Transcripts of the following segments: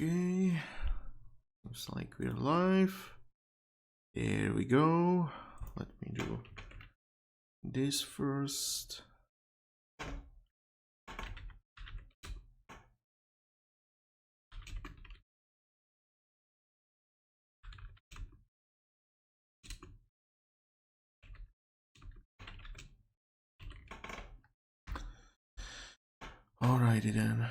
Okay, looks like we're live. Here we go. Let me do this first. Alrighty then.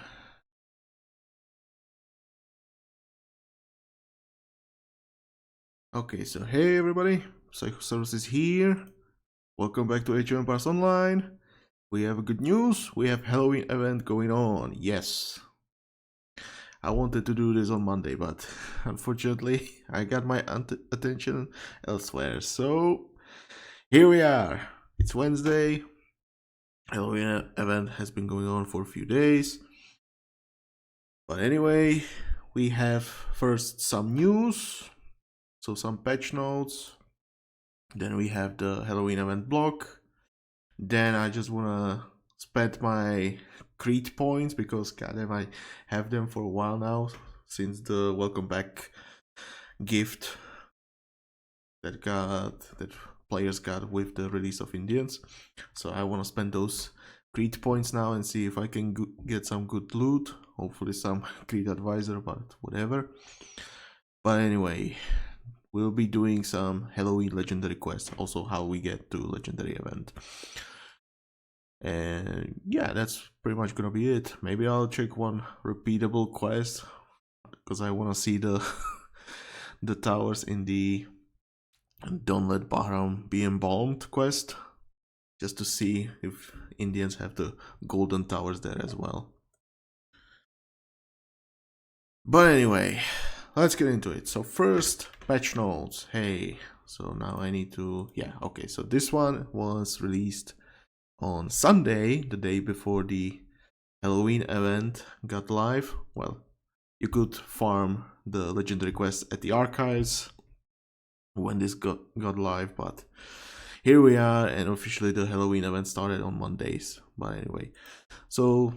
Okay, so hey everybody, Psychosaurus is here. Welcome back to Age of Empires Online. We have good news. We have Halloween event going on. Yes. I wanted to do this on Monday, but unfortunately, I got my attention elsewhere. So here we are. It's Wednesday. Halloween event has been going on for a few days. But anyway, we have first some news. So some patch notes. Then we have the Halloween event block. Then I just wanna spend my Creed points because goddamn I have them for a while now since the welcome back gift that players got with the release of Indians. So I wanna spend those Creed points now and see if I can get some good loot. Hopefully some Creed advisor, but whatever. But anyway, we'll be doing some Halloween legendary quests, also how we get to legendary event. And yeah, that's pretty much gonna be it. Maybe I'll check one repeatable quest because I want to see the the towers in the Don't Let Bahram Be Embalmed quest, just to see if Indians have the golden towers there as well. But anyway, let's get into it. So first, patch notes. Hey, so now I need to, yeah, okay, so this one was released on Sunday, the day before the Halloween event got live. Well, you could farm the legendary quests at the archives when this got live, but here we are, and officially the Halloween event started on Mondays. But anyway, so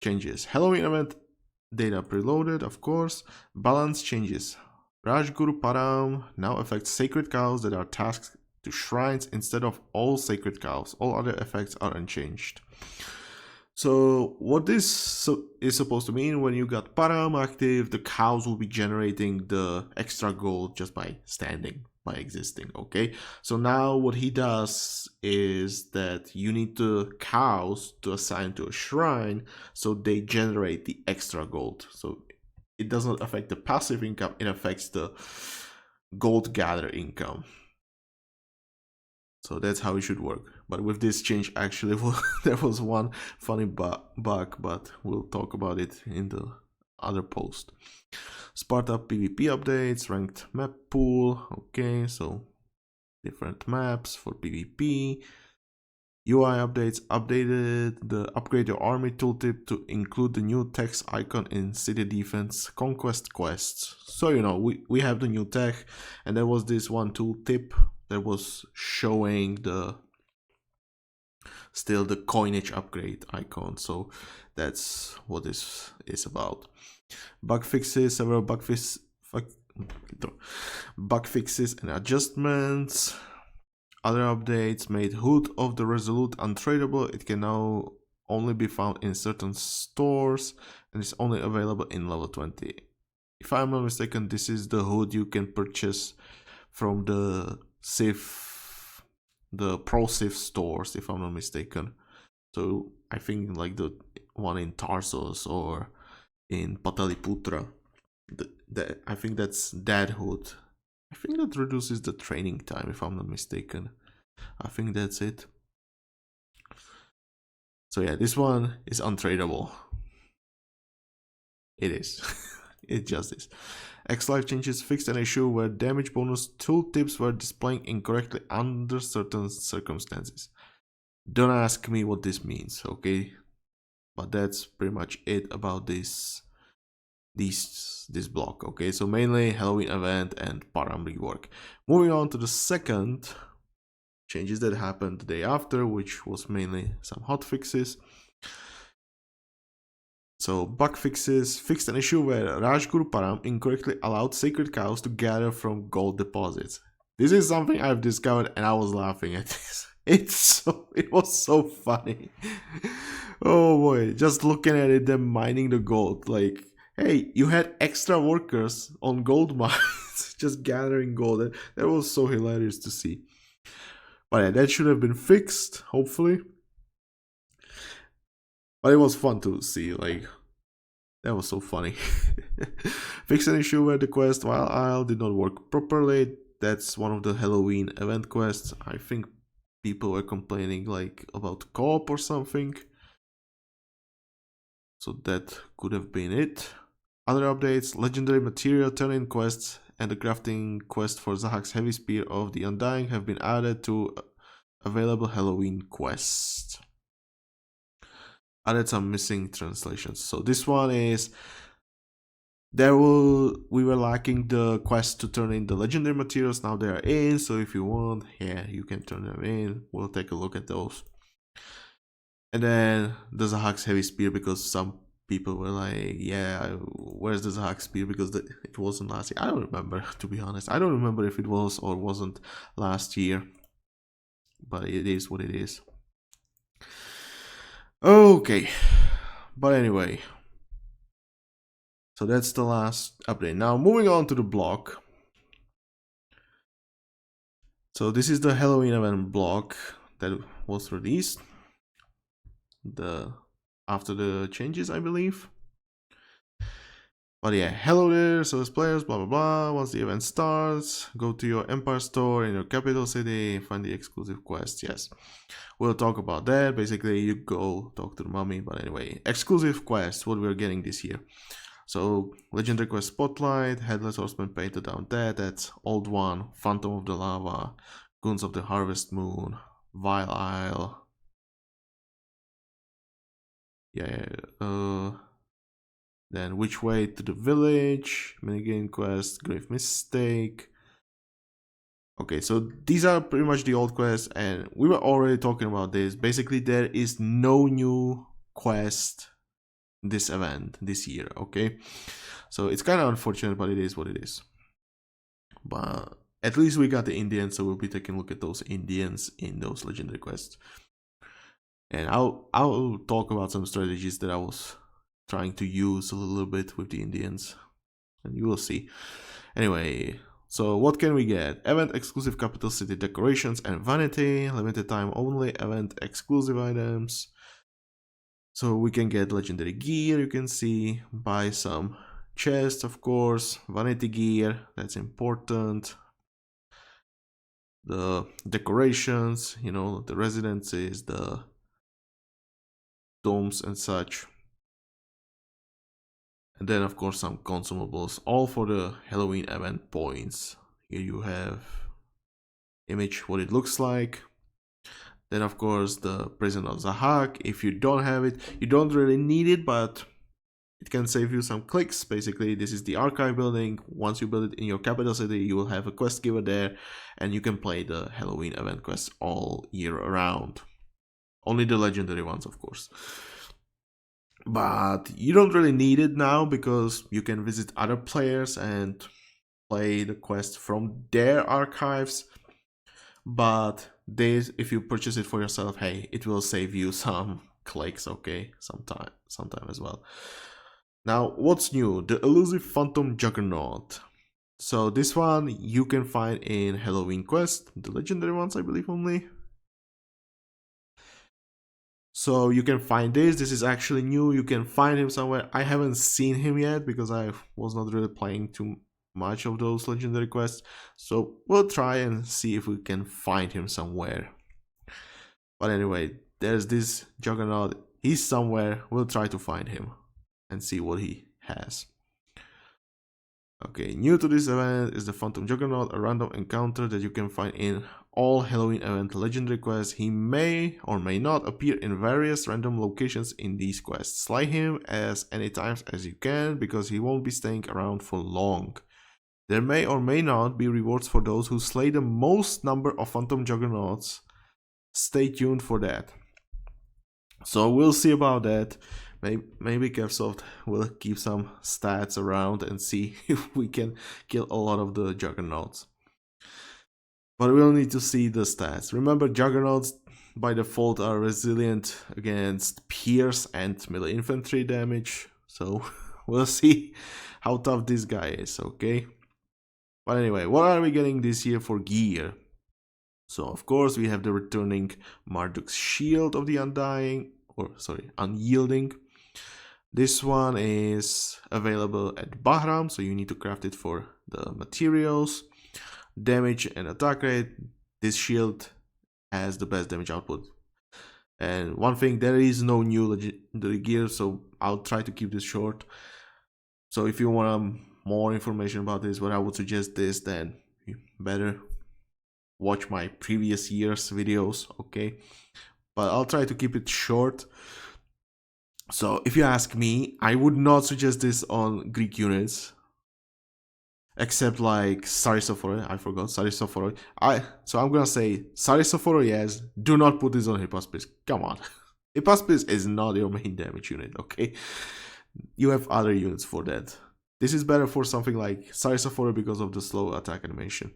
changes. Halloween event data preloaded, of course. Balance changes. Rajguru Param now affects sacred cows that are tasked to shrines instead of all sacred cows. All other effects are unchanged. So what this is supposed to mean, when you got Param active, the cows will be generating the extra gold just by standing, by existing, okay? So now what he does is that you need the cows to assign to a shrine so they generate the extra gold. So it doesn't affect the passive income, it affects the gold gather income. So that's how it should work. But with this change, actually, there was one funny bug, but we'll talk about it in the other post. Sparta PvP updates, ranked map pool. Okay, so different maps for PvP. UI updates, updated the upgrade your army tooltip to include the new text icon in city defense conquest quests. So you know, we have the new tech, and there was this one tooltip that was showing still the coinage upgrade icon. So that's what this is about. Bug fixes, several bug fixes and adjustments. Other updates made Hood of the Resolute untradeable. It can now only be found in certain stores and is only available in level 20. If I'm not mistaken, this is the hood you can purchase from the Civ, the Pro Civ stores, if I'm not mistaken. So I think like the one in Tarsos or in Pataliputra, I think that's that hood. I think that reduces the training time, if I'm not mistaken. I think that's it. So yeah, this one is untradeable. It is. It just is. X-Life changes fixed an issue where damage bonus tooltips were displaying incorrectly under certain circumstances. Don't ask me what this means, okay? But that's pretty much it about this block, okay? So mainly Halloween event and Param rework. Moving on to the second changes that happened the day after, which was mainly some hotfixes. So bug fixes fixed an issue where Rajguru Param incorrectly allowed sacred cows to gather from gold deposits. This is something I've discovered and I was laughing at this. It was so funny. Oh boy, just looking at it, them mining the gold. Like, hey, you had extra workers on gold mines just gathering gold. That was so hilarious to see. But yeah, that should have been fixed, hopefully. But it was fun to see, like, that was so funny. Fix an issue where the quest Wild Isle did not work properly. That's one of the Halloween event quests. I think people were complaining like about co-op or something. So that could have been it. Other updates, legendary material turn-in quests and the crafting quest for Zahak's Heavy Spear of the Undying have been added to available Halloween quests. Added some missing translations. So this one is we were lacking the quest to turn in the legendary materials. Now they are in, so if you want, yeah, you can turn them in. We'll take a look at those. And then the Zahak's Heavy Spear, because some people were like, yeah, where's the Zahak Spear, because it wasn't last year. I don't remember, to be honest. I don't remember if it was or wasn't last year, but it is what it is. Okay, but anyway, so that's the last update. Now moving on to the blog. So this is the Halloween event blog that was released after the changes, I believe. But yeah, hello there, so as players, blah blah blah. Once the event starts, go to your Empire store in your capital city, find the exclusive quest. Yes, we'll talk about that. Basically, you go talk to the mummy. But anyway, exclusive quest, what we're getting this year. So, Legendary Quest Spotlight, Headless Horseman Painted Down Dead, that's Old One, Phantom of the Lava, Goons of the Harvest Moon, Vile Isle. Yeah, then Which Way to the Village, Minigame Quest, Grave Mistake. Okay, so these are pretty much the old quests, and we were already talking about this. Basically, there is no new quest this event this year, okay? So it's kind of unfortunate, but it is what it is. But at least we got the Indians, so we'll be taking a look at those Indians in those legendary quests. And I'll talk about some strategies that I was trying to use a little bit with the Indians, and you will see. Anyway, so what can we get? Event exclusive capital city decorations and vanity, limited time only event exclusive items. So we can get legendary gear, you can see, buy some chests, of course, vanity gear, that's important. The decorations, you know, the residences, the domes and such. And then, of course, some consumables, all for the Halloween event points. Here you have image what it looks like. Then, of course, the Prison of Zahak. If you don't have it, you don't really need it, but it can save you some clicks. Basically, this is the archive building. Once you build it in your capital city, you will have a quest giver there, and you can play the Halloween event quests all year around. Only the legendary ones, of course. But you don't really need it now, because you can visit other players and play the quest from their archives. But this, if you purchase it for yourself, hey, it will save you some clicks, okay, sometime as well. Now, what's new? The elusive Phantom Juggernaut. So this one you can find in Halloween quest, the legendary ones, I believe, only. So you can find this is actually new, you can find him somewhere. I haven't seen him yet because I was not really playing too much of those legendary quests, so we'll try and see if we can find him somewhere. But anyway, there's this Juggernaut, he's somewhere, we'll try to find him and see what he has. Okay, new to this event is the Phantom Juggernaut, a random encounter that you can find in all Halloween event legendary quests. He may or may not appear in various random locations in these quests. Slay him as many times as you can, because he won't be staying around for long. There may or may not be rewards for those who slay the most number of Phantom Juggernauts. Stay tuned for that. So we'll see about that. Maybe Kevsoft will keep some stats around and see if we can kill a lot of the Juggernauts. But we'll need to see the stats. Remember, Juggernauts by default are resilient against pierce and melee infantry damage. So we'll see how tough this guy is, okay? But anyway, what are we getting this year for gear? So of course we have the returning Marduk's Shield of the Undying, or sorry, Unyielding. This one is available at Bahram, so you need to craft it for the materials. Damage and attack rate. This shield has the best damage output. And one thing, there is no new legendary gear, so I'll try to keep this short. So if you want more information about this, what I would suggest this, then you better watch my previous year's videos, okay? But I'll try to keep it short. So if you ask me, I would not suggest this on Greek units. Except like Sarisophore, I forgot Sarisophore. So I'm gonna say Sarisophore, yes. Do not put this on Hippospis. Come on, Hippospis is not your main damage unit, okay? You have other units for that. This is better for something like Sarisophore because of the slow attack animation.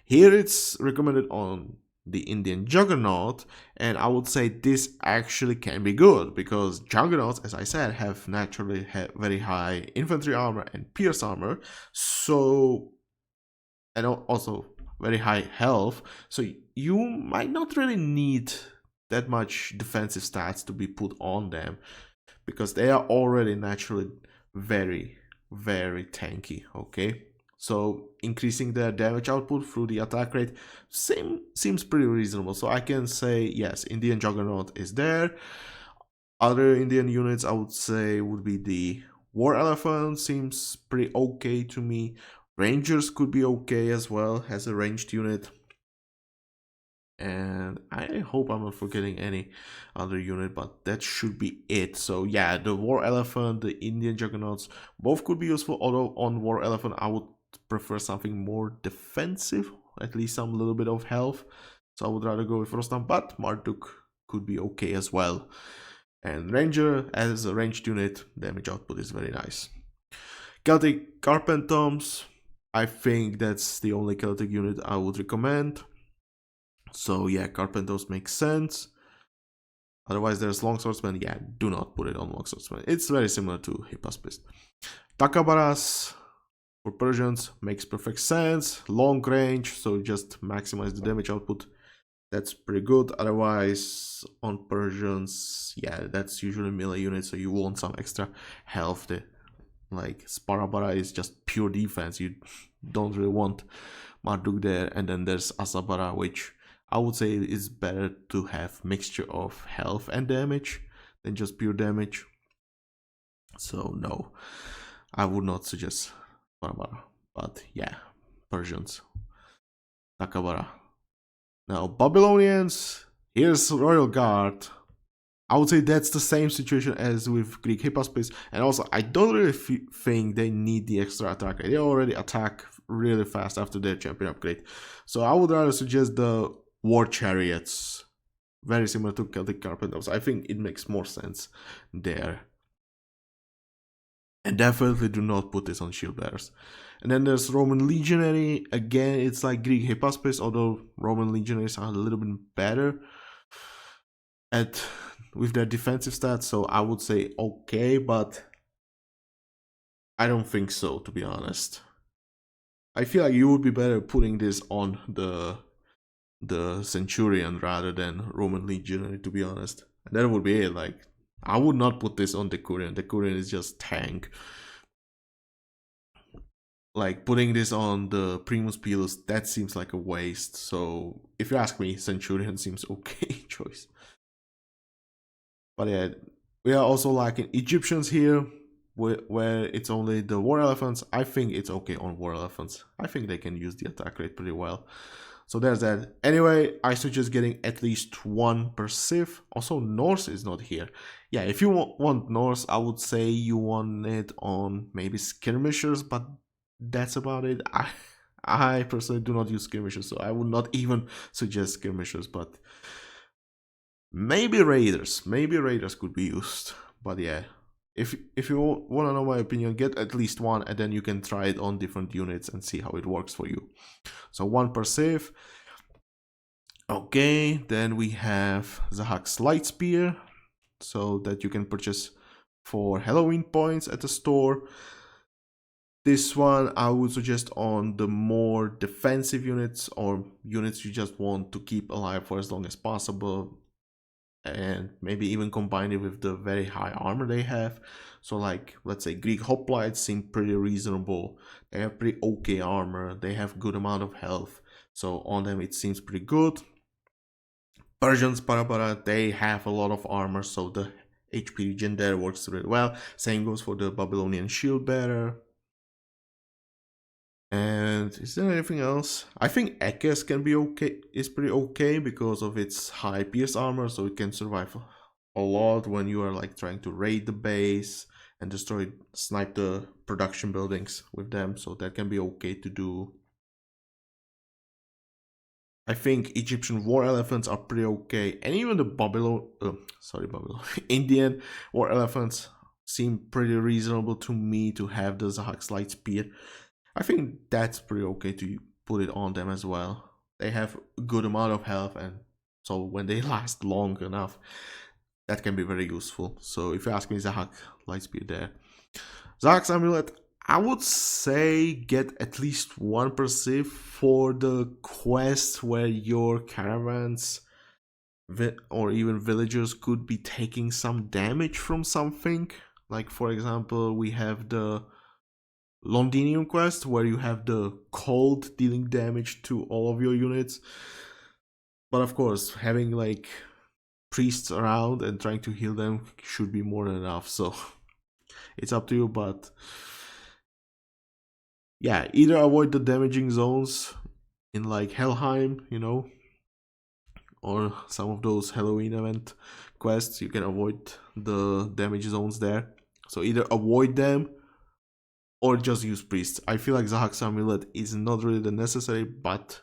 Here it's recommended on the Indian Juggernaut, and I would say this actually can be good because Juggernauts, as I said, have naturally very high infantry armor and pierce armor, so, and also very high health, so you might not really need that much defensive stats to be put on them because they are already naturally very, very tanky, okay? So increasing their damage output through the attack rate seems pretty reasonable. So I can say, yes, Indian Juggernaut is there. Other Indian units I would say would be the War Elephant, seems pretty okay to me. Rangers could be okay as well as a ranged unit. And I hope I'm not forgetting any other unit, but that should be it. So yeah, the War Elephant, the Indian Juggernauts, both could be useful, although on War Elephant I would prefer something more defensive, at least some little bit of health. So I would rather go with Rostam, but Marduk could be okay as well. And Ranger, as a ranged unit, damage output is very nice. Celtic Carpentoms, I think that's the only Celtic unit I would recommend. So yeah, Carpentos makes sense. Otherwise there's Longswordsman. Yeah, do not put it on Longswordsman. It's very similar to Hippospis. Takabaras for Persians makes perfect sense. Long range, so just maximize the damage output. That's pretty good. Otherwise, on Persians, yeah, that's usually melee units, so you want some extra health. Like Sparabara is just pure defense. You don't really want Marduk there. And then there's Asabara, which I would say it's better to have mixture of health and damage than just pure damage. So no, I would not suggest Barbara. But yeah, Persians. Takabara. Now Babylonians, here's Royal Guard. I would say that's the same situation as with Greek Hippospis, and also I don't really think they need the extra attack rate. They already attack really fast after their champion upgrade. So I would rather suggest the War Chariots, very similar to Celtic Carpenters. I think it makes more sense there. And definitely do not put this on Shield Bearers. And then there's Roman Legionary. Again, it's like Greek Hippospis, although Roman Legionaries are a little bit better with their defensive stats. So I would say okay, but I don't think so, to be honest. I feel like you would be better putting this on the Centurion rather than Roman Legionary, to be honest. And that would be it. Like, I would not put this on Decurion. Decurion is just tank. Like, putting this on the Primus Pilus, that seems like a waste. So, if you ask me, Centurion seems okay choice. But yeah, we are also lacking Egyptians here, where it's only the War Elephants. I think it's okay on War Elephants. I think they can use the attack rate pretty well. So there's that. Anyway, I suggest getting at least one per Civ. Also, Norse is not here. Yeah, if you want Norse, I would say you want it on maybe Skirmishers, but that's about it. I personally do not use Skirmishers, so I would not even suggest Skirmishers, but maybe Raiders. Maybe Raiders could be used. But yeah, If you want to know my opinion, get at least one, and then you can try it on different units and see how it works for you. So 1 per save. Okay, then we have Zahak's Light Spear, so that you can purchase for Halloween points at the store. This one I would suggest on the more defensive units, or units you just want to keep alive for as long as possible, and maybe even combine it with the very high armor they have. So like, let's say Greek hoplites seem pretty reasonable. They have pretty okay armor, they have good amount of health, so on them it seems pretty good. Persians Parabara, they have a lot of armor, so the HP regen there works really well. Same goes for the Babylonian shield bearer. And is there anything else? I think Ekes can be okay, is pretty okay because of its high pierce armor, so it can survive a lot when you are like trying to raid the base and snipe the production buildings with them, so that can be okay to do. I think Egyptian war elephants are pretty okay, and even the Indian war elephants seem pretty reasonable to me to have the Zahak's Light Spear. I think that's pretty okay to put it on them as well. They have a good amount of health, and so when they last long enough, that can be very useful. So if you ask me, Zahak Lightspeed there. Zahak's Amulet, I would say get at least 1 per save for the quest where your caravans or even villagers could be taking some damage from something. Like for example, we have the Londinium quest where you have the cold dealing damage to all of your units. But of course, having like priests around and trying to heal them should be more than enough. So it's up to you, but yeah, either avoid the damaging zones in like Helheim, you know, or some of those Halloween event quests. You can avoid the damage zones there. So either avoid them or just use priests. I feel like Zahak's Amulet is not really the necessary, but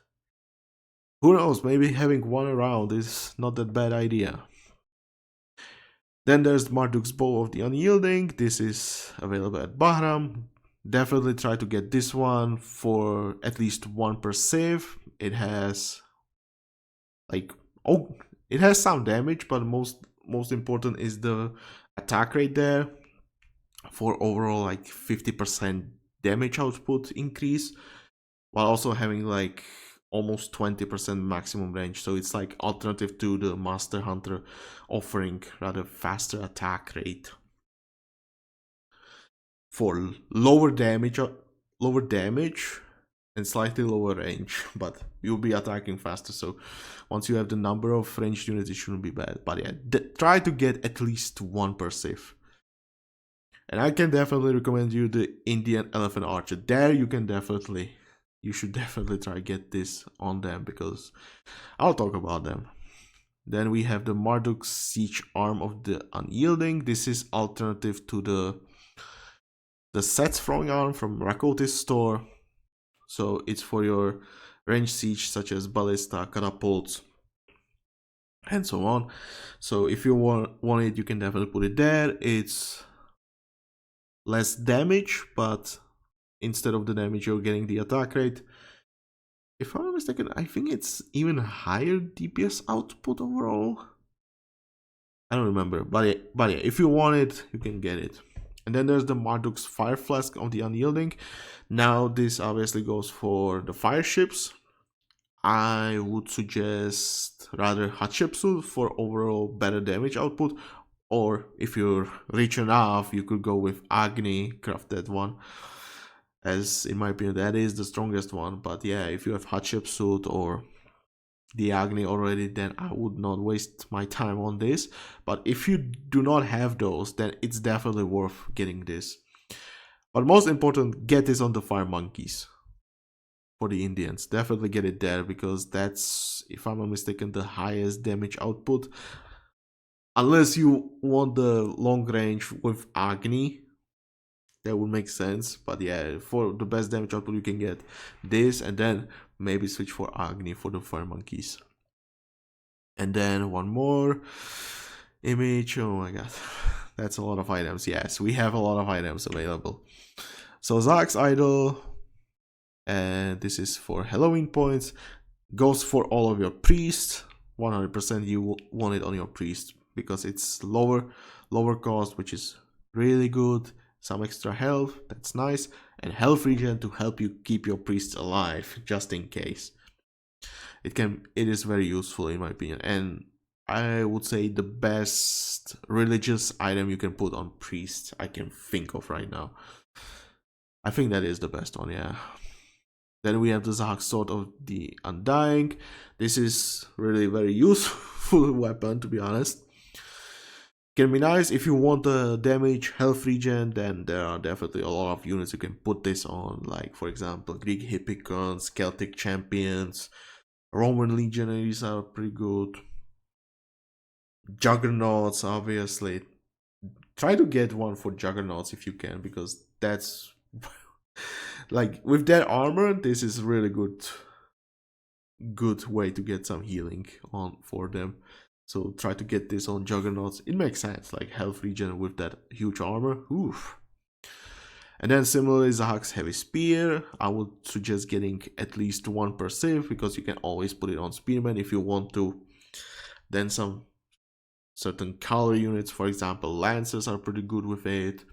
who knows, maybe having one around is not that bad idea. Then there's Marduk's Bow of the Unyielding. This is available at Bahram. Definitely try to get this one for at least 1 per save. It has like, oh, it has some damage, but most important is the attack rate there for overall like 50% damage output increase, while also having like almost 20% maximum range. So it's like alternative to the Master Hunter, offering rather faster attack rate for lower damage and slightly lower range, but you'll be attacking faster. So once you have the number of ranged units, it shouldn't be bad. But yeah, try to get at least 1 per save. And I can definitely recommend you the Indian Elephant Archer. There you should definitely try to get this on them, because I'll talk about them. Then we have the Marduk's Siege Arm of the Unyielding. This is alternative to the Set's Throwing Arm from Rakotis store. So it's for your ranged siege such as ballista, catapults, and so on. So if you want it, you can definitely put it there. It's less damage, but instead of the damage, you're getting the attack rate. If I'm not mistaken, I think it's even higher DPS output overall. I don't remember, but yeah, if you want it, you can get it. And then there's the Marduk's Fire Flask of the Unyielding. Now this obviously goes for the fire ships. I would suggest rather Hatshepsut for overall better damage output, or if you're rich enough, you could go with Agni, craft that one, as in my opinion that is the strongest one. But yeah, if you have Hatshepsut or the Agni already, then I would not waste my time on this. But if you do not have those, then it's definitely worth getting this. But most important, get this on the Fire Monkeys for the Indians. Definitely get it there, because that's, if I'm not mistaken, the highest damage output. Unless you want the long range with Agni, that would make sense. But yeah, for the best damage output, you can get this, and then maybe switch for Agni for the Fire Monkeys. And then one more image. Oh my god, that's a lot of items. Yes, we have a lot of items available. So Zach's idol, and this is for Halloween points, goes for all of your priests. 100% you want it on your priest because it's lower cost, which is really good. Some extra health, that's nice, and health regen to help you keep your priests alive just in case. It is very useful in my opinion, and I would say the best religious item you can put on priest I can think of right now. I think that is the best one, yeah. Then we have the Zahak Sword of the Undying. This is really very useful weapon, to be honest. Can be nice if you want the damage, health regen, then there are definitely a lot of units you can put this on, like for example Greek Hippicons, Celtic Champions, Roman Legionaries are pretty good. Juggernauts, obviously. Try to get one for Juggernauts if you can, because that's like with that armor, this is really good way to get some healing on for them. So try to get this on Juggernauts. It makes sense, like health regen with that huge armor. Oof. And then similarly, Zahak's Heavy Spear. I would suggest getting at least one per save, because you can always put it on Spearman if you want to. Then some certain cavalry units, for example, Lancers are pretty good with it.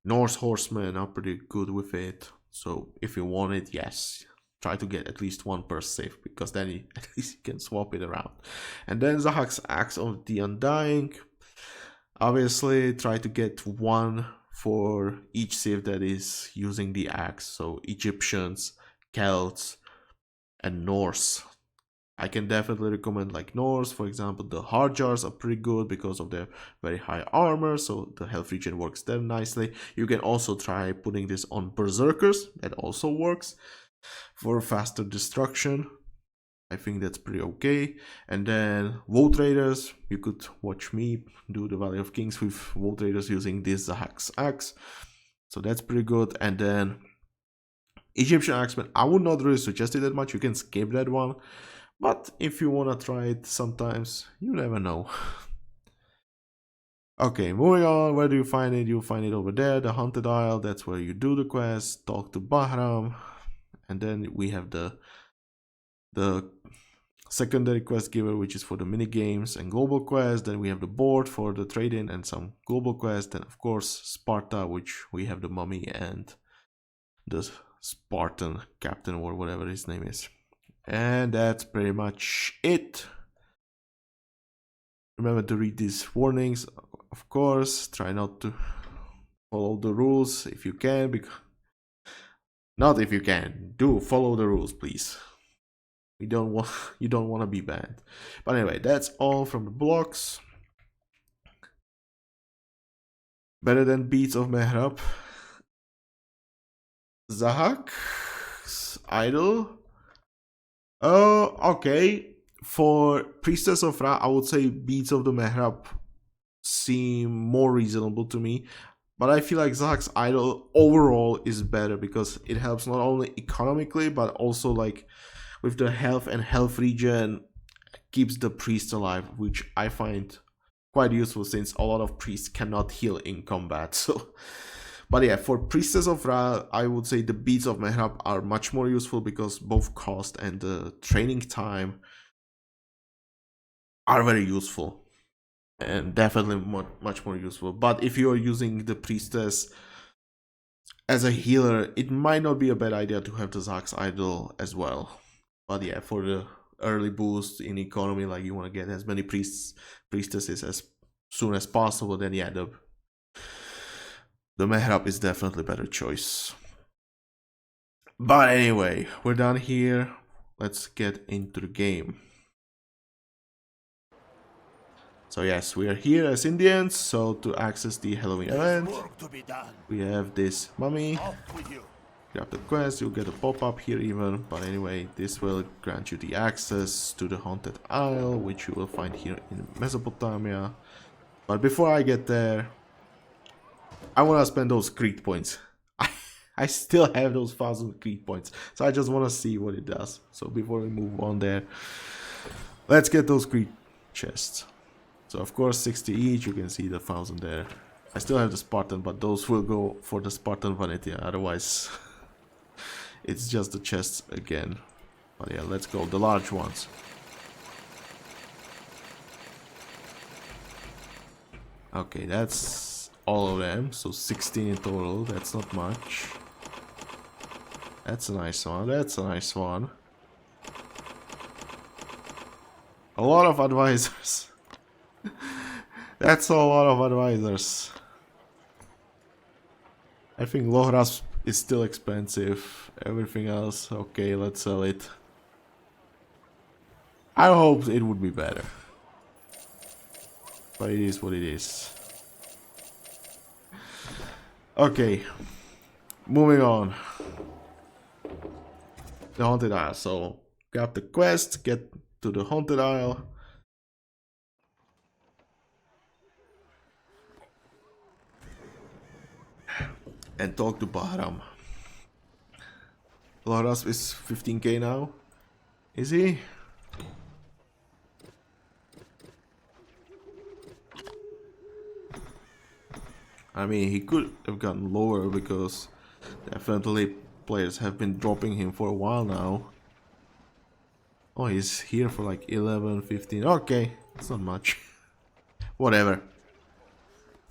Norse Horsemen are pretty good with it. So if you want it, yes, try to get at least one per save, because then at least you can swap it around. And then Zahak's Axe of the Undying. Obviously, try to get one for each civ that is using the axe. So Egyptians, Celts, and Norse. I can definitely recommend like Norse, for example. The hard jars are pretty good because of their very high armor, so the health regen works there nicely. You can also try putting this on berserkers, that also works for faster destruction. I think that's pretty okay. And then Vote Raiders, you could watch me do the Valley of Kings with Vote Raiders using this Zahak's Axe, so that's pretty good. And then Egyptian Axemen, I would not really suggest it that much. You can skip that one. But if you wanna try it sometimes, you never know. Okay, moving on. Where do you find it? You find it over there, the Haunted Isle. That's where you do the quest, talk to Bahram. And then we have the secondary quest giver, which is for the mini games and global quest. Then we have the board for the trade-in and some global quest. And of course, Sparta, which we have the mummy and the Spartan captain or whatever his name is. And that's pretty much it. Remember to read these warnings, of course. Try not to follow the rules if you can. Not if you can. Do follow the rules, please. You don't want to be banned. But anyway, that's all from the blocks. Better than Beats of Mehrab. Zahak's Idol. Oh, okay. For Priestess of Ra, I would say Beats of the Mehrab seem more reasonable to me. But I feel like Zahak's Idol overall is better because it helps not only economically, but also like with the health and health regen, keeps the priest alive, which I find quite useful since a lot of priests cannot heal in combat. So. But yeah, for Priestess of Ra, I would say the Beads of Mehrab are much more useful because both cost and the training time are very useful. And definitely much more useful. But if you're using the Priestess as a healer, it might not be a bad idea to have the Zahak's Idol as well. But yeah, for the early boost in economy, like you want to get as many priestesses as soon as possible, then yeah, the Mehrab is definitely a better choice. But anyway, we're done here. Let's get into the game. So yes, we are here as Indians. So to access the Halloween event, we have this mummy. Grab the quest, you'll get a pop-up here even. But anyway, this will grant you the access to the Haunted Isle, which you will find here in Mesopotamia. But before I get there, I want to spend those Crete points. I still have those 1,000 Crete points. So I just want to see what it does. So before we move on there, let's get those Crete chests. So of course 60 each, you can see the 1000 there. I still have the Spartan, but those will go for the Spartan vanity, otherwise it's just the chests again. But yeah, let's go, the large ones. Okay, that's all of them, so 16 in total, that's not much. That's a nice one, that's a nice one. A lot of advisors. That's a lot of advisors. I think Lohras is still expensive. Everything else, okay, let's sell it. I hoped it would be better. But it is what it is. Okay. Moving on. The Haunted Isle. So, grab the quest, get to the Haunted Isle. And talk to Bahram. Lohras is 15k now. Is he? I mean, he could have gotten lower because definitely players have been dropping him for a while now. Oh, he's here for like 11, 15. Okay, it's not much. Whatever.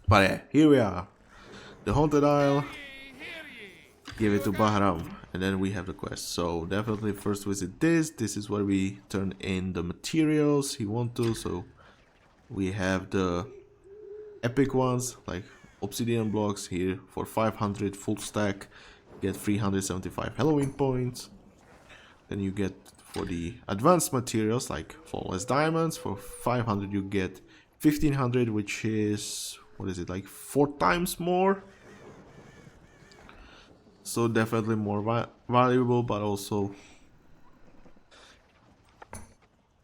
But yeah, here we are. The Haunted Isle. Give it to Bahram. And then we have the quest. So definitely first visit this. This is where we turn in the materials he wants to. So we have the epic ones like obsidian blocks here for 500 full stack. Get 375 Halloween points. Then you get for the advanced materials like flawless diamonds for 500 you get 1500, which is, what is it, like 4 times more. So definitely more valuable, but also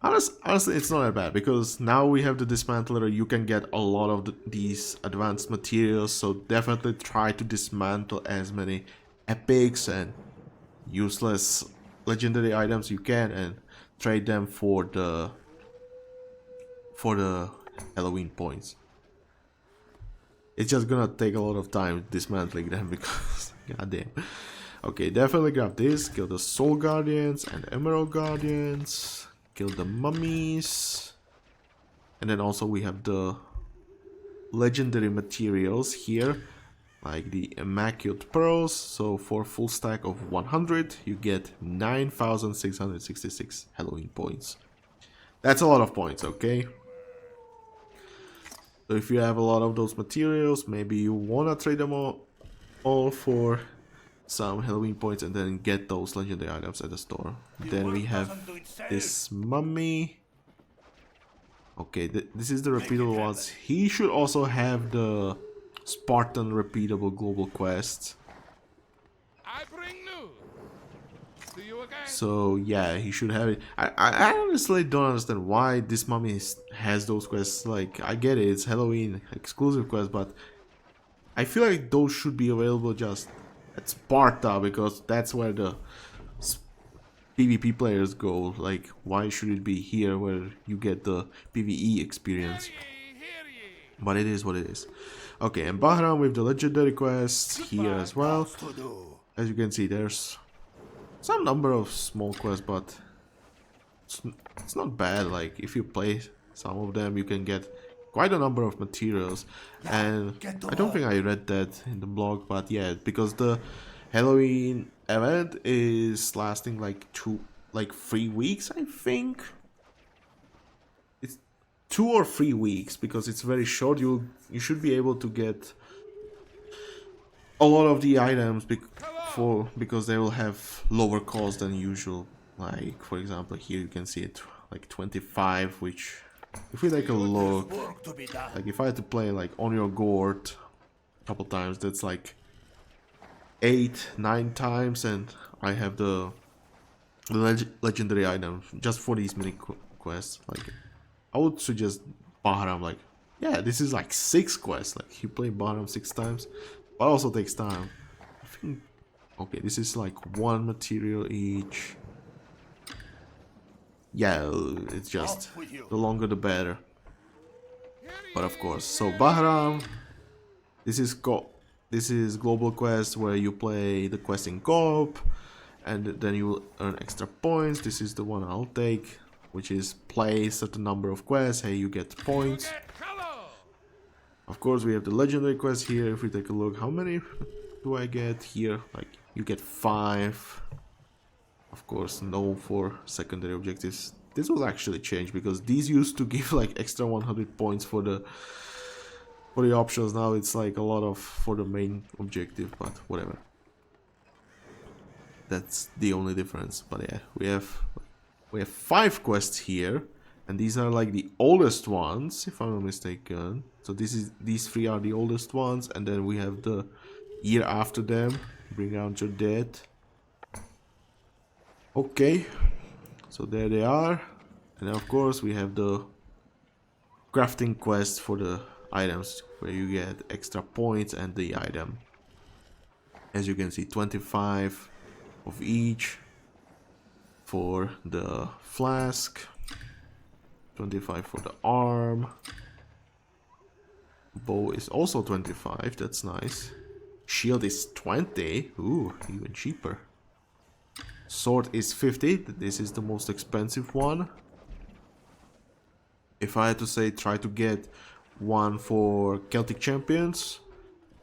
honestly it's not that bad because now we have the dismantler. You can get a lot of these advanced materials, so definitely try to dismantle as many epics and useless legendary items you can and trade them for the Halloween points. It's just gonna take a lot of time dismantling them because goddamn. Okay, definitely grab this, kill the Soul Guardians and Emerald Guardians, kill the mummies, and then also we have the legendary materials here, like the Immaculate Pearls. So for full stack of 100 you get 9666 Halloween points. That's a lot of points, okay? So if you have a lot of those materials, maybe you wanna trade them all for some Halloween points and then get those legendary items at the store. Then we have this mummy. Okay, this is the repeatable ones. He should also have the Spartan repeatable global quest. I bring news. See you again. So yeah, he should have it. I honestly don't understand why this mummy has those quests. Like, I get it, it's Halloween exclusive quest, but I feel like those should be available just at Sparta because that's where the PvP players go. Like, why should it be here where you get the PvE experience? But it is what it is. Okay, and Bahram with the legendary quests here as well. As you can see, there's some number of small quests, but it's not bad. Like, if you play some of them, you can get quite a number of materials. And I don't think I read that in the blog, but yeah, because the Halloween event is lasting like 3 weeks, I think. It's 2 or 3 weeks because it's very short. You should be able to get a lot of the items because they will have lower cost than usual. Like, for example, here you can see it like 25, which if we take a look, like if I had to play like on your Gourd a couple times, that's like 8-9 times, and I have the legendary item just for these mini quests. Like, I would suggest Bahram. Like, yeah, this is like 6 quests. Like, you play Bahram 6 times, but also takes time. I think, okay, this is like 1 material each. Yeah, it's just the longer the better. But of course, so Bahram, this is global quest where you play the quest in co-op, and then you will earn extra points. This is the one I'll take, which is play certain number of quests. Hey, you get points. Of course, we have the legendary quest here. If we take a look, how many do I get here? Like, you get 5. Of course, no for secondary objectives. This will actually change because these used to give like extra 100 points for the options. Now it's like a lot of for the main objective, but whatever. That's the only difference. But yeah, we have 5 quests here, and these are like the oldest ones, if I'm not mistaken. So these 3 are the oldest ones, and then we have the year after them. Bring out your dead. Okay, so there they are, and of course we have the crafting quest for the items where you get extra points and the item. As you can see, 25 of each for the flask, 25 for the arm. Bow is also 25, that's nice. Shield is 20, ooh, even cheaper. Sword is 50, this is the most expensive one. If I had to say, try to get one for Celtic Champions,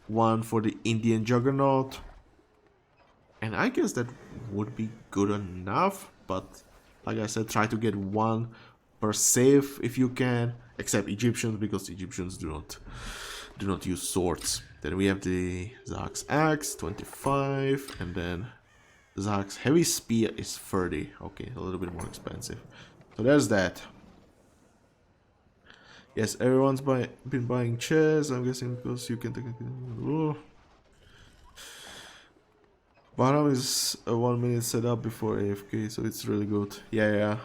one for the Indian Juggernaut, and I guess that would be good enough, but like I said, try to get one per save if you can, except Egyptians, because Egyptians do not use swords. Then we have the Zak's Axe, 25, and then Zak's Heavy Spear is 30. Okay, a little bit more expensive. So there's that. Yes, everyone's been buying chairs, I'm guessing, because you can take a... Bahram is a 1 minute setup before AFK, so it's really good. Yeah.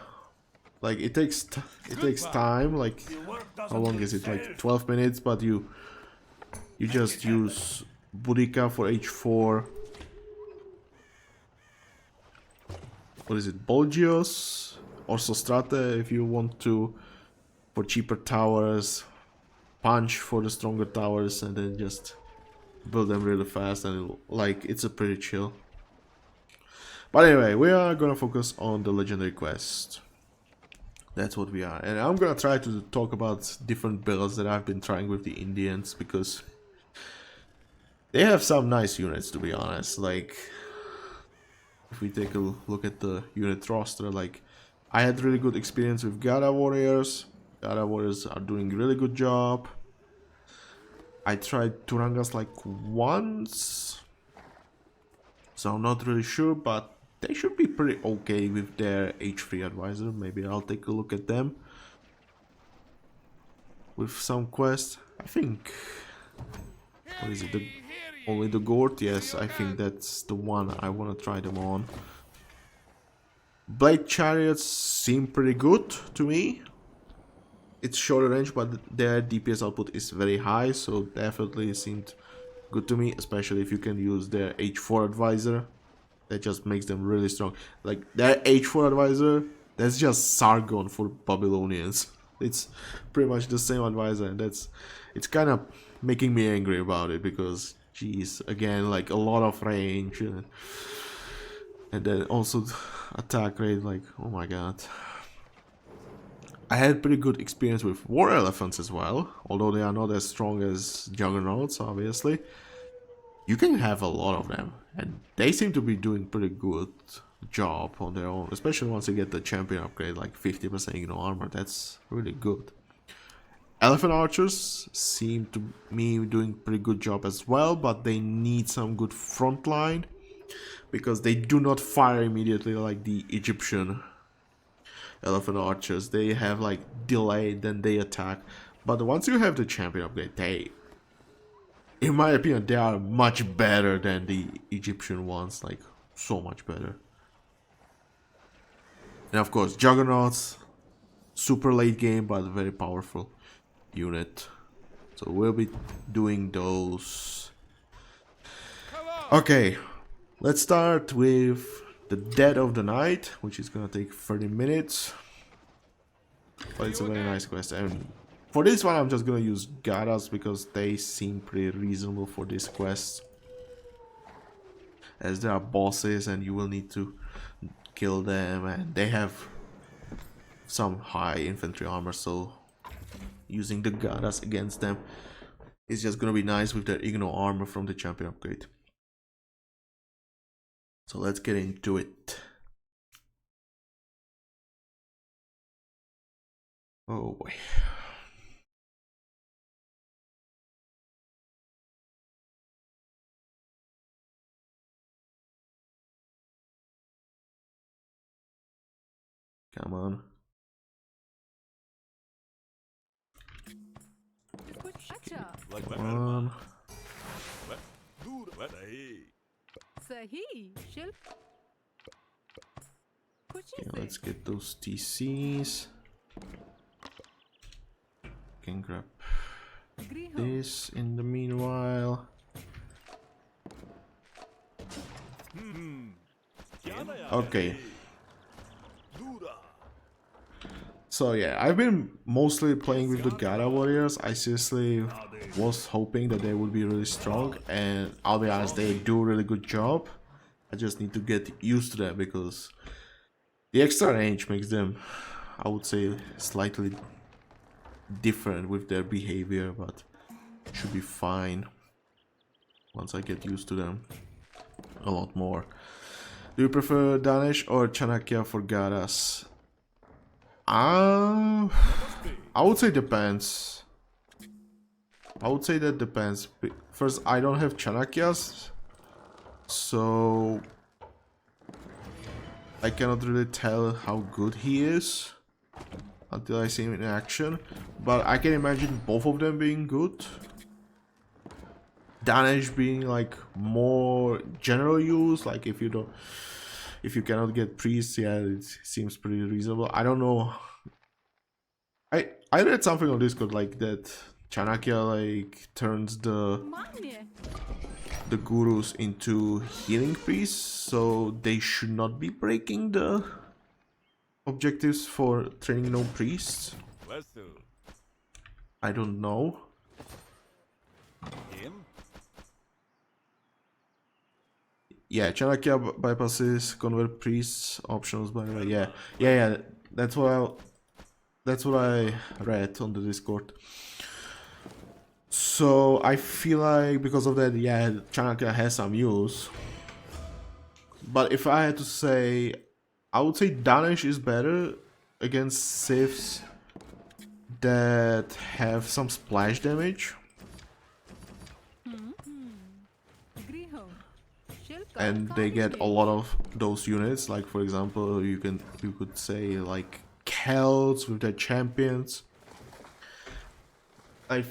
Like, it takes time, like, how long is it? Like 12 minutes, but you just use Boudica for H4. What is it? Bolgios or Sostrate if you want to, for cheaper towers. Punch for the stronger towers, and then just build them really fast, and it's a pretty chill. But anyway, we are gonna focus on the legendary quest. That's what we are, and I'm gonna try to talk about different builds that I've been trying with the Indians, because they have some nice units, to be honest. Like, if we take a look at the unit roster, like, I had really good experience with Gada warriors. Gada warriors are doing a really good job. I tried Turangas like once, so I'm not really sure, but they should be pretty okay with their H3 advisor. Maybe I'll take a look at them with some quests. I think, what is it, only the Gourd? Yes, I think that's the one I want to try them on. Blade Chariots seem pretty good to me. It's shorter range, but their DPS output is very high, so definitely seemed good to me, especially if you can use their H4 advisor. That just makes them really strong. Like, their H4 advisor, that's just Sargon for Babylonians. It's pretty much the same advisor, and it's kind of making me angry about it, because, geez, again, like, a lot of range, and then also attack rate, like, oh my god. I had pretty good experience with war elephants as well, although they are not as strong as Juggernauts, obviously. You can have a lot of them, and they seem to be doing pretty good job on their own, especially once you get the champion upgrade, like 50% ignore armor. That's really good. Elephant archers seem to me doing pretty good job as well, but they need some good front line, because they do not fire immediately like the Egyptian elephant archers. They have like delay, then they attack. But once you have the champion upgrade, they, in my opinion, they are much better than the Egyptian ones, like so much better. And of course, Juggernauts, super late game but very powerful unit. So we'll be doing those. Okay, let's start with the Dead of the Night, which is gonna take 30 minutes. But it's a very nice quest, and For this one, I'm just gonna use Gadas because they seem pretty reasonable for this quest. As there are bosses and you will need to kill them, and they have some high infantry armor, so using the Gadas against them is just gonna be nice with their Igno armor from the champion upgrade. So let's get into it. Oh boy. Come on. Come on. Okay, let's get those TCs. Can grab this in the meanwhile. Okay. So yeah, I've been mostly playing with the Gada warriors. I seriously was hoping that they would be really strong, and I'll be honest, they do a really good job. I just need to get used to them because the extra range makes them, I would say, slightly different with their behavior, but should be fine once I get used to them a lot more. Do you prefer Danish or Chanakya for Gadas? I would say depends. I would say that depends. First, I don't have Chanakyas, so I cannot really tell how good he is until I see him in action. But I can imagine both of them being good. Danish being like more general use, like if you cannot get priests, yeah, it seems pretty reasonable. I don't know. I read something on Discord like that Chanakya like turns the gurus into healing priests, so they should not be breaking the objectives for training no priests. I don't know. Yeah, Chanakya bypasses convert priests options, by the way. Yeah. That's what I read on the Discord. So I feel like because of that, yeah, Chanakya has some use. But if I had to say, I would say Danish is better against civs that have some splash damage. And they get a lot of those units, like for example, you could say like Celts with their champions. I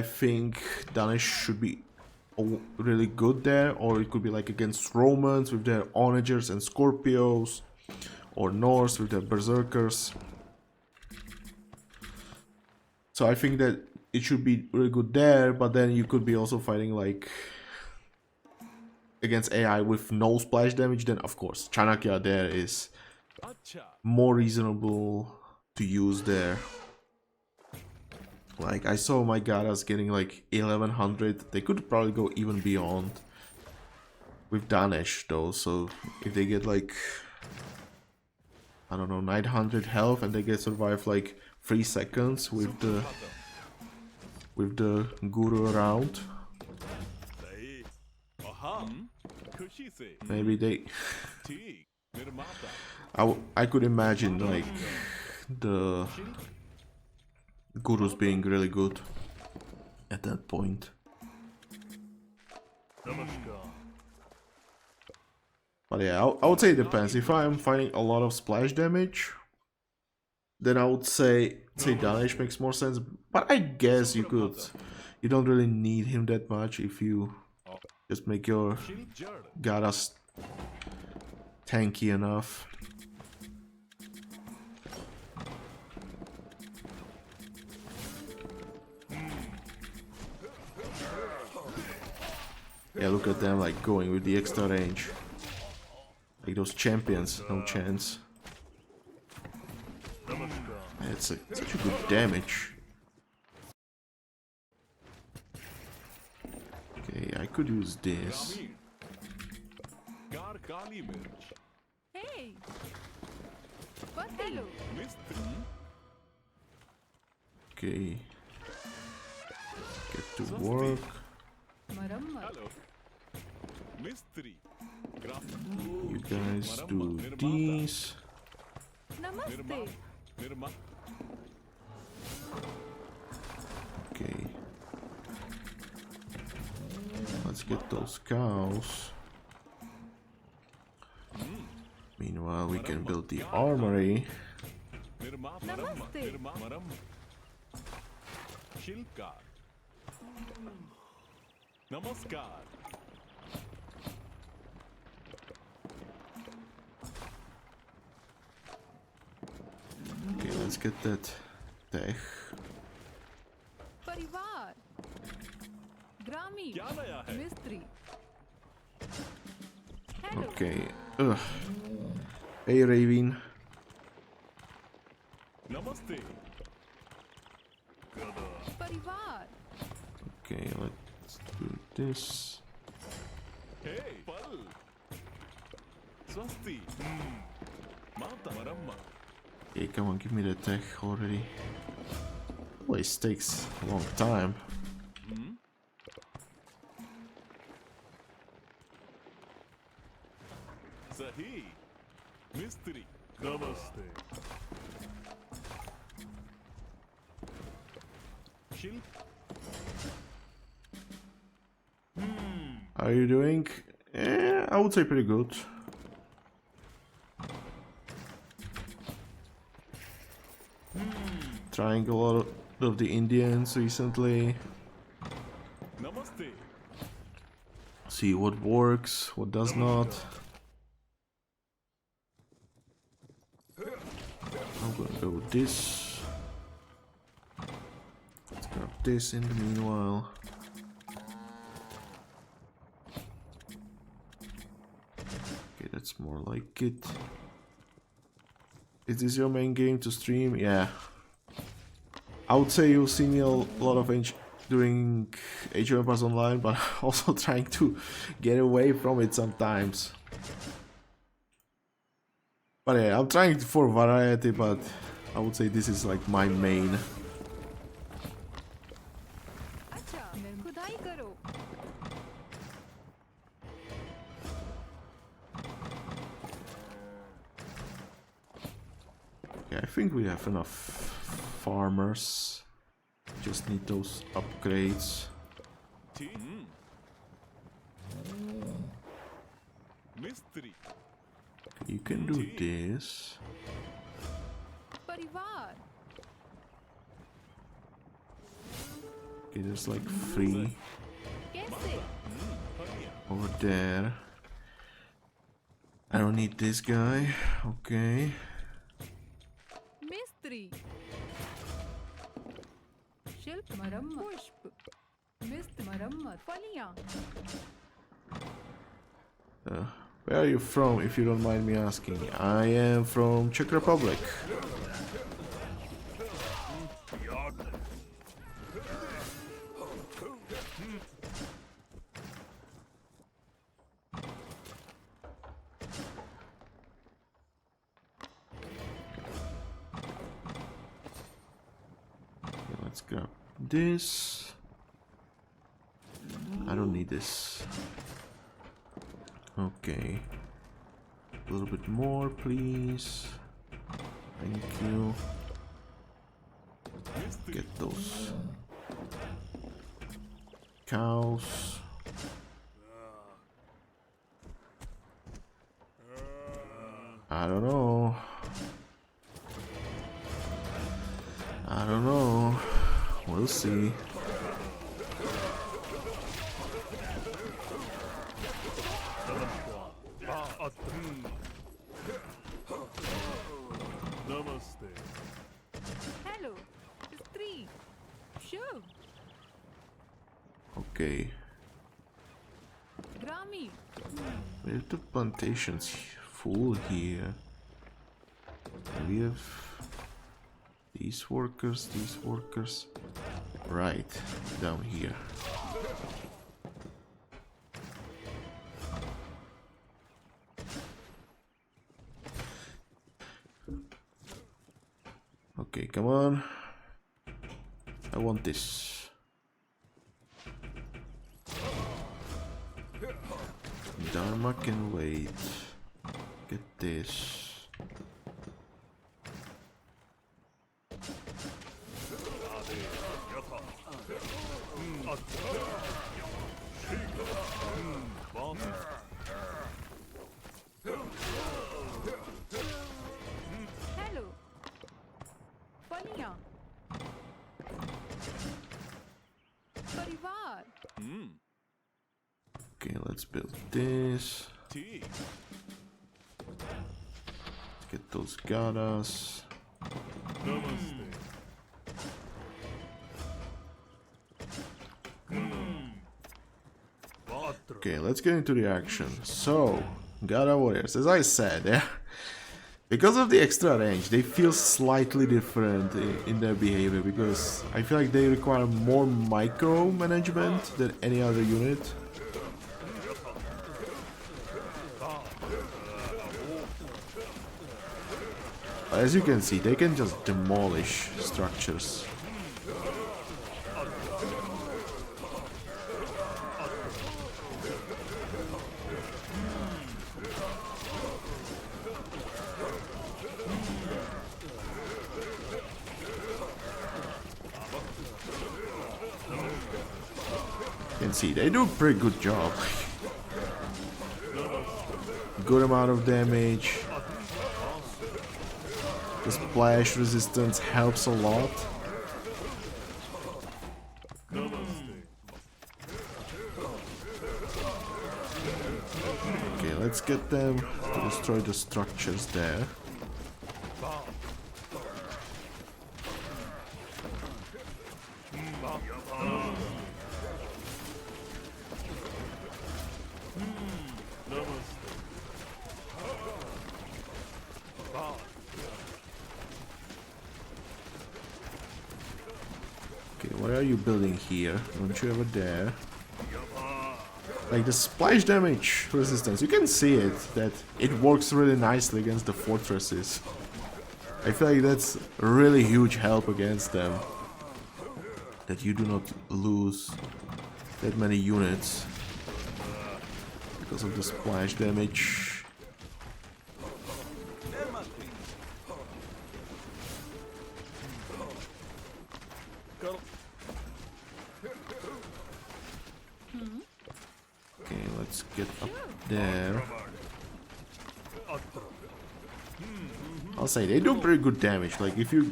think Danish should be really good there, or it could be like against Romans with their Onagers and Scorpios, or Norse with their Berserkers. So I think that it should be really good there, but then you could be also fighting like against AI with no splash damage, then of course Chanakya there is more reasonable to use there. Like I saw my Gadas getting like 1100, they could probably go even beyond with Danish though, so if they get like, I don't know, 900 health and they get survive like 3 seconds with the guru around, maybe they I could imagine like the gurus being really good at that point. But yeah, I would say it depends. If I'm fighting a lot of splash damage, then I would say Danish makes more sense. But I guess you don't really need him that much if you just make your Gadas tanky enough. Yeah, look at them like going with the extra range. Like those champions, no chance. It's such a good damage. Okay, I could use this. Hey! What hello? Okay. Get to work. Hello. You guys do these. Namaste. Okay. Let's get those cows. Meanwhile, we can build the armory. Namaste. Namaskar. Okay, let's get that tech. Parivar. Grami. Mistri. Hello. Okay. Ugh. Hey, Raven. Namaste. Gada. Parivar. Okay, let's do this. Hey, Pal. Swasti. Mata Maramma. Okay, come on, give me the tech already. Always takes a long time. Sahi. Mystery. Namaste. Shil. How are you doing? I would say pretty good. Trying a lot of the Indians recently. Namaste. See what works, what does not. I'm gonna go with this. Let's grab this in the meanwhile. Okay, that's more like it. Is this your main game to stream? Yeah. I would say you'll see me a lot of doing Age of Empires Online, but also trying to get away from it sometimes. But yeah, I'm trying for variety, but I would say this is like my main. Acha. Khudai karo. Yeah, I think we have enough farmers. Just need those upgrades. Mystery. You can do this. Parivar. Okay, there's like 3 Kaise? over there. I don't need this guy. Okay. Mistri. Shilp marammat. Pushp. Mist marammat. Faliyan. Where are you from, if you don't mind me asking? I am from Czech Republic. Okay, let's grab this. I don't need this. Okay. A little bit more, please. Thank you. Get those cows. I don't know. I don't know. We'll see. Namaste. Hello. Mistri. Sure. Okay. Grami. Where's the plantations full here? We have These workers. Right, down here. Okay, come on. I want this. Dharma can wait. Get this. Hello. फलियां. परिवार. Okay, let's build this. Get those Gadas. Okay, let's get into the action. So, Gada warriors, as I said, because of the extra range, they feel slightly different in their behavior, because I feel like they require more micromanagement than any other unit. As you can see, they can just demolish structures. You can see, they do a pretty good job. Good amount of damage. The splash resistance helps a lot. Okay, let's get them to destroy the structures there. Okay, what are you building here? Don't you ever dare. Like the splash damage resistance, you can see it, that it works really nicely against the fortresses. I feel like that's really huge help against them. That you do not lose that many units because of the splash damage. Okay, let's get up there. I'll say they do pretty good damage. Like if you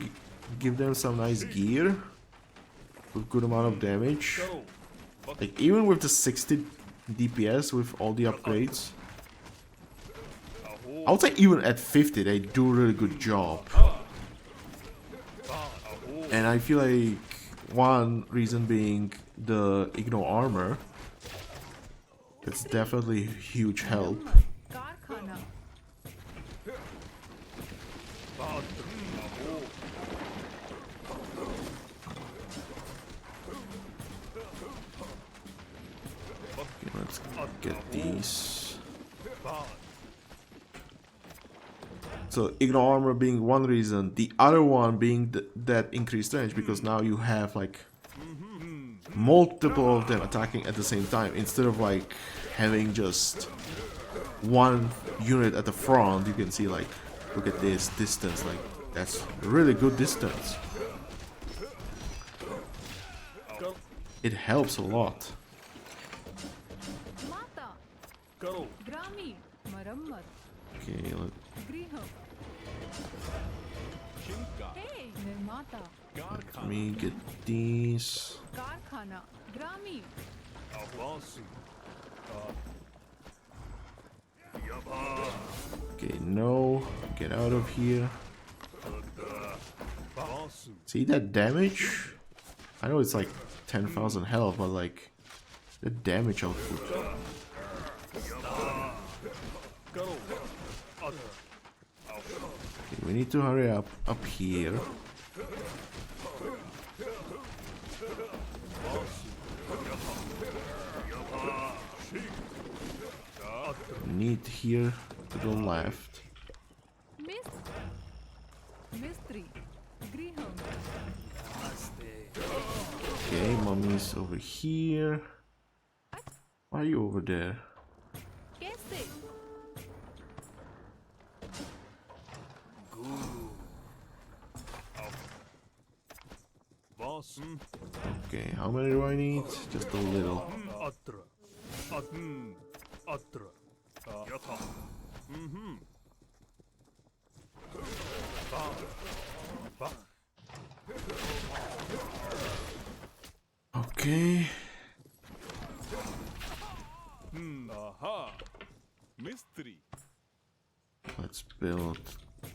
give them some nice gear with good amount of damage, like even with the 60 DPS with all the upgrades, I would say even at 50 they do a really good job. And I feel like one reason being the Igno armor. It's definitely huge help. कारखाना. Okay, let's get these. So Igno armor being one reason, the other one being that increased range, because now you have like multiple of them attacking at the same time instead of like having just one unit at the front. You can see, like, look at this distance, like that's really good distance. It helps a lot. माता. ग्रामीण. मरम्मत. Okay, गृह. Hey. निर्माता. let me get these. कारखाना. ग्रामीण. Okay, no, get out of here. See that damage? I know it's like 10,000 health, but like the damage output. Okay, we need to hurry up here. need here to the left. Mistri. Griham. Okay, mommy's over here. Why are you over there? Kese. Okay, how many do I need? Just a little. Okay. Aha. Mystery. Let's build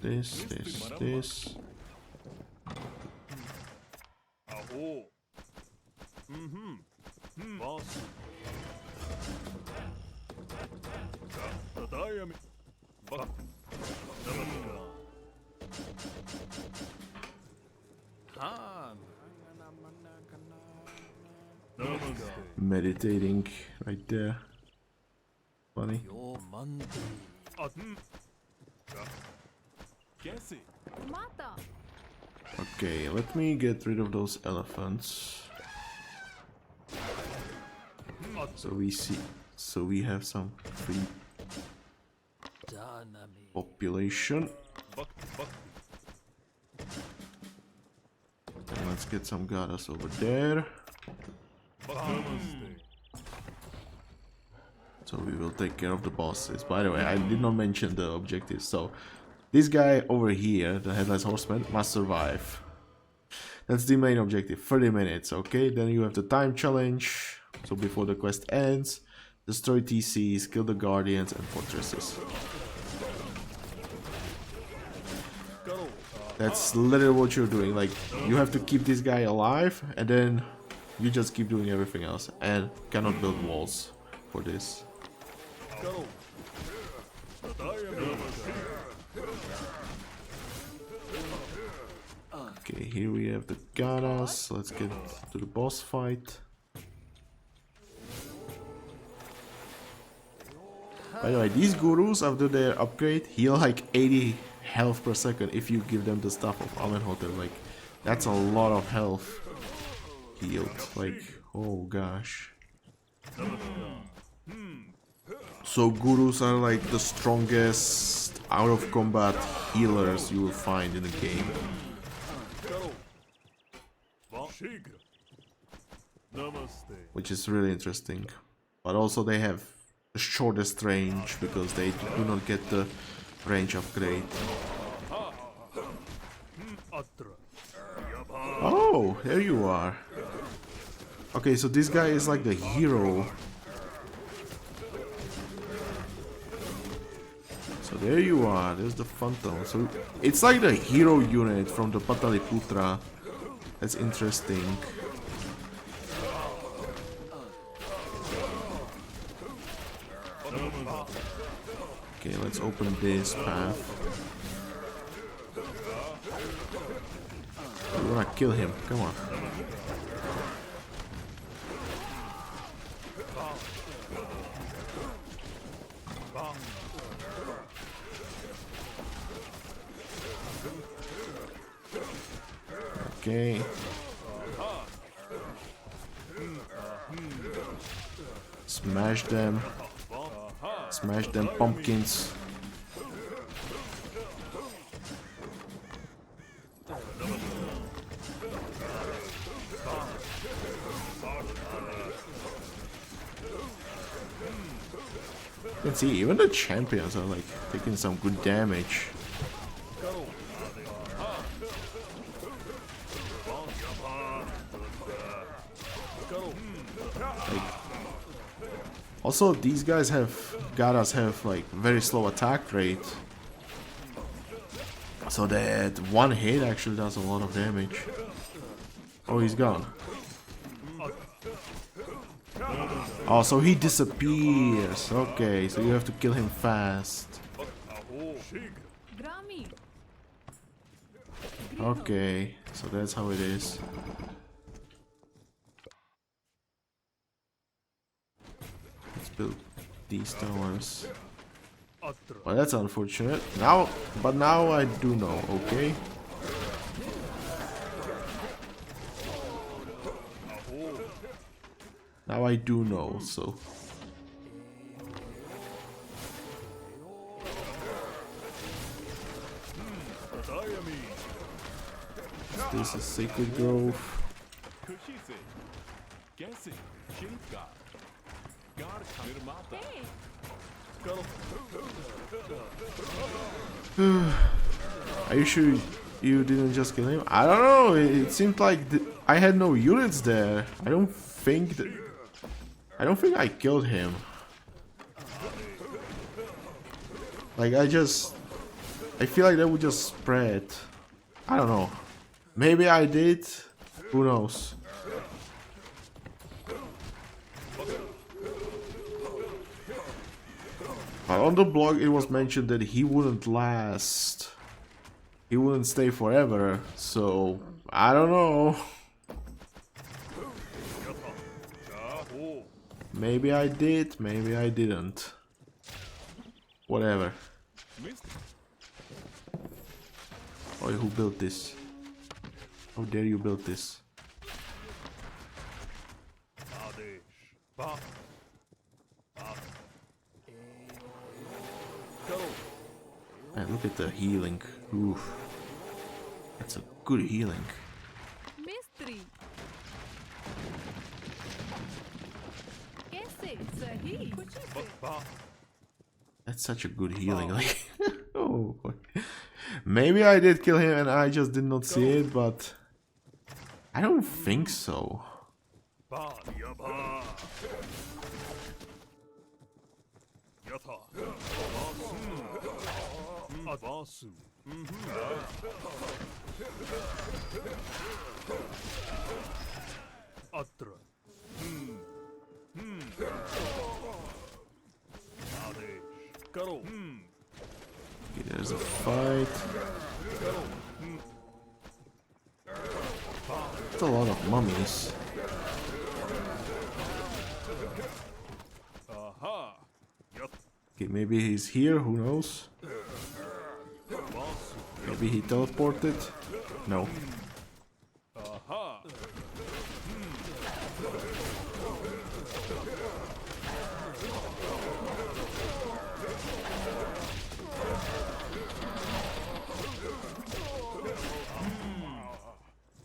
this. Aho. Boss. Tadayami. Bak. Han. Meditating right there. Funny. Kese. Mata. Okay, let me get rid of those elephants. So we have some free population. And let's get some Gadas over there. So we will take care of the bosses. By the way, I did not mention the objectives. So this guy over here, the Headless Horseman, must survive. That's the main objective, 30 minutes, okay? Then you have the time challenge. So before the quest ends, destroy TCs, kill the guardians and fortresses. That's literally what you're doing. Like, you have to keep this guy alive and then you just keep doing everything else. And cannot build walls for this. Okay, here we have the Gadas. Let's get to the boss fight. By the way, these gurus after their upgrade heal like 80 health per second if you give them the stuff of Amenhotep. Like, that's a lot of health healed. Like, oh gosh. So gurus are like the strongest out of combat healers you will find in the game. Which is really interesting. But also they have the shortest range because they do not get the range upgrade. Oh, there you are. Okay, so this guy is like the hero. So there you are, there's the Phantom. So it's like the hero unit from the Pataliputra. That's interesting. Okay, let's open this path. We wanna kill him, come on. Okay. Smash them. Smash them pumpkins. You can see even the champions are like taking some good damage. Also, these guys have, Gadas have like very slow attack rate. So that one hit actually does a lot of damage. Oh, he's gone. Oh, so he disappears. Okay, so you have to kill him fast. Okay, so that's how it is. Let's build these towers. Well, that's unfortunate. Now, but now I do know, okay? Now I do know, so... This is Sacred Grove. Are you sure you didn't just kill him? I don't know, it seemed like I had no units there. I don't think I killed him. Like I feel like that would just spread. I don't know. Maybe I did. Who knows? But on the blog it was mentioned that he wouldn't last. He wouldn't stay forever. So I don't know. Maybe I did, maybe I didn't. Whatever. Oh, who built this? How dare you build this? And look at the healing. Oof. That's a good healing. Mystery. कैसे सही खुशी से That's such a good healing. Like, oh boy. Maybe I did kill him and I just did not see it, but I don't think so. Okay, there's a fight. That's a lot of mummies. Okay, maybe he's here, who knows? Maybe he teleported? No.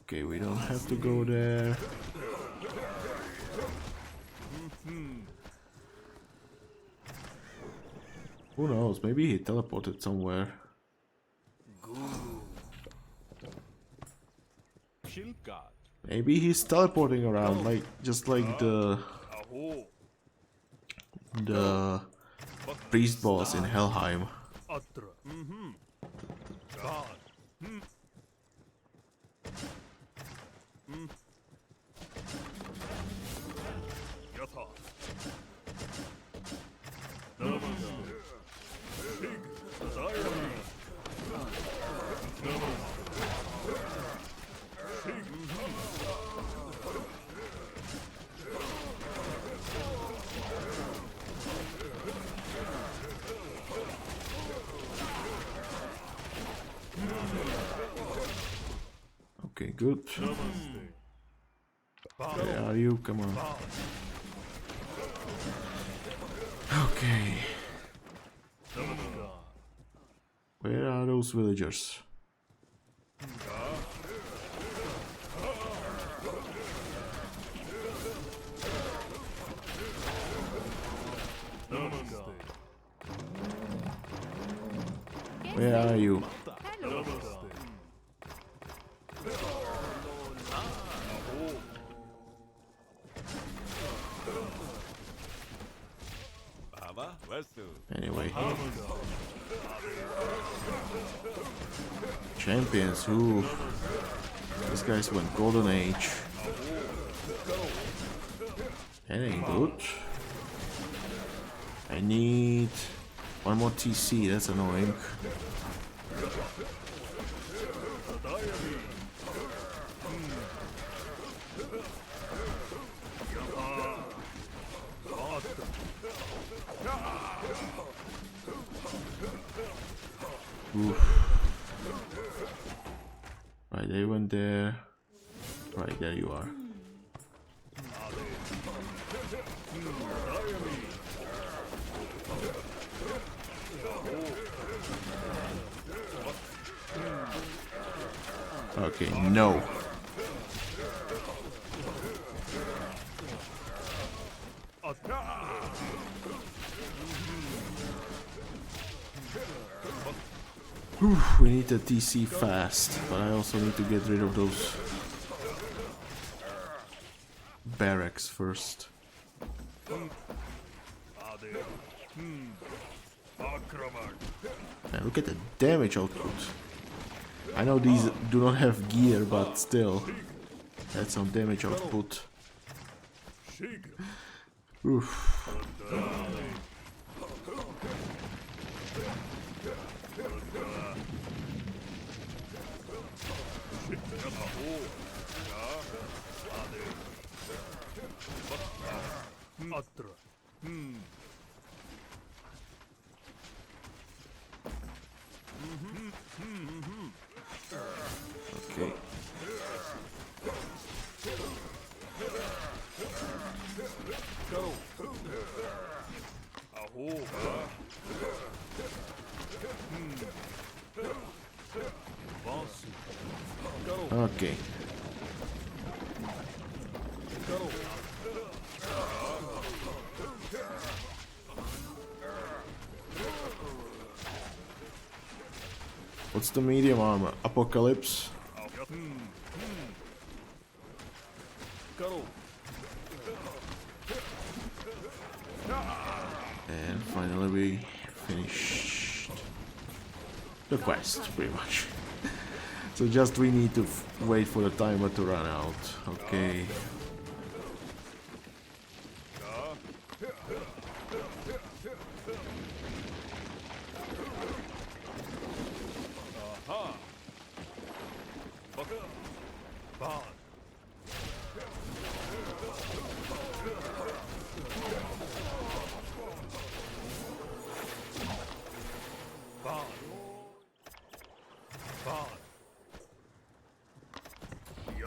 Okay, we don't have to go there. Who knows? Maybe he teleported somewhere. Maybe he's teleporting around, like just like the priest boss in Helheim. Okay, good. Where are you? Come on. Okay. Where are those villagers? Where are you? Anyway. Champions, who? These guys went golden age. That ain't good. I need one more TC, that's annoying. Oof. Right, they went there. Right, there you are. Okay, no. Whew, we need the TC fast, but I also need to get rid of those barracks first. Man, look at the damage output. I know these do not have gear, but still, that's some damage output. Oof. Okay. Okay. What's the medium armor? Apocalypse? And finally we finished the quest, pretty much. So just we need to wait for the timer to run out. Okay.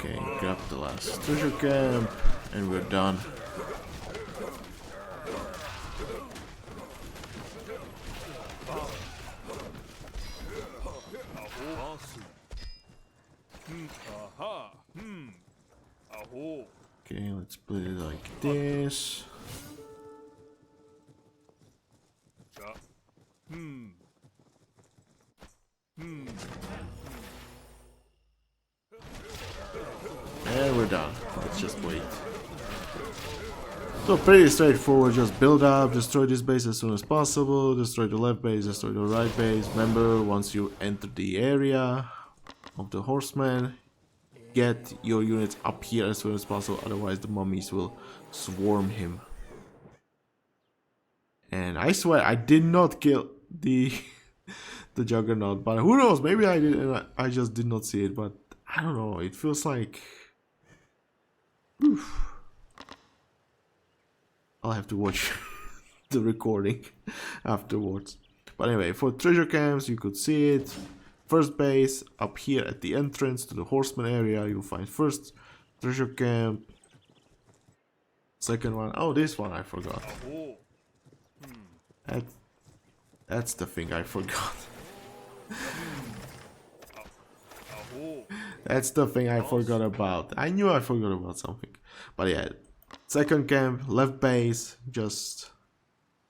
Okay, grab the last treasure camp and we're done. Okay, let's split it like this. And we're done. Let's just wait. So pretty straightforward, just build up, destroy this base as soon as possible, destroy the left base, destroy the right base. Remember, once you enter the area of the horseman, get your units up here as soon as possible, otherwise the mummies will swarm him. And I swear I did not kill the the Juggernaut, but who knows, maybe I did and I just did not see it, but I don't know, it feels like... Oof. I'll have to watch the recording afterwards. But anyway, for treasure camps you could see it. First base, up here at the entrance to the horseman area, you'll find first treasure camp. Second one, oh, this one I forgot. That's the thing I forgot. That's the thing I forgot about. I knew I forgot about something. But yeah, second camp, left base, just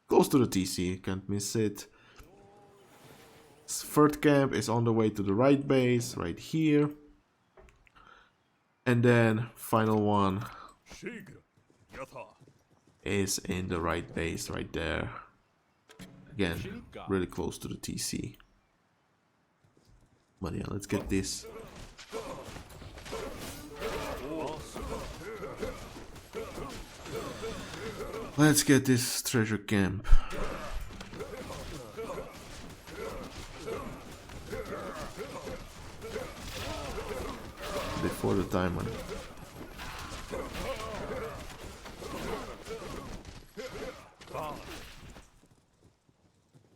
close to the TC, can't miss it. Third camp is on the way to the right base, right here. And then final one is in the right base, right there. Again, really close to the TC. But yeah, let's get this. Let's get this treasure camp. Before the timer.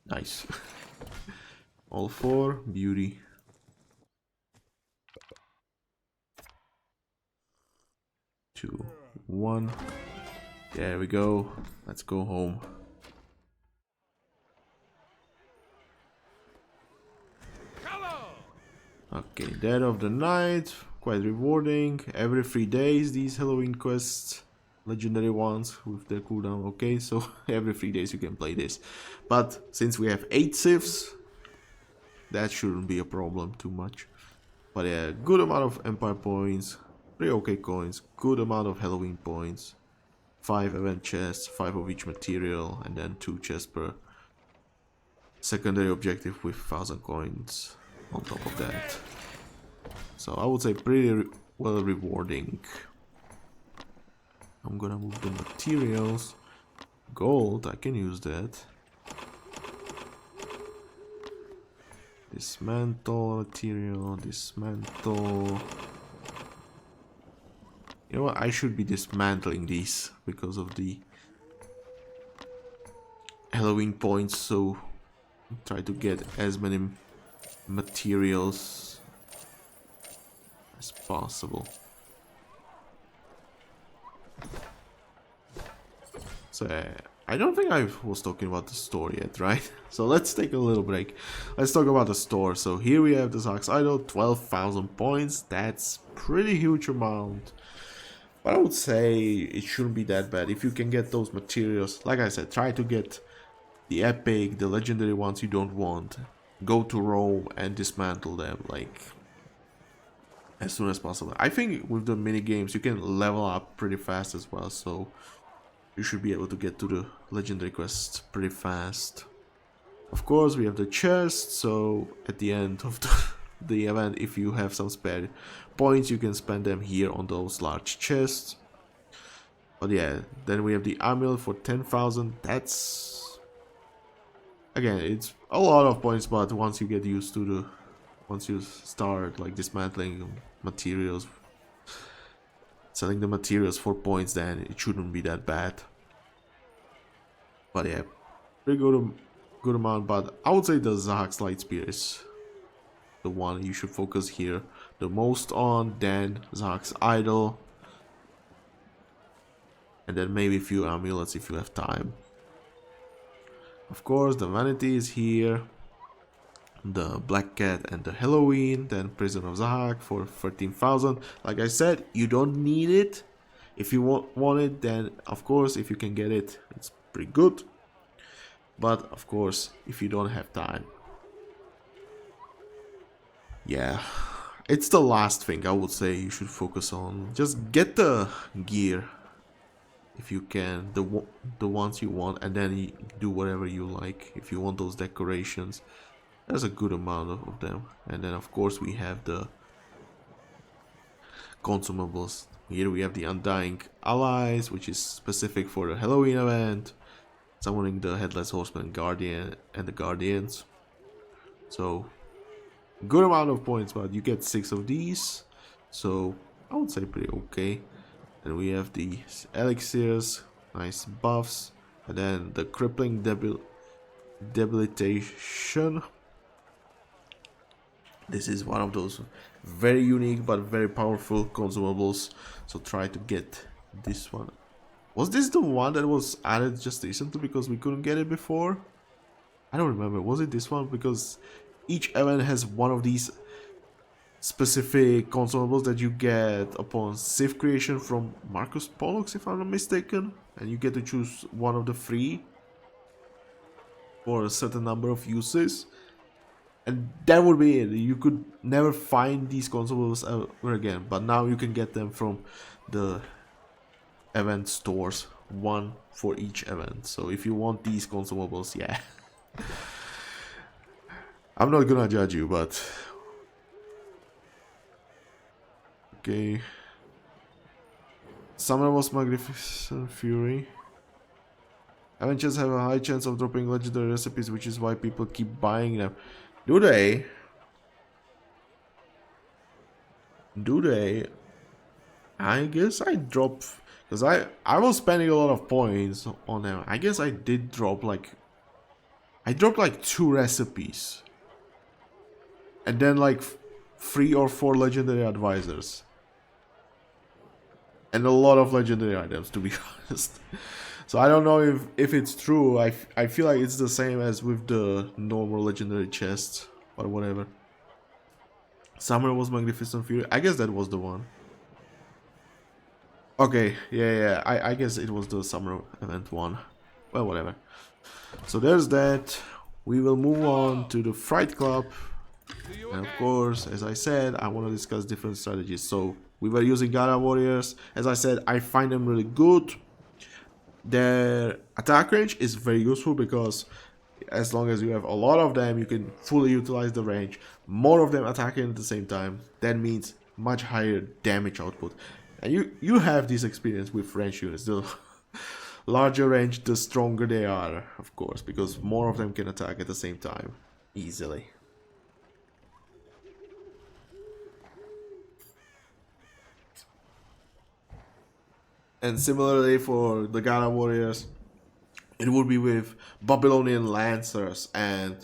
Nice. All 4. Beauty. Two, 1. There we go. Let's go home. Okay, Dead of the Night. Quite rewarding. Every 3 days these Halloween quests. Legendary ones with their cooldown. Okay, so every 3 days you can play this. But since we have 8 sieves, that shouldn't be a problem too much. But yeah, good amount of Empire points. Pretty okay coins. Good amount of Halloween points. 5 event chests, 5 of each material, and then 2 chests per secondary objective with 1000 coins on top of that. So I would say pretty well rewarding. I'm gonna move the materials. Gold, I can use that. Dismantle material, dismantle. You know what, I should be dismantling these because of the Halloween points, so try to get as many materials as possible. So I don't think I was talking about the store yet, right? So let's take a little break. Let's talk about the store. So here we have the Zax Idol, 12,000 points. That's pretty huge amount. But I would say it shouldn't be that bad if you can get those materials. Like I said, try to get the epic, the legendary ones you don't want. Go to Rome and dismantle them like as soon as possible. I think with the mini games you can level up pretty fast as well, so you should be able to get to the legendary quests pretty fast. Of course, we have the chest, so at the end of the event, if you have some spare points, you can spend them here on those large chests. But yeah, then we have the amulet for 10,000. That's, again, it's a lot of points, but once you get used to the, once you start like dismantling materials, selling the materials for points, then it shouldn't be that bad. But yeah, pretty good amount. But I would say the Zahax Light Spear is the one you should focus here the most on. Then Zahax Idol, and then maybe a few amulets if you have time. Of course, the Vanity is here, the Black Cat and the Halloween, then Prison of Zahak for 13,000. Like I said, you don't need it. If you want it, then of course, if you can get it, it's pretty good. But of course, if you don't have time, yeah, it's the last thing I would say you should focus on. Just get the gear if you can, the ones you want, and then you do whatever you like. If you want those decorations, there's a good amount of them. And then of course we have the consumables. Here we have the Undying Allies, which is specific for the Halloween event, summoning the Headless Horseman, Guardian, and the Guardians. So good amount of points, but you get 6 of these, so I would say pretty okay. And we have the elixirs, nice buffs, and then the crippling debilitation. This is one of those very unique but very powerful consumables, so try to get this one. Was this the one that was added just recently because we couldn't get it before? I don't remember. Was it this one? Because each event has one of these specific consumables that you get upon Civ creation from Marcus Pollux, if I'm not mistaken, and you get to choose one of the 3 for a certain number of uses, and that would be it. You could never find these consumables ever again, but now you can get them from the event stores, one for each event. So if you want these consumables, yeah. I'm not gonna judge you, but okay. Summoner was Magnificent Fury. Avengers have a high chance of dropping legendary recipes, which is why people keep buying them. Do they? Do they? I guess I drop, because I was spending a lot of points on them. I guess I did drop like, I dropped like 2 recipes. and then like 3 or 4 legendary advisors. And a lot of legendary items, to be honest. So I don't know if it's true. I feel like it's the same as with the normal legendary chests or whatever. Summer was Magnificent Fury. I guess that was the one. Okay, yeah. I guess it was the summer event one. Well, whatever. So there's that. We will move on to the Fright Club. And of course, as I said, I want to discuss different strategies. So we were using Gada warriors. As I said, I find them really good. Their attack range is very useful because as long as you have a lot of them, you can fully utilize the range. More of them attacking at the same time. That means much higher damage output. And you have this experience with range units. The larger range, the stronger they are, of course, because more of them can attack at the same time easily. And similarly for the Gada warriors, it would be with Babylonian Lancers and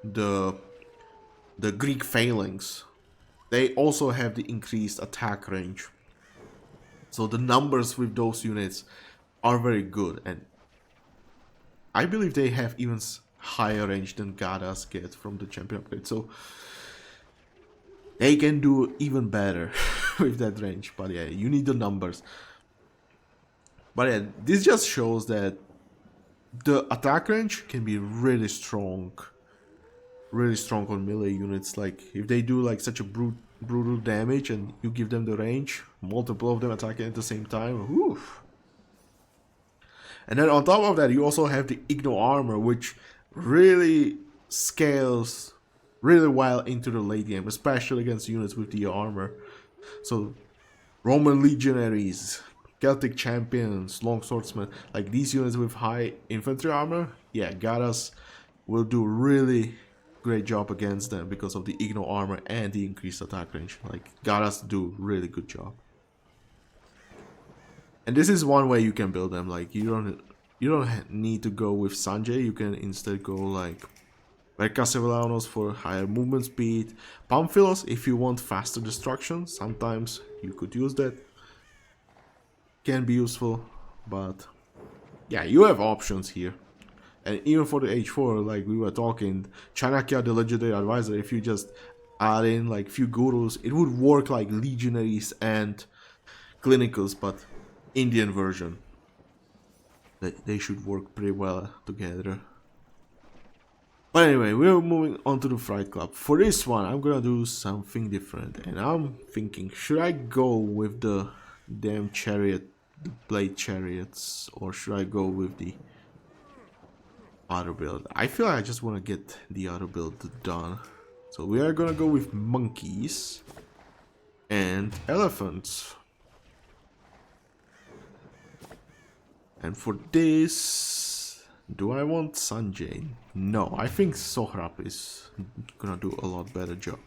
the Greek Phalanx. They also have the increased attack range. So the numbers with those units are very good, and I believe they have even higher range than Gadas get from the champion upgrade. So they can do even better with that range. But yeah, you need the numbers. But yeah, this just shows that the attack range can be really strong on melee units. Like if they do like such a brutal damage and you give them the range, multiple of them attacking at the same time. Whew. And then on top of that, you also have the Igno armor, which really scales really well into the late game, especially against units with the armor. So Roman legionaries, Celtic champions, long swordsmen, like these units with high infantry armor, yeah, Gadas will do really great job against them because of the Igno armor and the increased attack range. Like Gadas do really good job. And this is one way you can build them. Like you don't need to go with Sanjay. You can instead go like Vercasevillanos for higher movement speed, Pamphilos if you want faster destruction. Sometimes you could use that. Can be useful, but yeah, you have options here. And even for the H4, like we were talking, Chanakya, the legendary advisor, if you just add in like few gurus, it would work like legionaries and clinicals, but Indian version. They should work pretty well together. But anyway, we're moving on to the Fright Club. For this one, I'm gonna do something different, and I'm thinking, should I go with the damn chariot, the blade chariots, or should I go with the other build? I feel like I just want to get the other build done. So we are gonna go with monkeys and elephants. And for this, do I want Sanjay? No, I think Sohrab is gonna do a lot better job.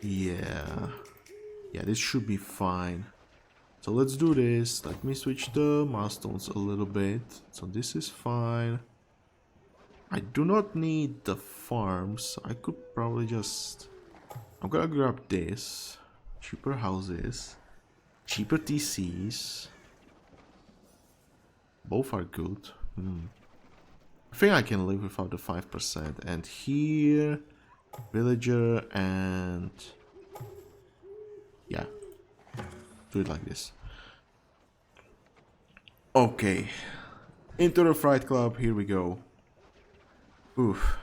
Yeah, this should be fine. So let's do this. Let me switch the milestones a little bit. So this is fine. I do not need the farms. I could probably just... I'm gonna grab this. Cheaper houses. Cheaper TCs. Both are good. I think I can live without the 5%. And here... Villager and... yeah. Do it like this. Okay. Into the Fright Club, here we go. Oof.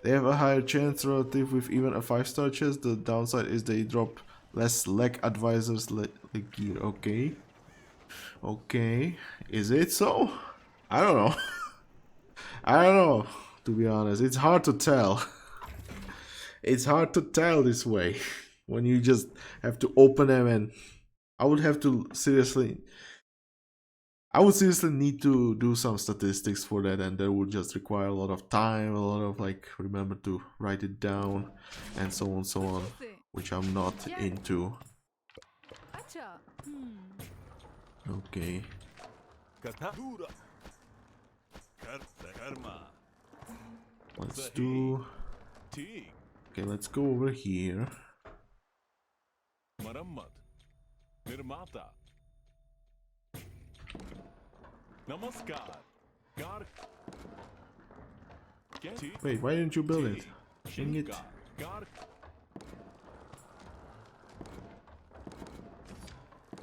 They have a higher chance relative with even a 5-star chest. The downside is they drop less leg advisors gear. Okay. Okay. Is it so? I don't know. I don't know, to be honest. It's hard to tell. It's hard to tell this way. When you just have to open them, and I would seriously need to do some statistics for that, and that would just require a lot of time, a lot of like remember to write it down and so on, which I'm not into. Okay. Let's do... Okay, let's go over here. मरम्मत निर्माता नमस्कार car Wait, why didn't you build it? Dang it. Car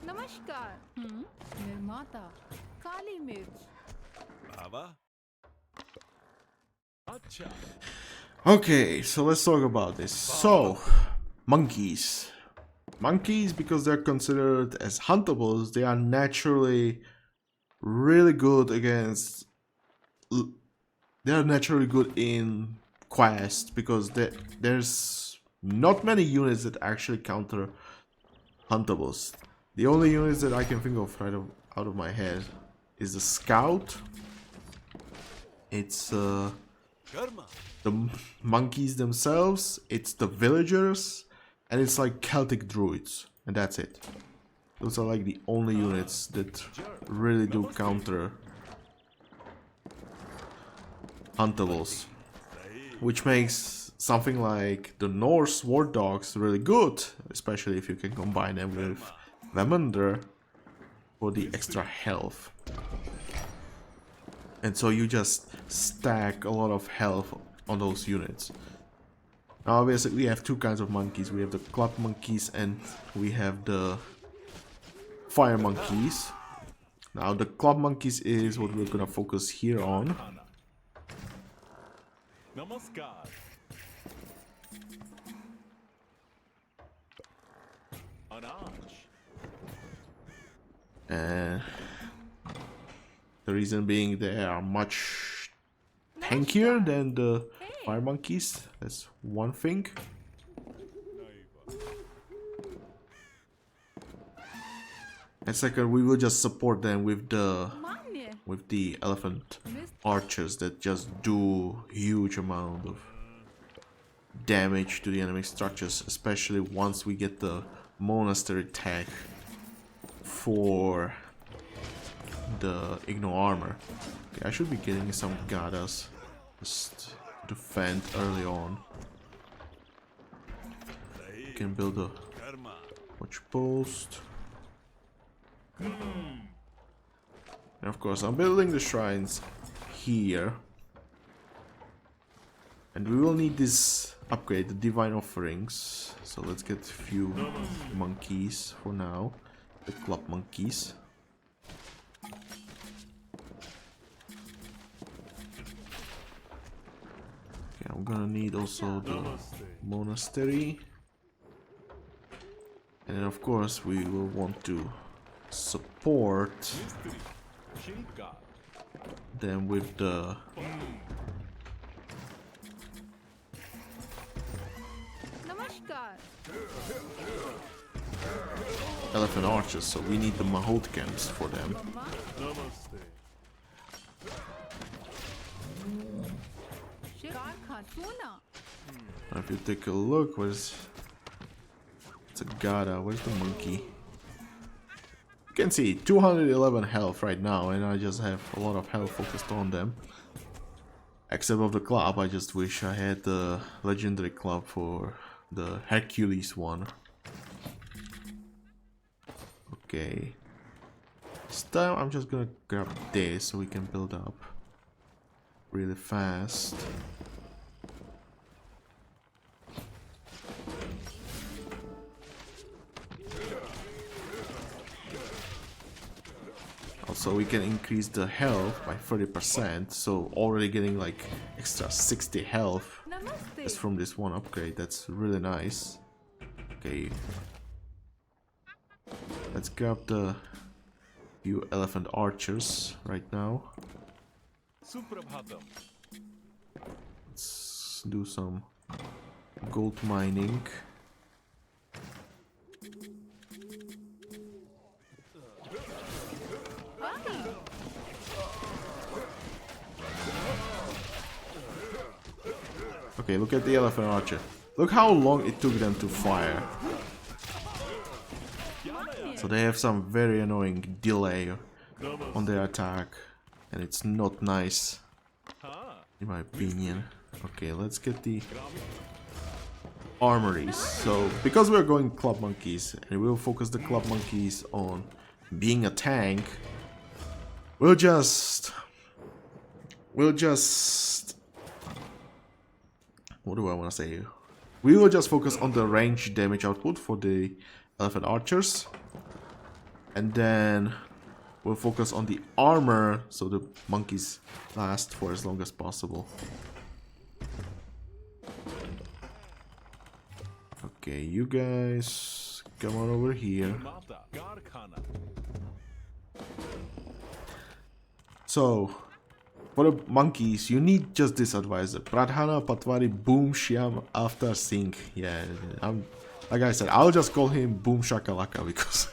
Namaskar. Nirmata. Kali Mirch. बाबा अच्छा Okay, so let's talk about this. So, monkeys. Monkeys, because they're considered as huntables, they are naturally really good against... They are naturally good in quest, because there's not many units that actually counter huntables. The only units that I can think of right out of my head is the scout. It's the monkeys themselves, it's the villagers, and it's like Celtic druids, and that's it. Those are like the only units that really do counter huntables, which makes something like the Norse war dogs really good, especially if you can combine them with Vemander for the extra health. And so you just stack a lot of health on those units. Now obviously we have two kinds of monkeys. We have the club monkeys and we have the fire monkeys. Now the club monkeys is what we're gonna focus here on. नमस्कार अनाज And the reason being they are much tankier than the fire monkeys. That's one thing. And second, we will just support them with the elephant archers that just do huge amount of damage to the enemy structures, especially once we get the monastery tag for the Igno armor. Okay, I should be getting some Gadas just to defend early on. You can build a watch post. And of course I'm building the shrines here. And we will need this upgrade, the divine offerings. So let's get a few monkeys for now. The club monkeys. Okay, I'm gonna need also the monastery. And then of course we will want to support them with the Namaskar. elephant archers, so we need the Mahout camps for them. Shikar Khatuna. Now if you take a look, where's... It's a Gada, where's the monkey? You can see 211 health right now, and I just have a lot of health focused on them. Except of the club, I just wish I had the legendary club for the Hercules one. Okay. This time I'm just gonna grab this so we can build up really fast. Also, we can increase the health by 30%, so already getting like extra 60 health just from this one upgrade. That's really nice. Okay. Let's grab the few elephant archers right now. Let's do some gold mining. Okay, look at the elephant archer. Look how long it took them to fire. So they have some very annoying delay on their attack, and it's not nice. in my opinion. Okay, let's get the armories. So, because we're going club monkeys, and we'll focus the club monkeys on being a tank, we'll just what do I want to say? We will just focus on the range damage output for the elephant archers, and then we'll focus on the armor so the monkeys last for as long as possible. Okay, you guys come on over here. So, for the monkeys, you need just this advisor. Pradhana, Patwari, Boom, Shyam, After, Singh. Yeah, like I said, I'll just call him Boom Shakalaka because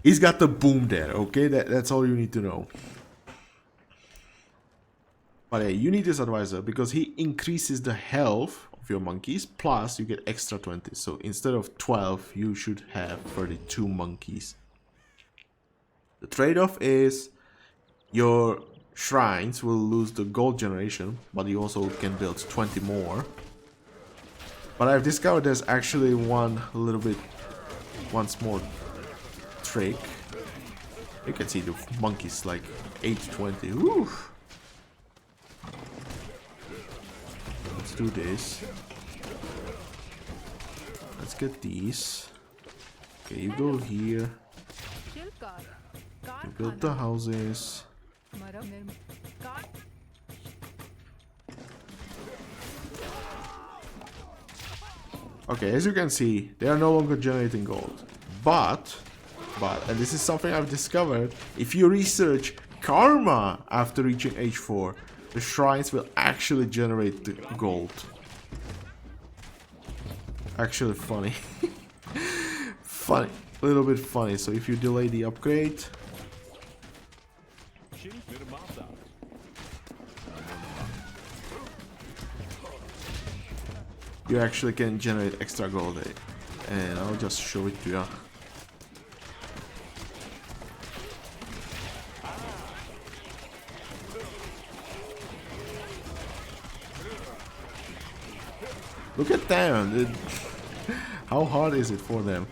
he's got the boom there, okay? That's all you need to know. But yeah, you need this advisor because he increases the health of your monkeys, plus you get extra 20. So instead of 12, you should have 32 monkeys. The trade-off is your shrines will lose the gold generation, but you also can build 20 more. But I've discovered there's actually one small trick. You can see the monkeys like 820. Woo! Let's do this. Let's get these. Okay, you go here. You build the houses. Okay, as you can see, they are no longer generating gold. But, and this is something I've discovered, if you research karma after reaching H4, the shrines will actually generate the gold. Actually funny. Funny. A little bit funny. So if you delay the upgrade, you actually can generate extra gold. And I'll just show it to you. Look at them. How hard is it for them?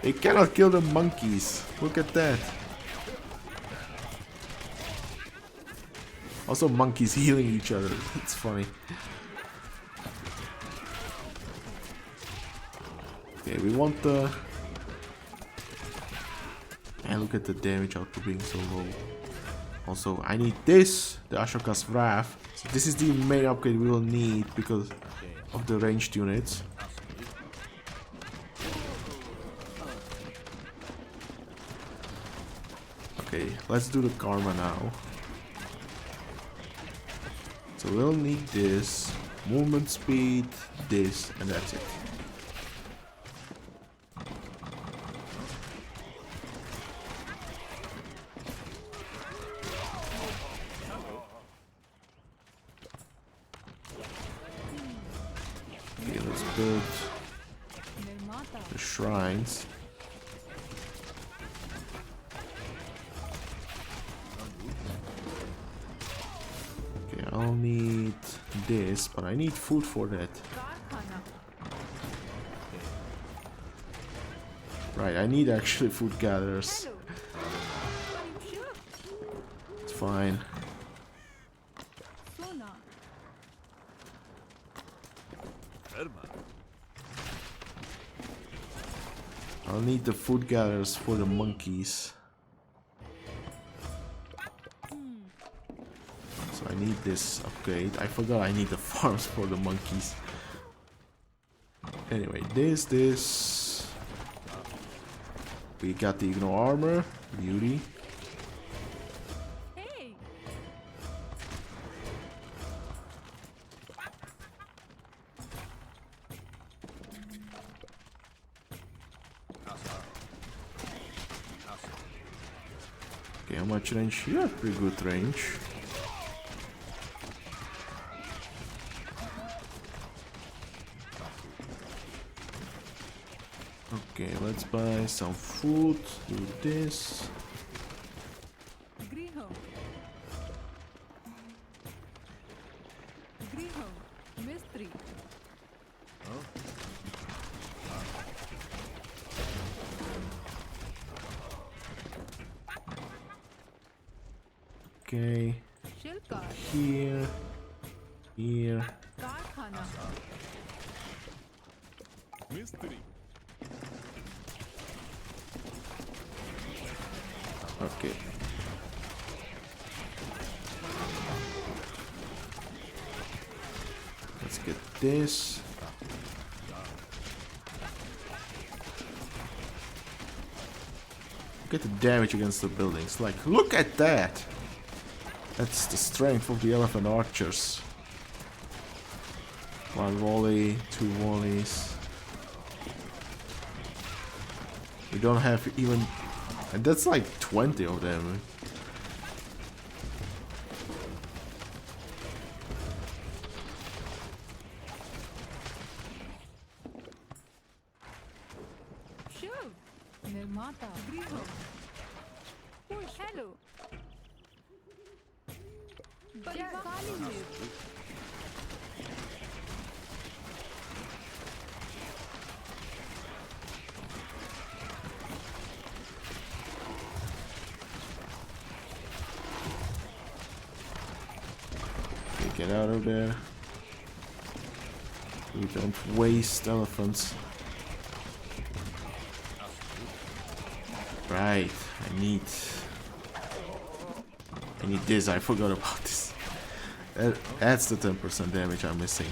They cannot kill the monkeys. Look at that. Also, monkeys healing each other. It's funny. Okay, we want the... And look at the damage output being so low. Also, I need this, the Ashoka's Wrath. So this is the main upgrade we will need because of the ranged units. Okay, let's do the karma now. So we'll need this, movement speed, this, and that's it. Okay, let's build the shrines. I'll need this, but I need food for that. Right, I need actually food gatherers. It's fine. I'll need the food gatherers for the monkeys. So I need this upgrade. I forgot I need the farms for the monkeys. Anyway, this. We got the ignore armor. Beauty. Hey. Okay, how much range? You have pretty good range. Okay, let's buy some food. Do this. Griho. Griho. Mistri. Okay. Shilkar. Here. Here. Karkhana. Mystery. Okay. Let's get this. Look at the damage against the buildings. Like, look at that! That's the strength of the elephant archers. One volley, two volleys. We don't have even... And that's like 20 of them. Shiv. Nirmata. Griho. Push. Hello. Kali Mirch. Get out of there. We don't waste elephants. Right, I need this. I forgot about this. That's the 10% damage I'm missing.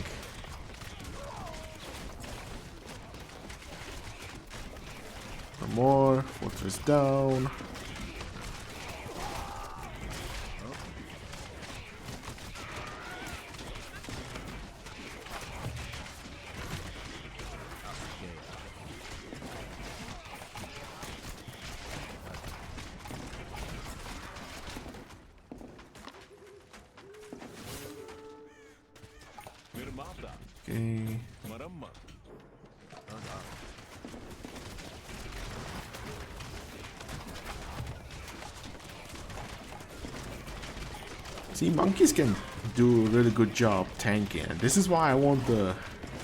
One more. Fortress down. Okay. See, monkeys can do a really good job tanking. And this is why I want the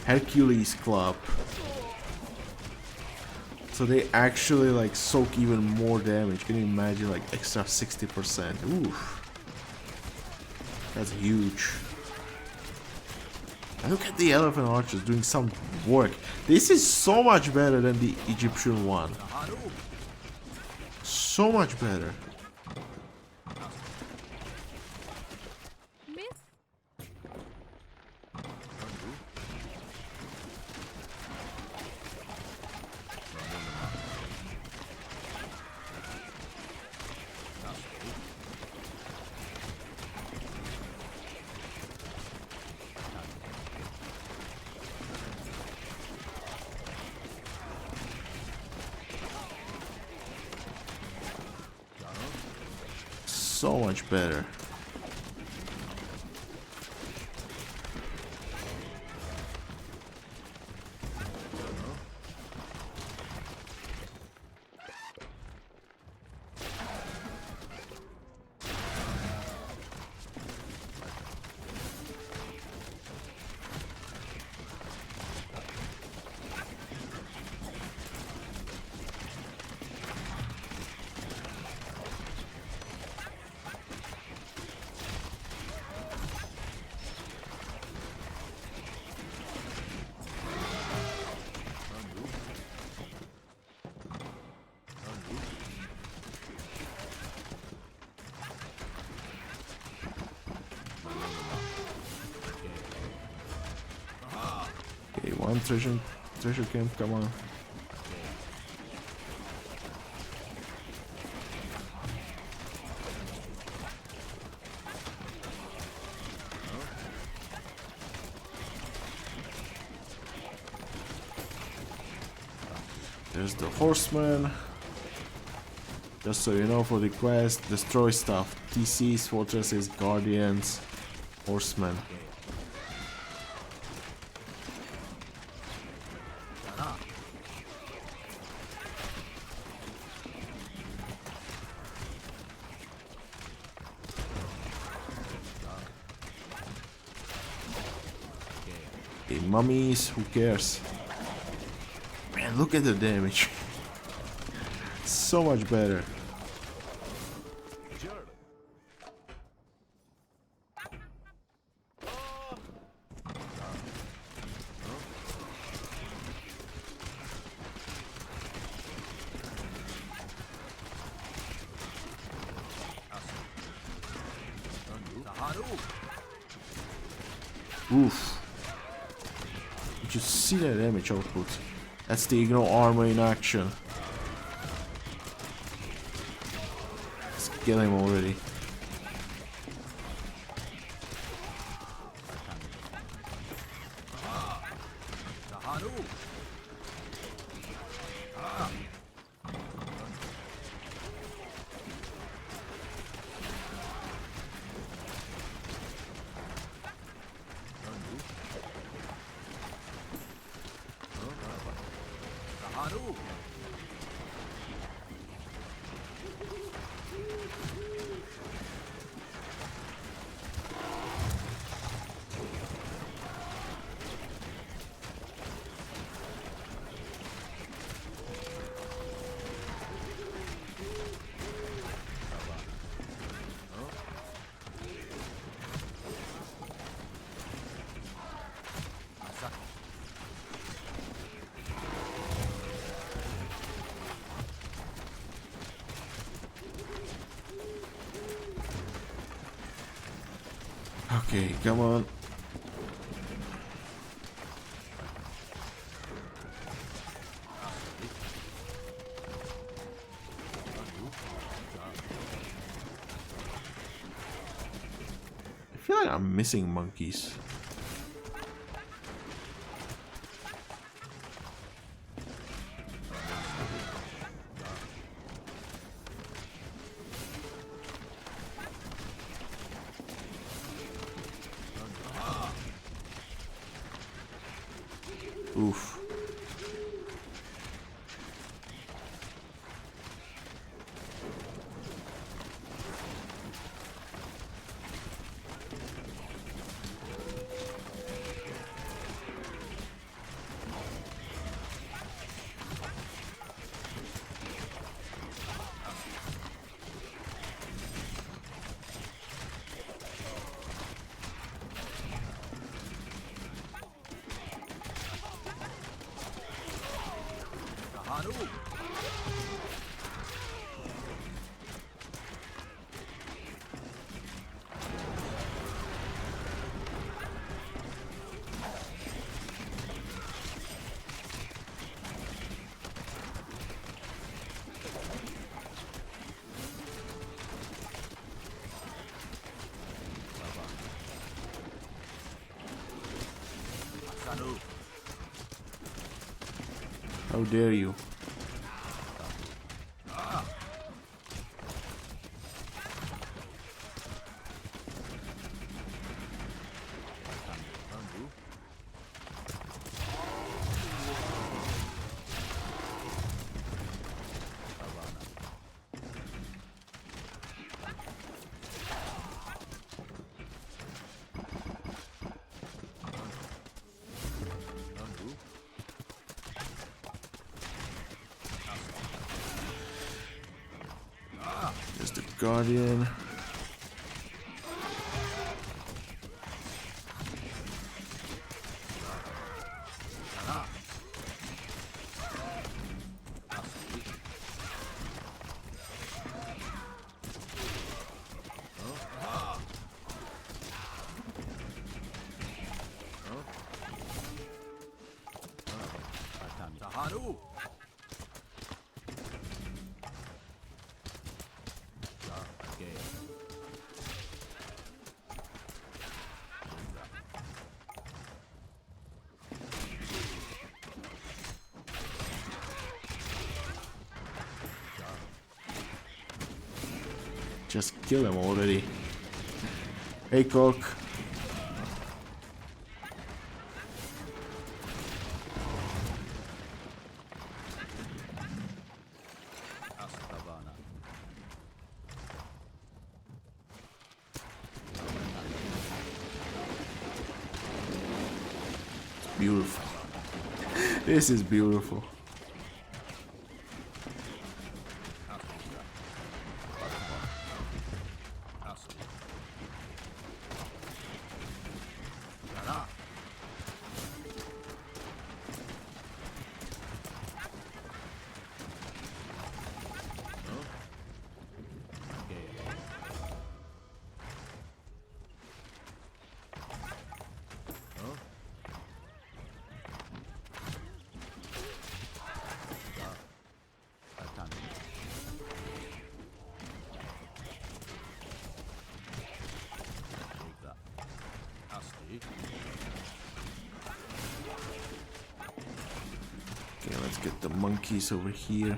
Hercules Club. So they actually like soak even more damage. Can you imagine, like extra 60%? Oof. That's huge. And look at the elephant archers doing some work. This is so much better than the Egyptian one. So much better. So much better. Okay, one treasure camp, come on. There's the horseman. Just so you know, for the quest, destroy stuff. TCs, fortresses, guardians, horsemen. Okay, mummies, who cares? Man, look at the damage. So much better. Juggernauts. Oof. Did you see that damage output? That's the ignore armor in action. Let's kill him already. Okay, come on. I feel like I'm missing monkeys. Oof. How dare you? There's the Guardian. Just kill him already. Hey, Cook. beautiful. This is beautiful. Okay, let's get the monkeys over here.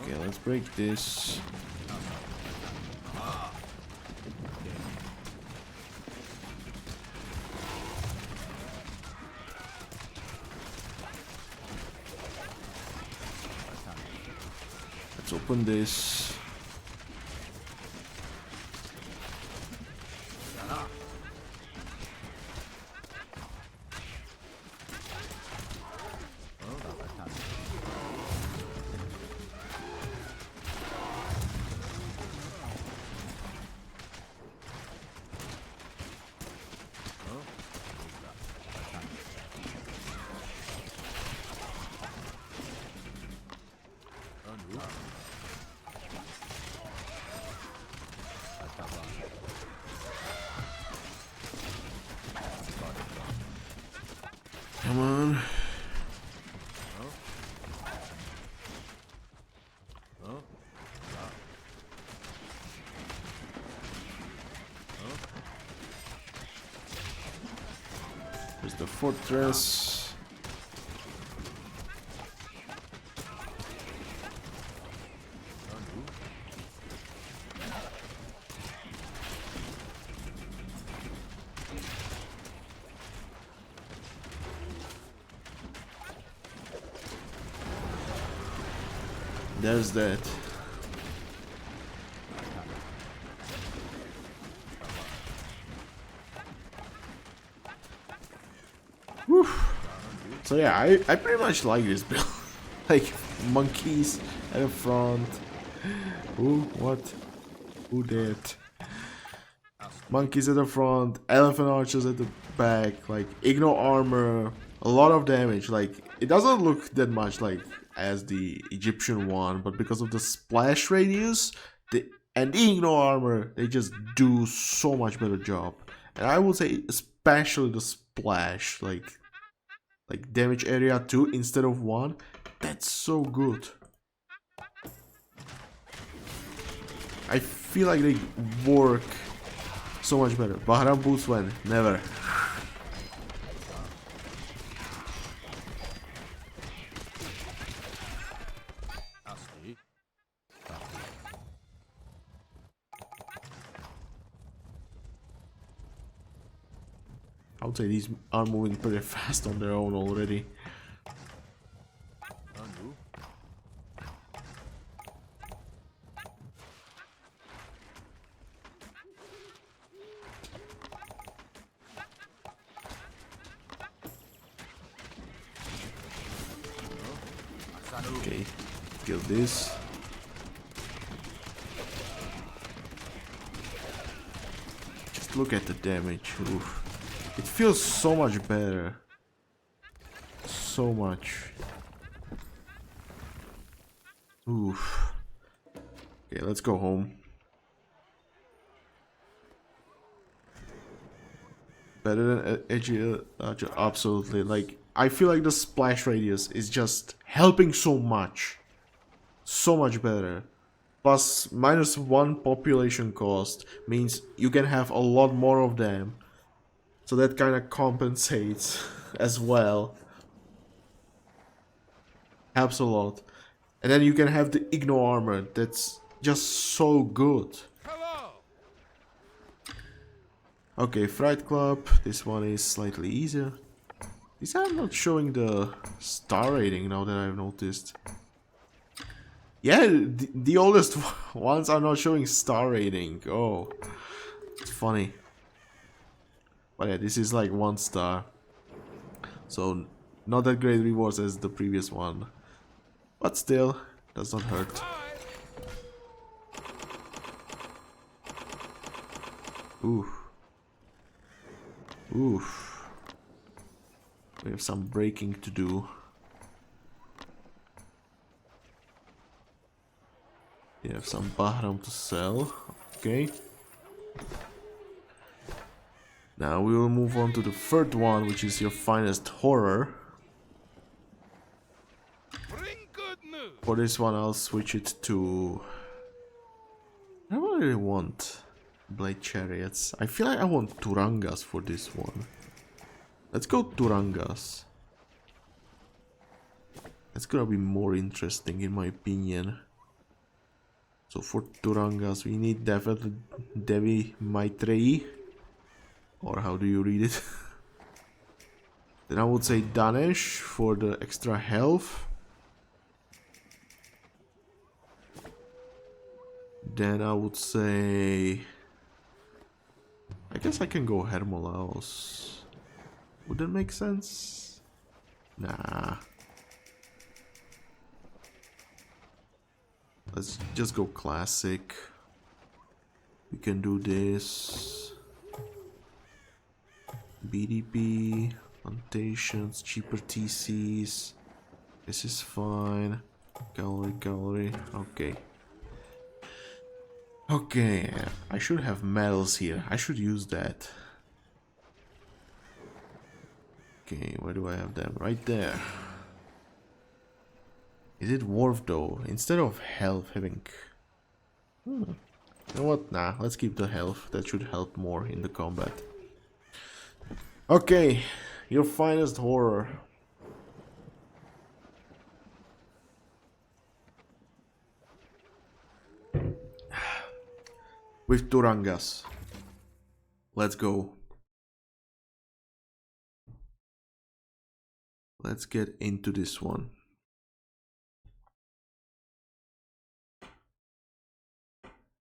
Okay, let's break this. Let's open this. Come on. There's the fortress. There's that. Whew. So yeah, I pretty much like this build. Like monkeys at the front. Ooh, what? Who did? Monkeys at the front, elephant archers at the back, like ignore armor, a lot of damage. Like it doesn't look that much like as the Egyptian one, but because of the splash radius and the ignore armor, they just do so much better job. And I would say especially the splash, like damage area 2 instead of 1, that's so good. I feel like they work so much better. Bahram boots when? Never. I would say these are moving pretty fast on their own already. Okay, kill this. Just look at the damage. Oof. It feels so much better. So much. Oof. Okay, let's go home. Better than edgy archer, absolutely. Like, I feel like the splash radius is just helping so much. So much better. plus -1 population cost means you can have a lot more of them. So that kind of compensates as well. Helps a lot. And then you can have the Igno armor. That's just so good. Hello. Okay, Fright Club. This one is slightly easier. These are not showing the star rating now that I've noticed. Yeah, the oldest ones are not showing star rating. Oh, it's funny. But yeah, this is like 1 star. So not that great rewards as the previous one. But still, does not hurt. Oof. Oof. We have some breaking to do. We have some Bahram to sell. Okay. Now we will move on to the third one, which is your finest horror. Bring good news. For this one, I'll switch it to... I don't really want Blade Chariots. I feel like I want Turangas for this one. Let's go Turangas. That's gonna be more interesting in my opinion. So for Turangas, we need definitely Devi Maitreyi. Or how do you read it? Then I would say Danesh for the extra health. Then I would say... I guess I can go Hermolaos. Would that make sense? Nah. Let's just go classic. We can do this. BDP, plantations, cheaper TCs. This is fine. Gallery. Okay. Okay, I should have medals here. I should use that. Okay, where do I have them? Right there. Is it worth though? Instead of health having... You know what? Nah, let's keep the health. That should help more in the combat. Okay, your finest horror. With Turangas. Let's go. Let's get into this one.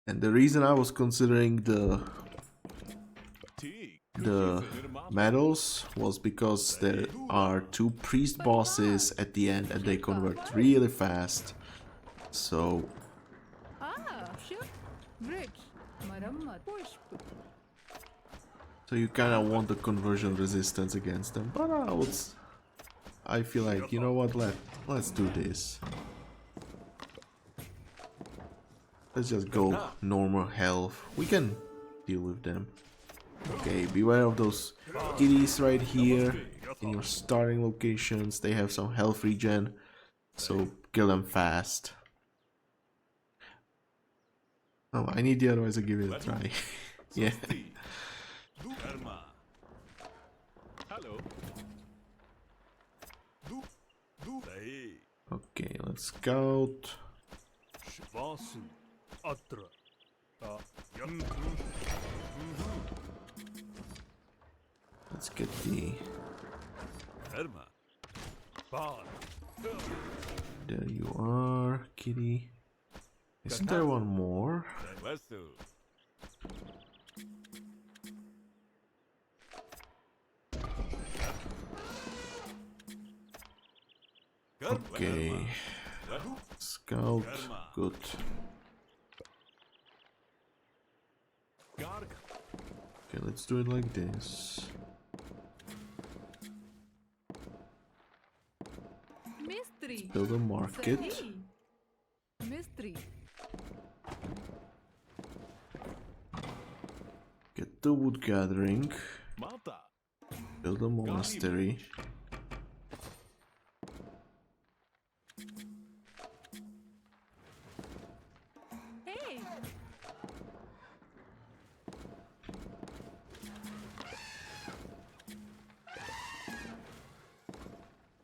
And the reason I was considering the medals was because there are 2 priest bosses at the end and they convert really fast. So you kind of want the conversion resistance against them, but I feel like, you know what, let's do this. Let's just go normal health. We can deal with them. Okay, beware of those kitties right here in your starting locations. They have some health regen, so kill them fast. Oh, I need the otherwise I give it a try. Yeah. Okay, let's scout. Let's get the... There you are, kitty. Isn't there one more? Okay. Scout, good. Okay, let's do it like this. Mystery. Build a market. Mystery. Get the wood gathering. Build a monastery.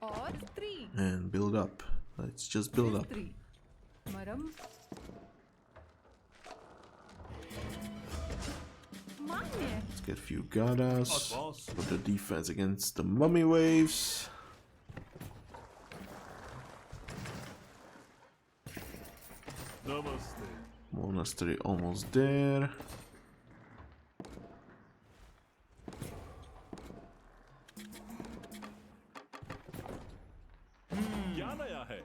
Or three. and build up. Let's just build up. Mystery. Maram. Mane. Let's get a few Gadas Boss. for the defense against the mummy waves. Namaste. Monastery almost there. क्या नया है?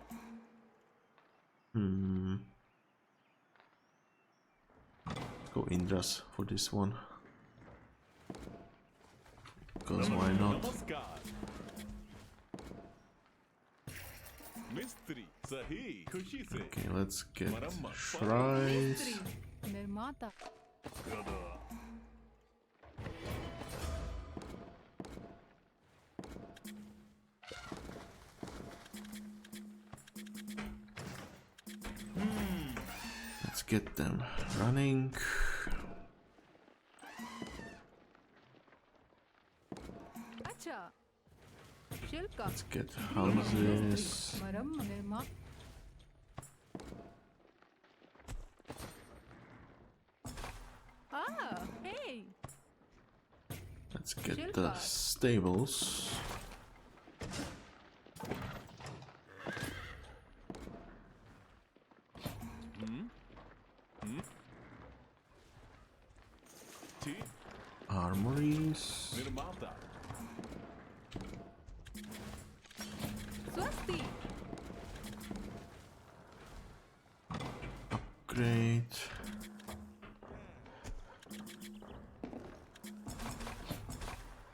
Let's go Indras for this one. Because why not? नमस्कार. मिस्त्री सही खुशी से. Okay, let's get shrines. Mystery. Nirmata. Gada. Let's get them running. Acha. Shilka. Let's get houses. Maram. Nirma. Ah, hey. Let's get the stables. T. Armories. निर्माता. Swasti. Great.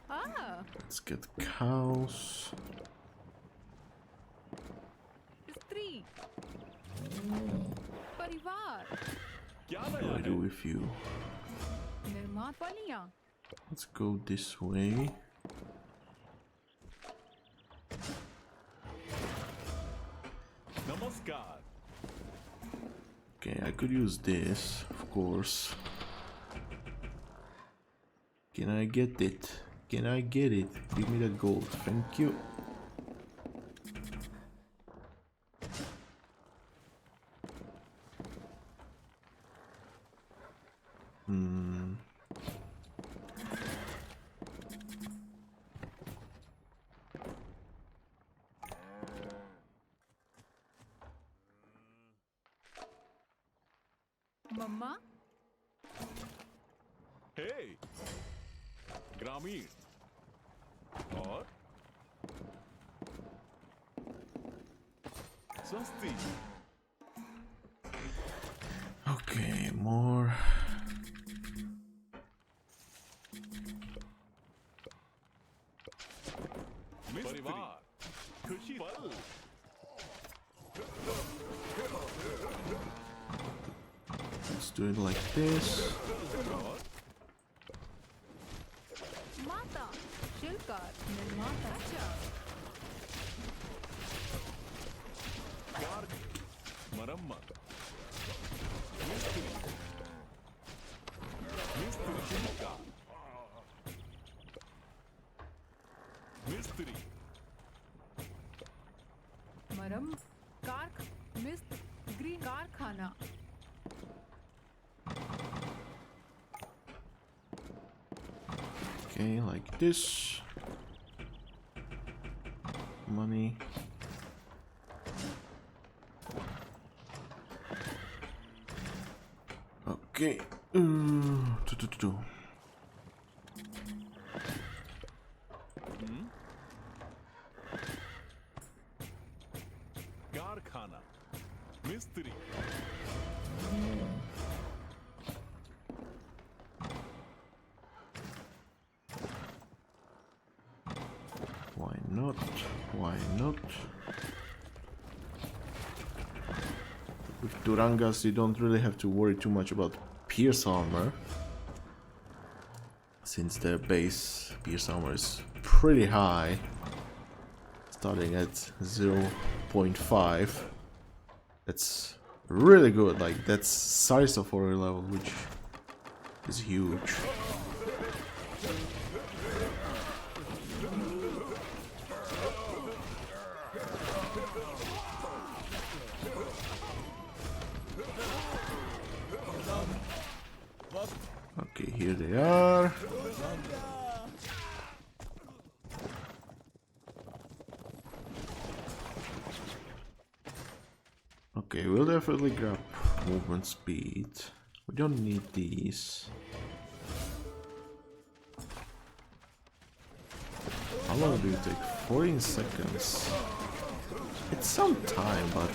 Ah, Let's get cows. Stri. Parivar. क्या What do नया I है? do with you? Nirma. Paliyan. Let's go this way. नमस्कार. Okay, I could use this, of course. Can I get it? Can I get it? Give me that gold. Thank you. Mama. Hey. ग्रामीण. और स्वस्ति. Okay, more. परिवार. खुशी पल. Let's do it like this. और Mata. Shilkar. Nirmata. Acha. Car. मरम्मत. मिस्त्री. मिस्त्री शिल्पकार. मिस्त्री. Maram. Kark. Mist. Green. Karkhana. Okay, like this. Money. Okay. Do. कारखाना. मिस्त्री. Why not? Why not? With Turangas, you don't really have to worry too much about pierce armor, since their base pierce armor is pretty high, starting at 0.5. That's really good. Like, that's Psychosaurus level, which is huge. they are. Okay, we'll definitely grab movement speed. We don't need these. How long do you take? 14 seconds. It's some time, but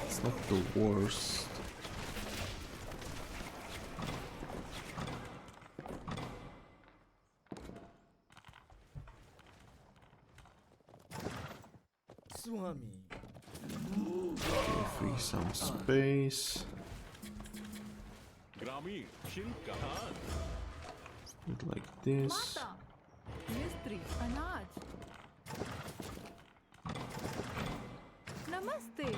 it's not the worst. Okay, free some space. ग्रामीण शिल्प कहान Do it like this. माता मिस्त्री अनाज नमस्ते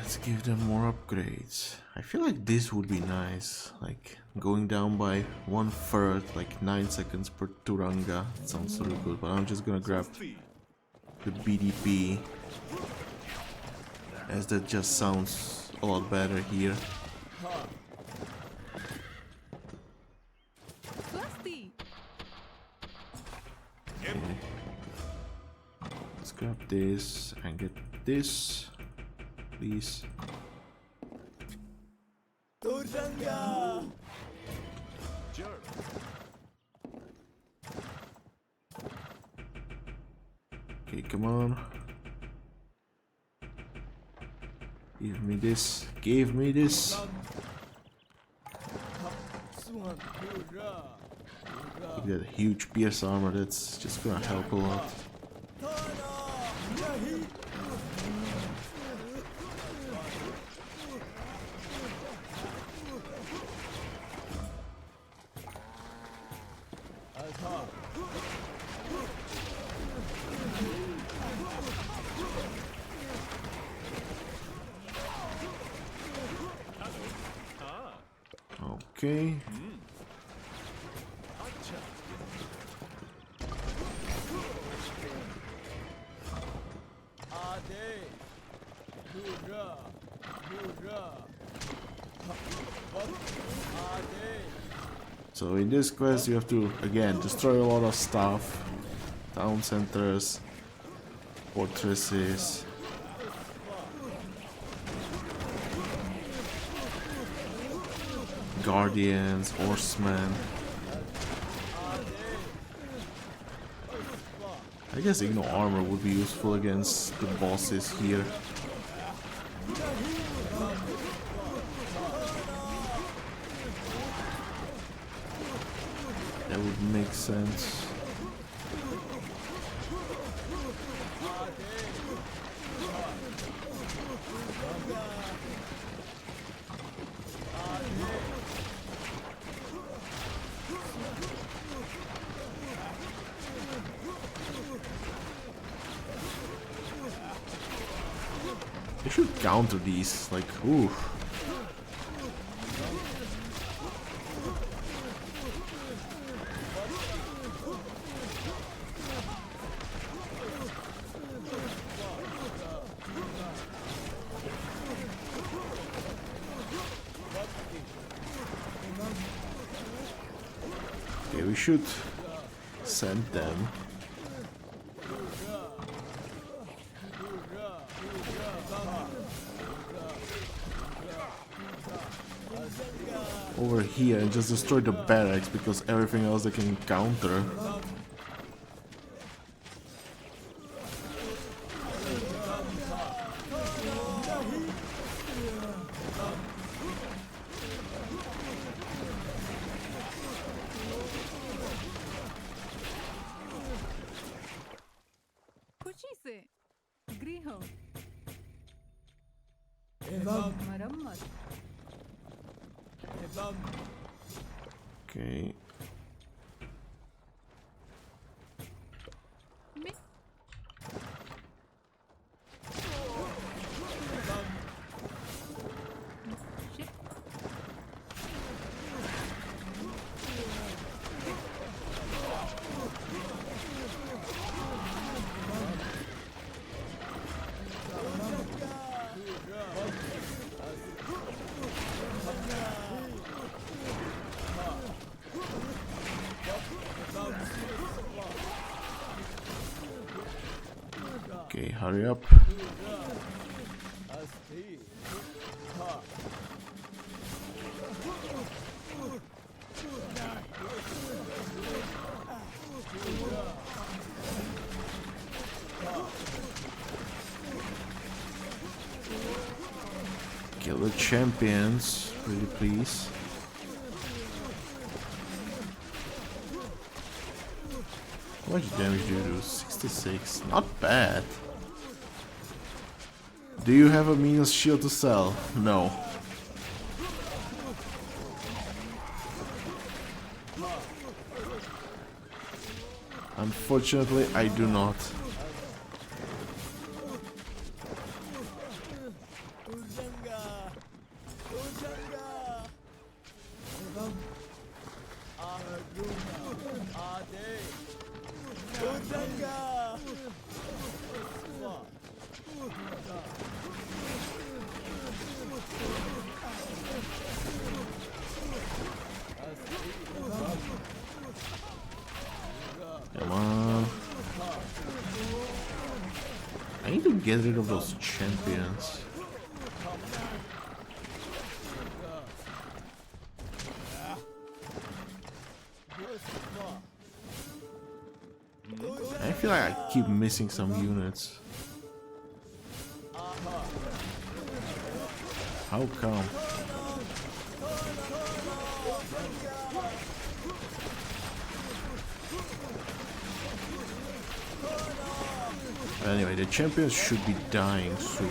Let's give them more upgrades. I feel like this would be nice. Like going down by 1/3, like 9 seconds per Turanga. That sounds really good, but I'm just gonna grab स्त्री the BDP, as that just sounds a lot better here. स्वस्ति Okay. Let's grab this and get this, please. जड़ Okay, come on. Give me this. Give me this. Look at that huge pierce armor. That's just gonna help a lot. Okay. So in this quest you have to again destroy a lot of stuff. Town centers, fortresses. Guardians, horsemen. I guess Igno armor would be useful against the bosses here. That would make sense. They should counter these, like, ooh. Okay, we should send them. Over here and just destroy the barracks, because everything else they can counter. खुशी से गृह मरम्मत Okay. मि- शि- Okay, hurry up. Kill the champions, really please. How much damage do you do? 66. Not bad. Do you have a Minos shield to sell? No. Unfortunately, I do not. Come on. I need to get rid of those champions. I feel like I keep missing some units. How come? Anyway, the champions should be dying soon.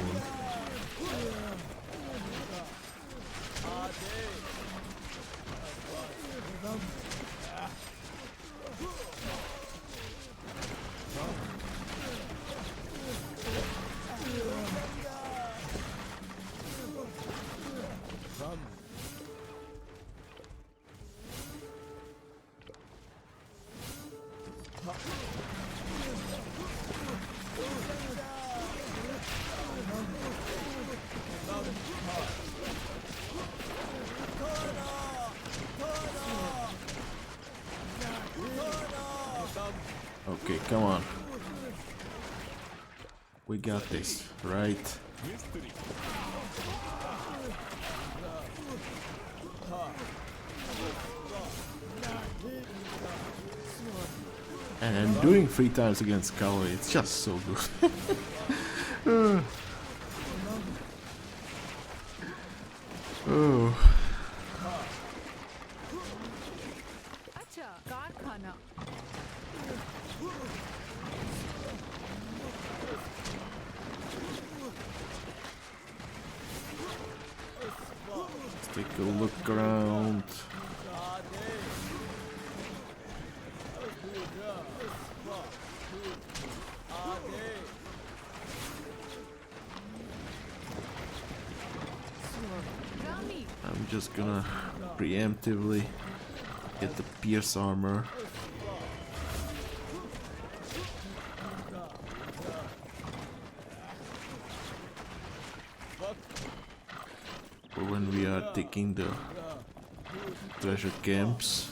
Okay, come on. We got this, right? And I'm doing 3 times against cavalry, it's just so good. Oh. अच्छा कारखाना Let's take a look around. Rami I'm just gonna preemptively get the pierce armor. For when we are taking the treasure camps.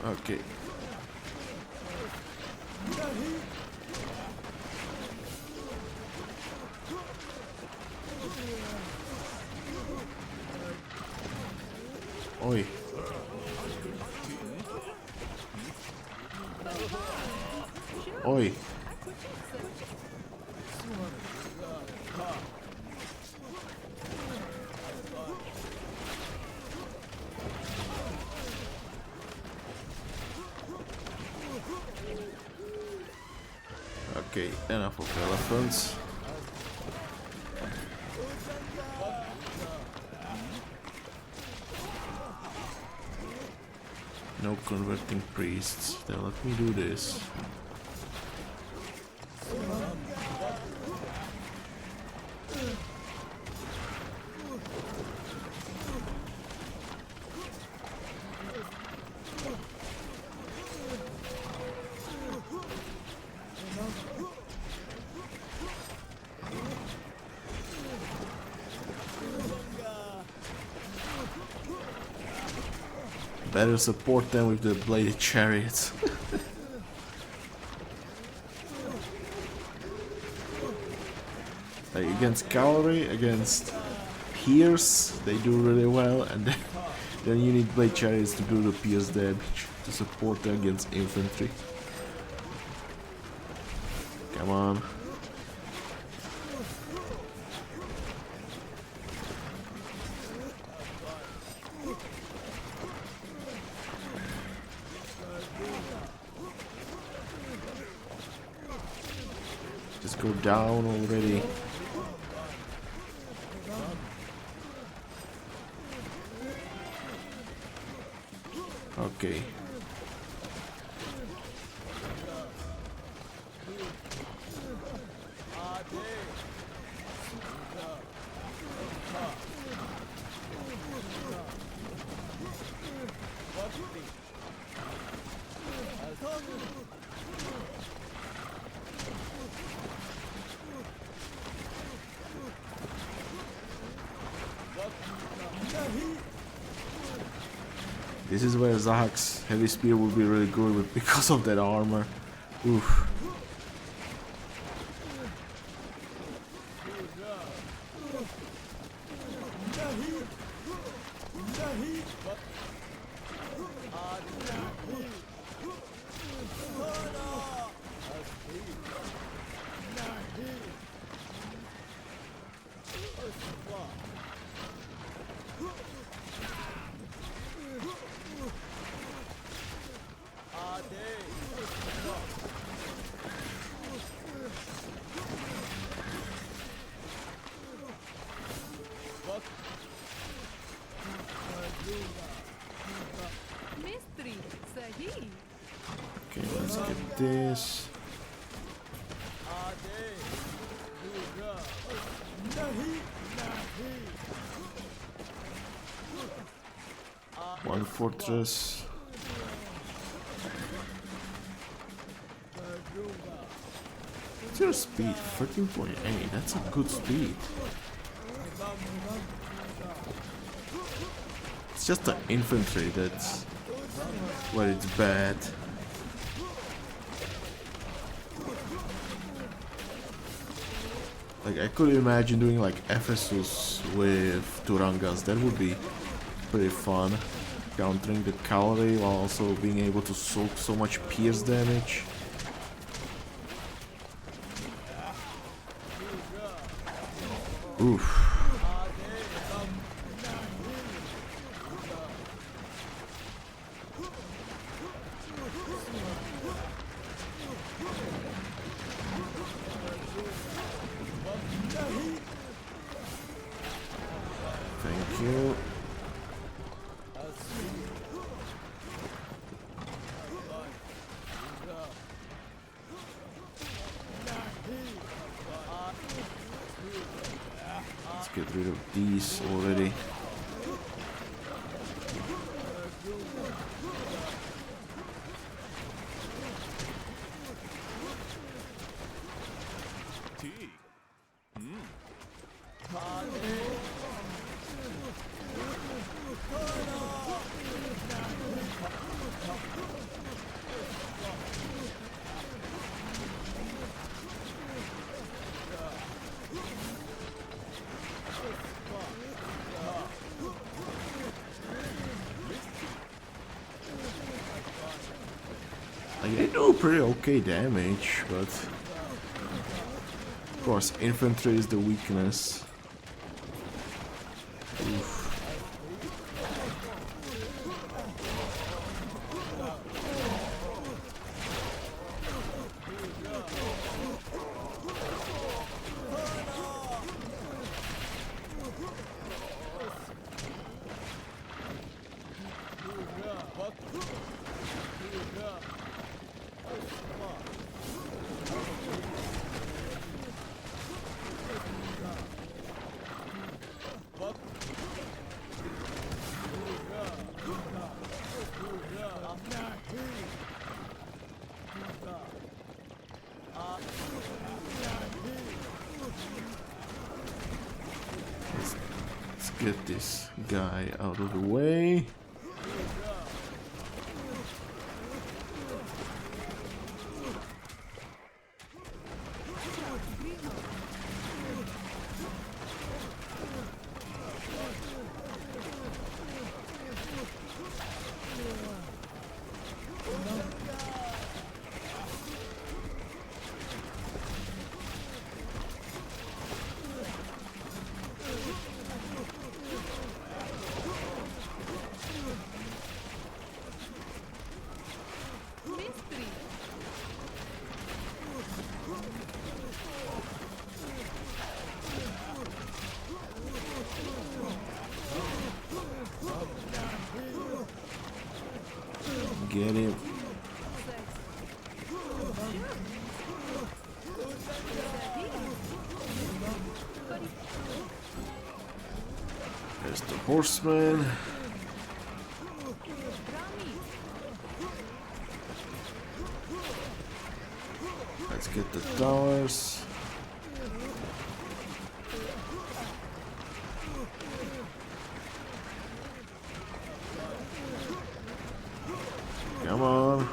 Okay. Oi. Oi. Okay, enough of elephants. No converting priests. Then let me do this. Better support them with the bladed chariots. Like against cavalry, against pierce, they do really well, and then you need blade chariots to do the pierce damage to support them against infantry. Come on. Just go down already. Okay. This is where Zahak's heavy spear would be really good with because of that armor. Oof. Mistri, sahi. Okay, let's get this. One fortress. What's your speed? 13.8. That's a good speed. It's just the infantry that's where it's bad. Like I could imagine doing like Ephesus with Turangas. That would be pretty fun. Countering the cavalry while also being able to soak so much pierce damage. Oof. Thank you. Let's get rid of these already. Like, they do pretty okay damage, but of course infantry is the weakness. Oof. Let's get this guy out of the way. Get him. There's the horseman. Let's get the towers. Come on.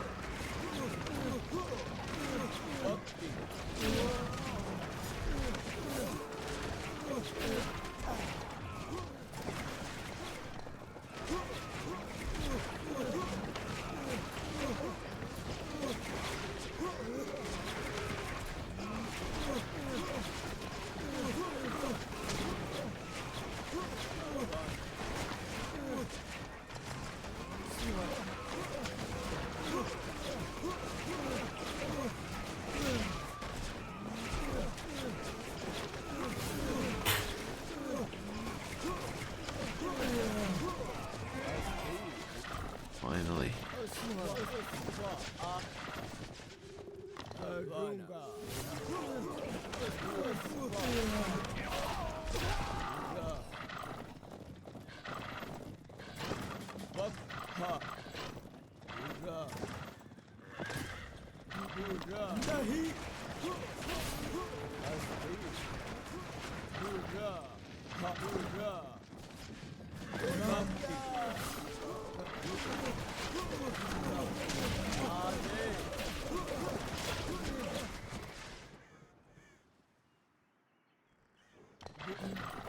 Finally.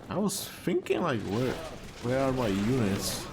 I was thinking like where are my units?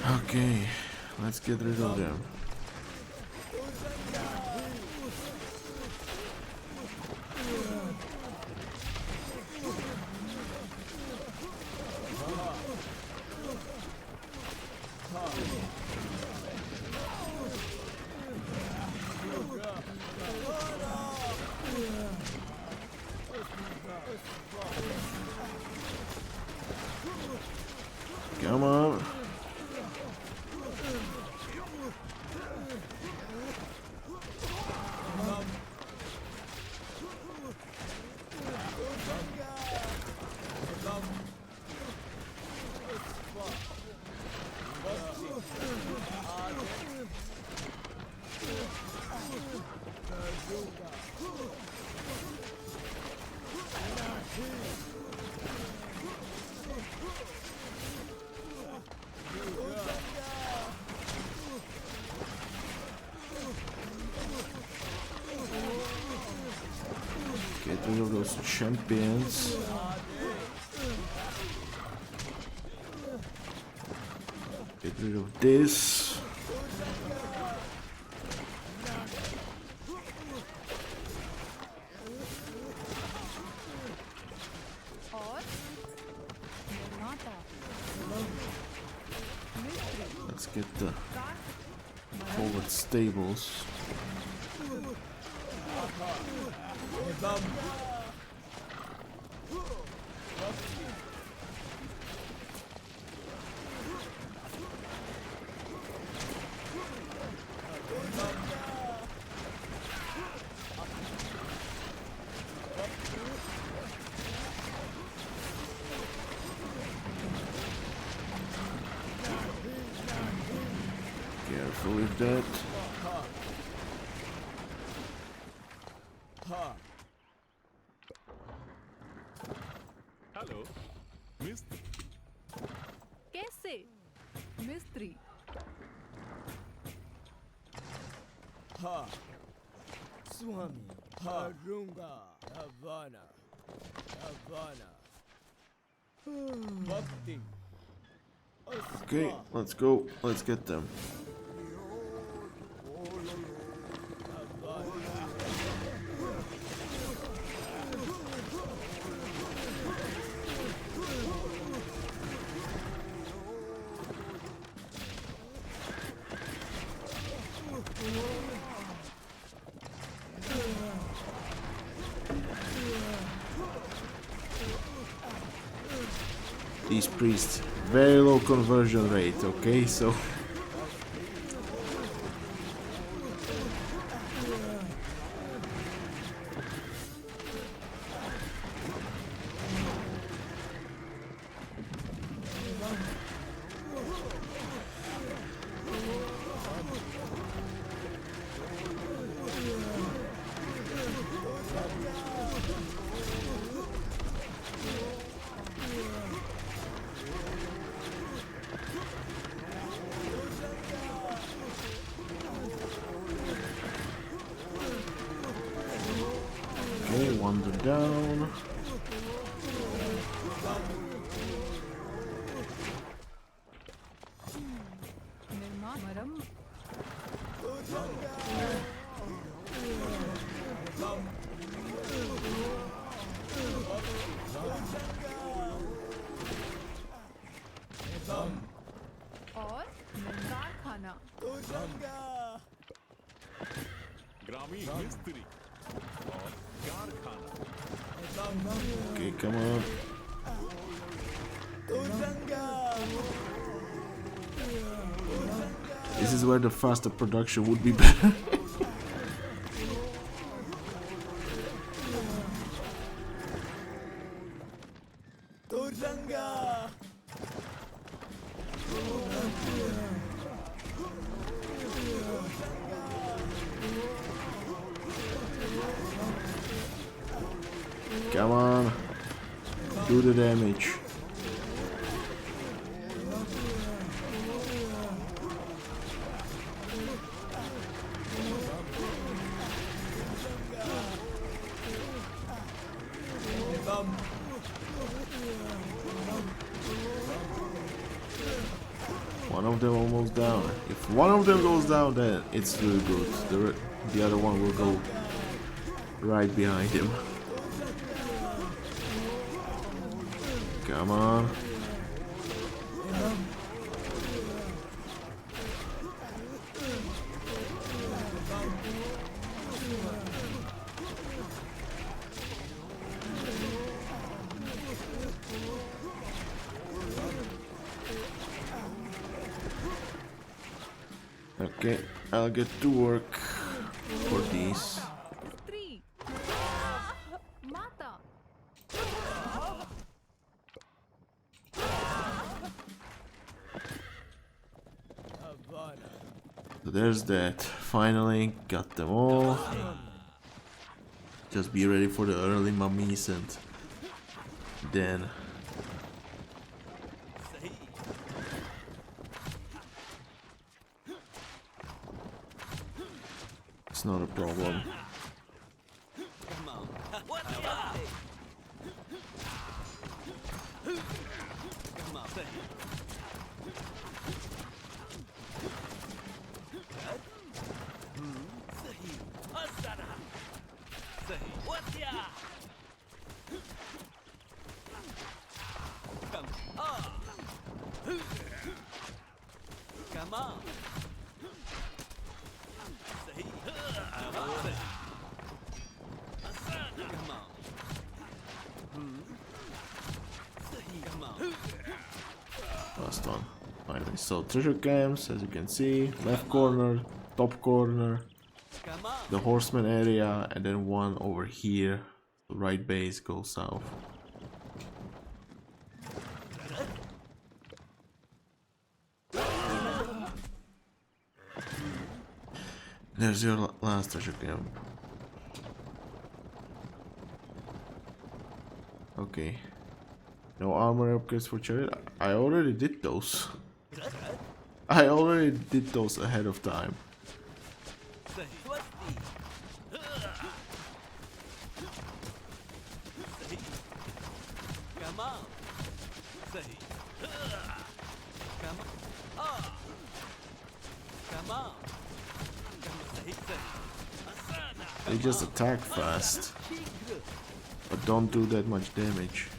Okay, let's get rid of them. Come on. Get rid of those champions. Get rid of this. Let's get the forward stables. Careful with that. Mystery. Ha. Swami. Harunga. Havana. Havana. Bhakti. Okay, let's go. Let's get them. These priests, very low conversion rate, okay, so okay, wander down. Maram. और कारखाना. ग्रामीण मिस्त्री और कारखाना Okay, come on. This is where the faster production would be better. Come on, do the damage. One of them almost down. If one of them goes down, then it's really good. The other one will go right behind him. Come on. Okay, I'll get to work for these. Three. Mata. So there's that. Finally got them all. Just be ready for the early mummies and then it's not a problem. Last one. Finally, so treasure camps, as you can see, left corner, top corner, the horseman area, and then one over here. The right base goes south. There's your last treasure camp. Okay. No armor upgrades for chariot. I already did those. I already did those ahead of time. They just attack fast, but don't do that much damage.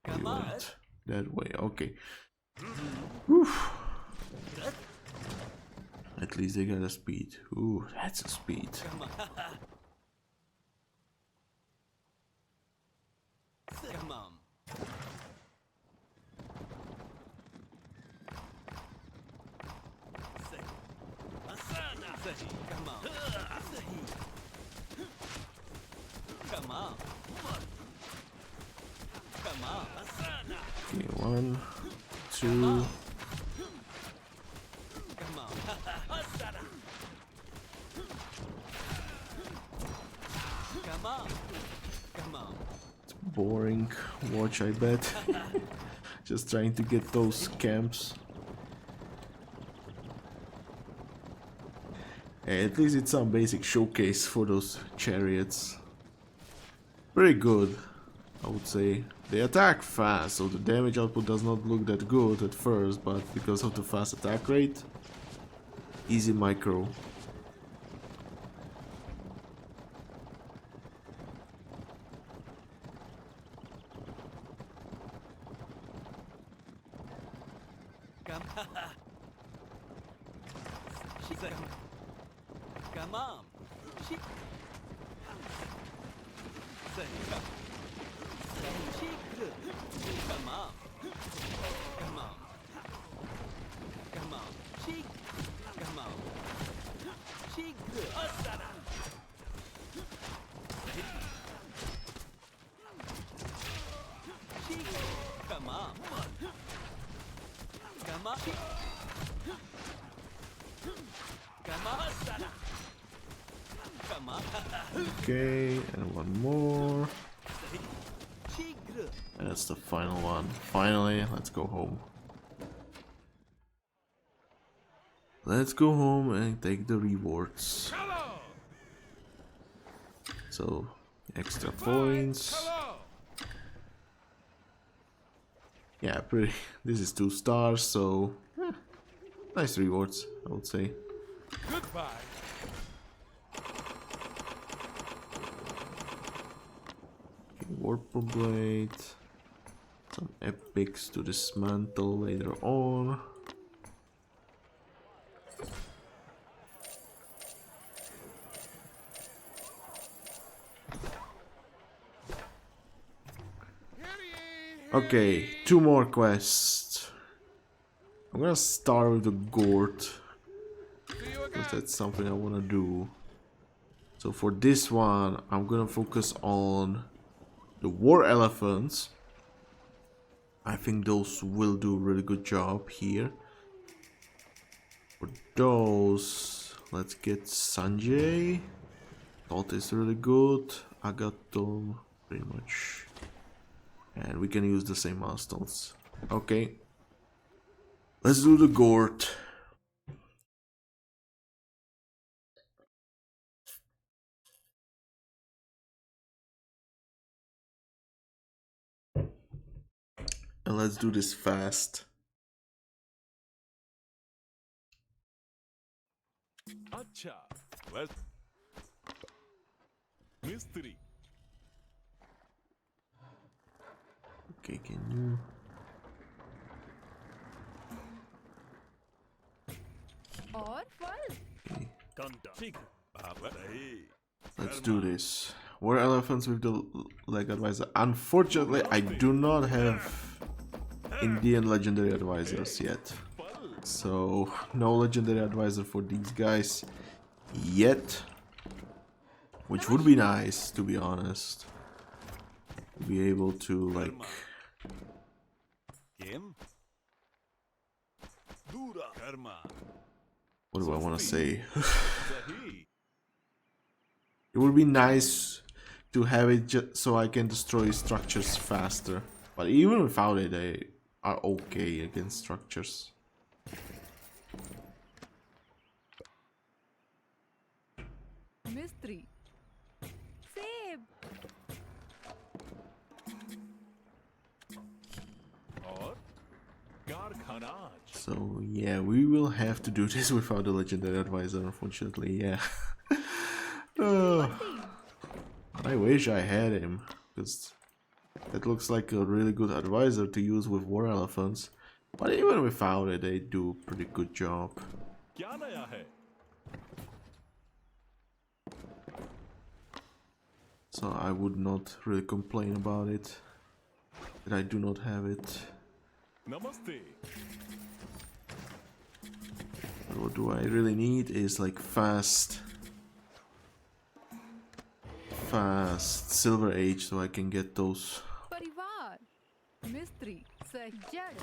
You went that way, okay. Whew. At least they got a speed. Ooh, that's a speed. Okay, 1, 2. It's boring watch, I bet. Just trying to get those camps. At least it's some basic showcase for those chariots. Very good, I would say. They attack fast, so the damage output does not look that good at first, but because of the fast attack rate, easy micro. Okay, and one more. And that's the final one. Finally, let's go home. Let's go home and take the rewards. So, extra points. Yeah, pretty. This is 2 stars, so nice rewards, I would say. Goodbye. Warp Blade. Some epics to dismantle later on. Okay, 2 more quests. I'm gonna start with the Gourd, because that's something I wanna do. So for this one, I'm gonna focus on the war elephants. I think those will do a really good job here. For those, let's get Sanjay. Thought is really good. Agatom, pretty much. And we can use the same milestones. Okay. Let's do the Gourd. And let's do this fast. Acha, let's mystery. Okay, can you? और फल Okay. Let's do this. War elephants with the leg advisor. Unfortunately, I do not have Indian legendary advisors yet. So no legendary advisor for these guys yet, which would be nice, to be honest. To be able to like Kim? Dura Karma. what do I want to say? Zahi. It would be nice to have it just so I can destroy structures faster. But even without it, they are okay against structures. Mystery. Save. Or Garkhanaj. So yeah, we will have to do this without the legendary advisor, unfortunately. Yeah. I wish I had him, because that looks like a really good advisor to use with war elephants. But even without it, they do a pretty good job. Kya naya hai? So I would not really complain about it, that I do not have it. Namaste. But what do I really need is like fast Silver Age, so I can get those. Parivar. Mystery. Sajjad.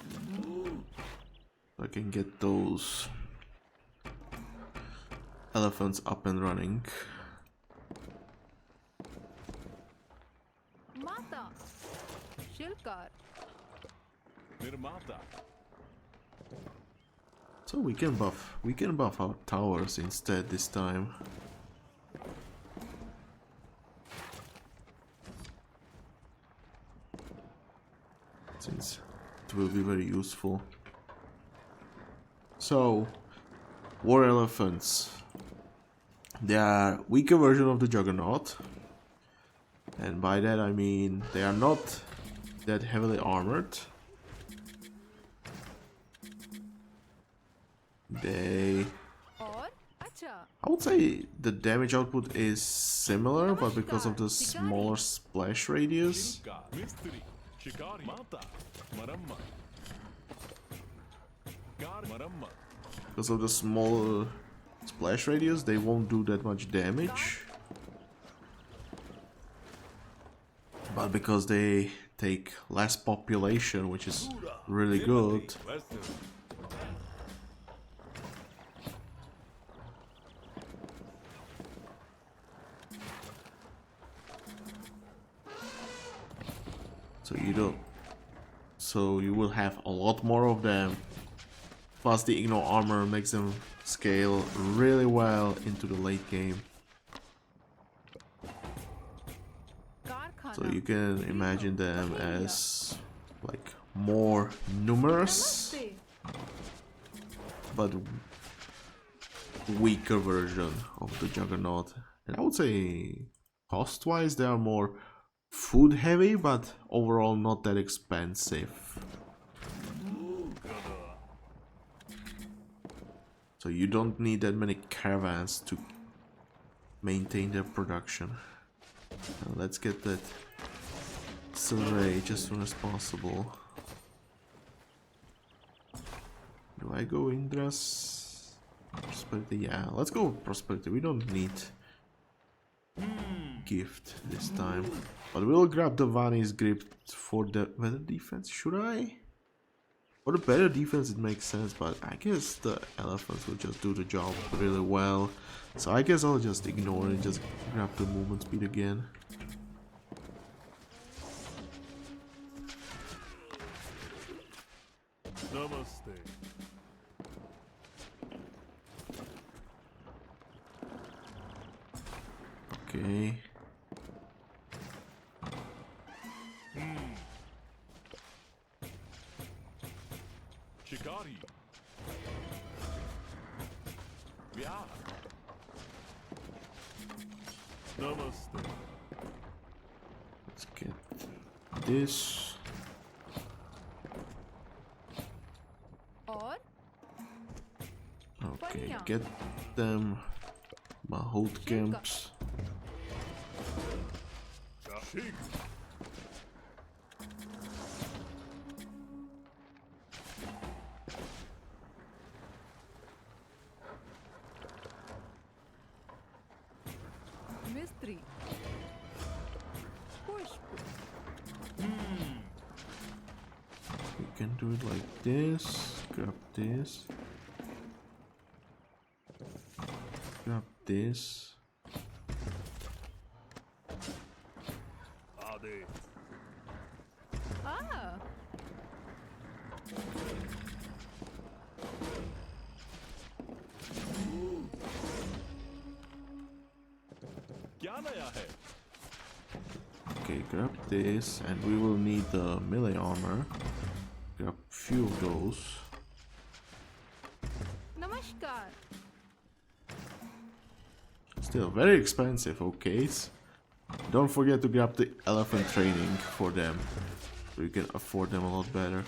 I can get those elephants up and running. Mata. Shilkar. Nirmata. So we can buff our towers instead this time. Since it will be very useful. So, war elephants. They are weaker version of the Juggernaut. And by that I mean they are not that heavily armored. They... Or acha. I would say the damage output is similar, but because of the smaller splash radius, Shinka. Mystery. Shikari. Mata. Maramma. Gar Maramma. because of the smaller splash radius, they won't do that much damage. But because they take less population, which is really good, Western. so you will have a lot more of them. Plus the ignore armor makes them scale really well into the late game. Karkhana. So you can imagine them as like more numerous, Namaste. but weaker version of the Juggernaut. And I would say cost-wise they are more food heavy, but overall not that expensive. So you don't need that many caravans to maintain their production. Now let's get that Silver Age as soon as possible. Do I go Indra's? Prosperity? Yeah, let's go with Prosperity. We don't need Gift this time. But we'll grab the Vani's Grip for the better defense. Should I? For the better defense it makes sense, but I guess the elephants will just do the job really well. So I guess I'll just ignore it and just grab the movement speed again. Namaste. Okay. Shikari. Vyar. Namaste. Let's get this. Or Okay, get them Mahout camps. Shik. Mystery. Pushp. We can do it like this. Grab this. Grab this. Ade. Ah. क्या नया है? Okay, grab this, and we will need the melee armor. Grab few of those. Namaskar. Still very expensive, okay. Don't forget to grab the elephant training for them, so you can afford them a lot better.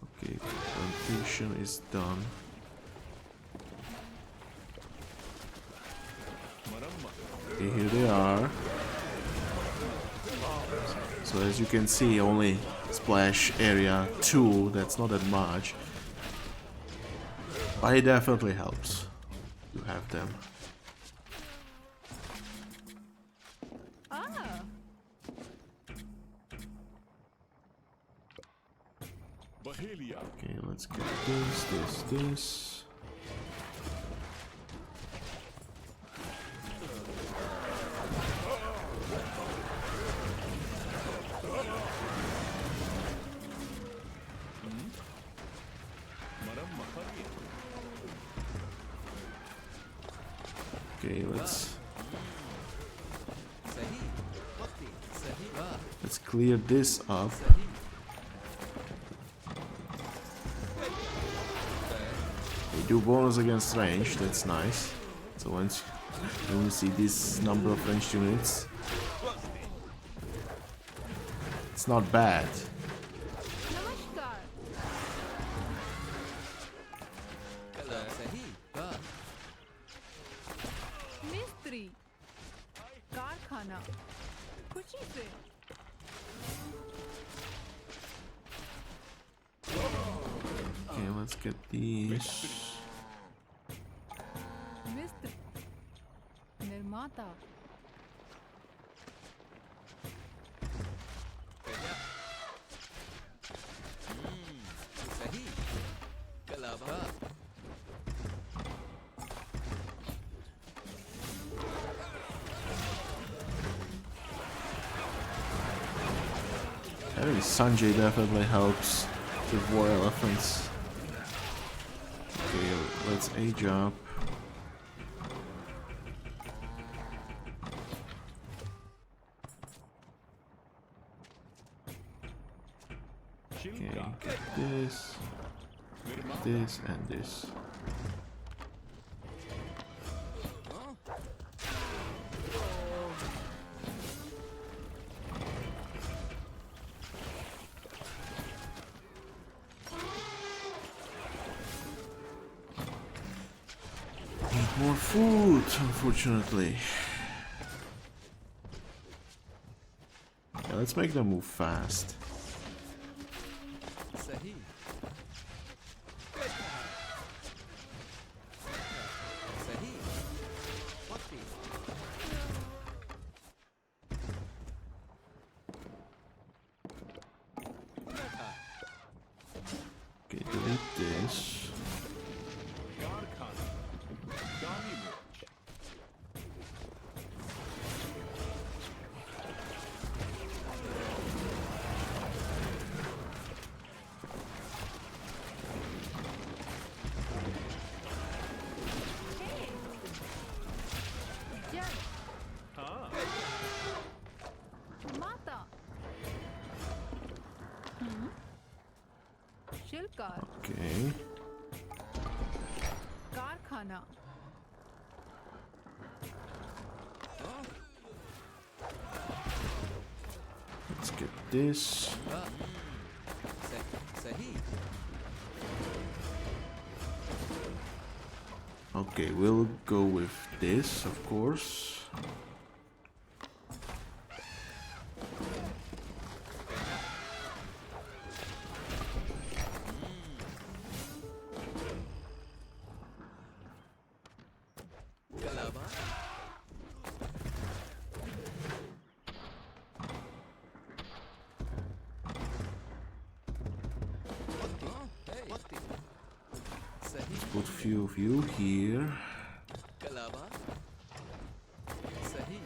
Okay, plantation is done. Okay, here they are. So as you can see, only splash area 2, that's not that much. But it definitely helps to have them. Ah. Bahelia. Okay, let's get this. Okay, let's clear this up. They do bonus against range, that's nice. So when you see this number of ranged units, it's not bad. Namaskar. Mystery. Karkhana. Kuchi se. Okay, let's get these. Mystery. Nirmata. Having Sanjay definitely helps with war elephants. Okay, let's age up. Okay, get this, and this. Need more food, unfortunately. Yeah, let's make them move fast. Okay, delete this. Jal. हाँ. Mata. Shilkar. Okay. Karkhana. Let's get this. Okay, we'll go with this, of course. put few of you here. कलावा सही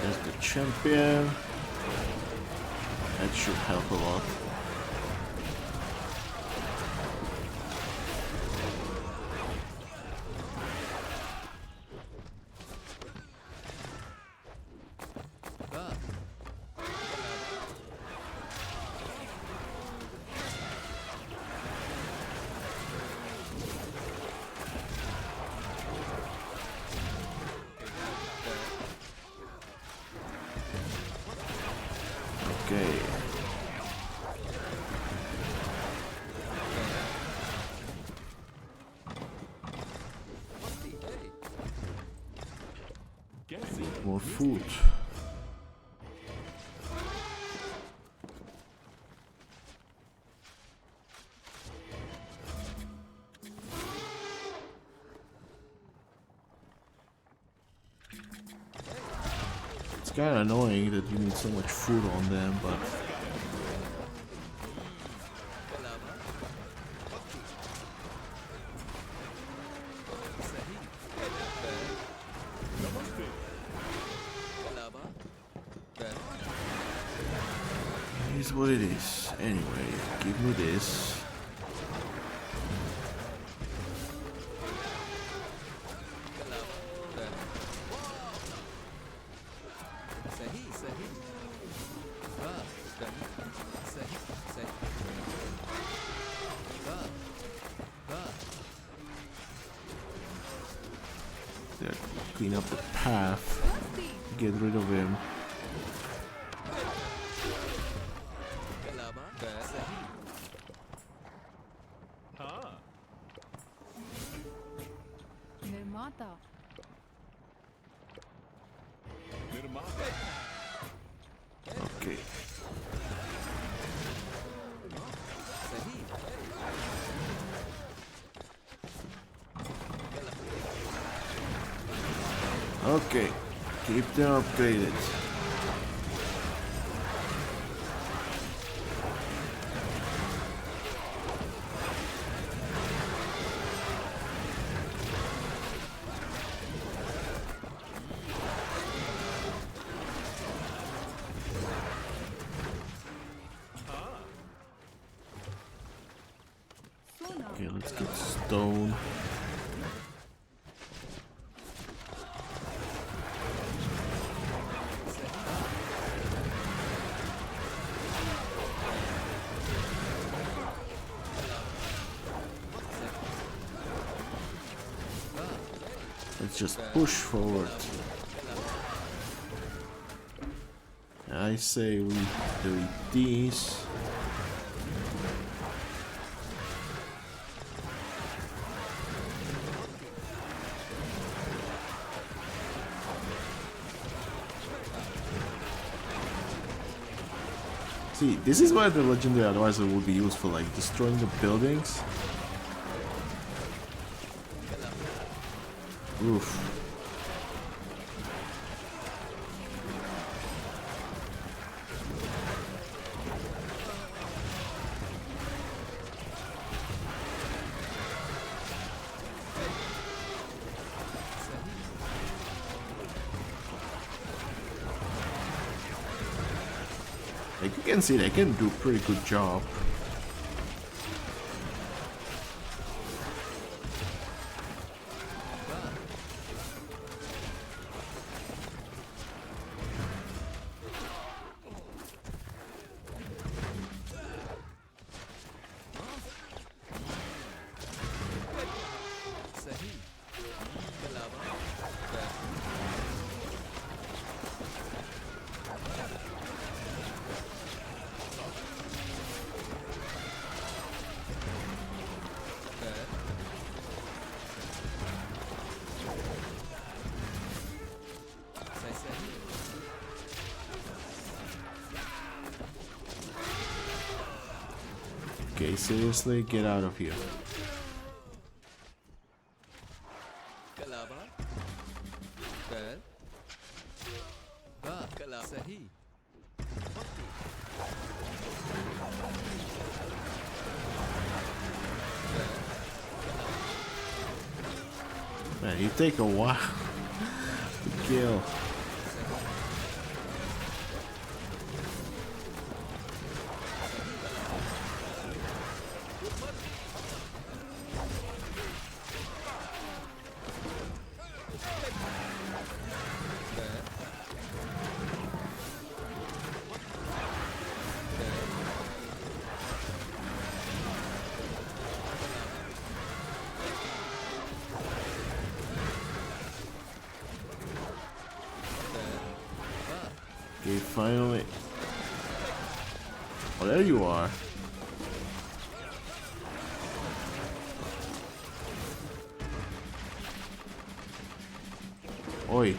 There's the champion. That should help a lot. Okay. More food. It's kind of annoying that you need so much food on them, but it is what it is. Anyway, give me this. There, clean up the path. Get rid of him. निर्माता Okay. Okay, keep them upgraded. Okay, let's get stone. Let's just push forward. I say we do these. See, this is why the legendary advisor would be useful, like destroying the buildings. Oof. Like you can see, they can do a pretty good job. Okay, seriously, get out of here. कला सही Man, you take a while to kill. Okay, finally. Oh, there you are. Oi.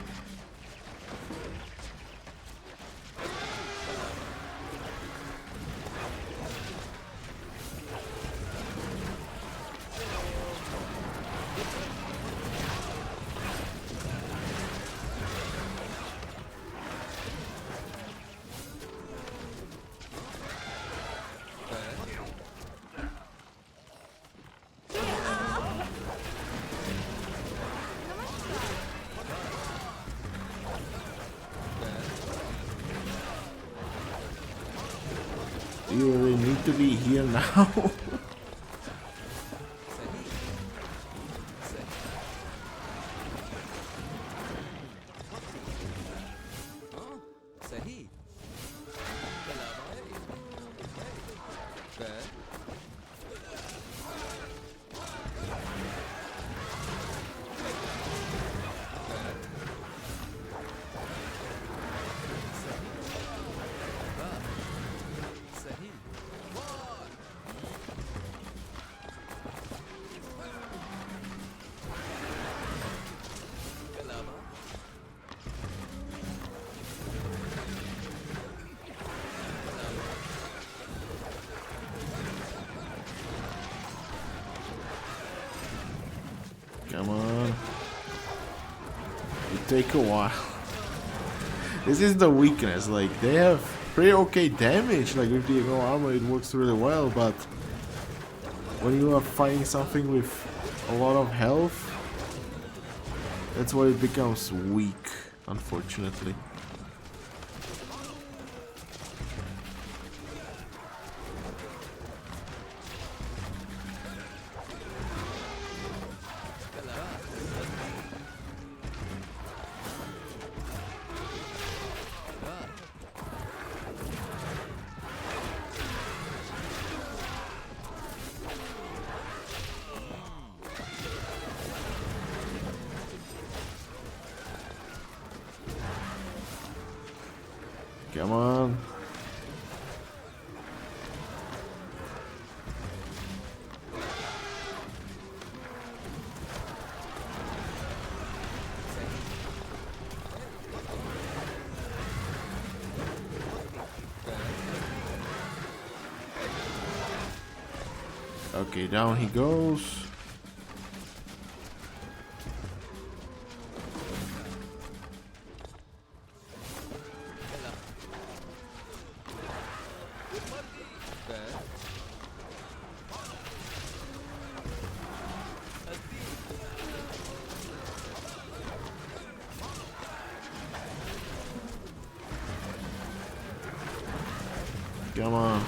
Do you really need to be here now? सही Come on. It take a while. This is the weakness, like they have pretty okay damage, like with the no armor it works really well, but when you are fighting something with a lot of health, that's where it becomes weak, unfortunately. Come on. Okay, down he goes. Come on.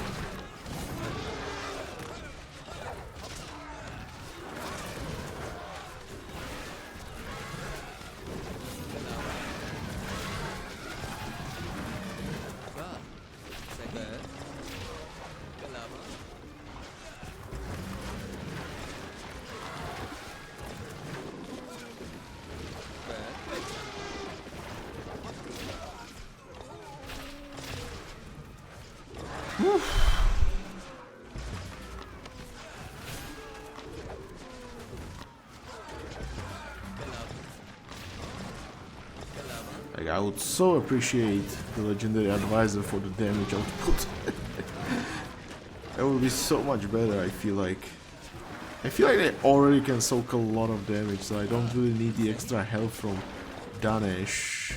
Like, I would so appreciate the legendary advisor for the damage output. That would be so much better, I feel like. I feel like they already can soak a lot of damage, so I don't really need the extra health from Danesh.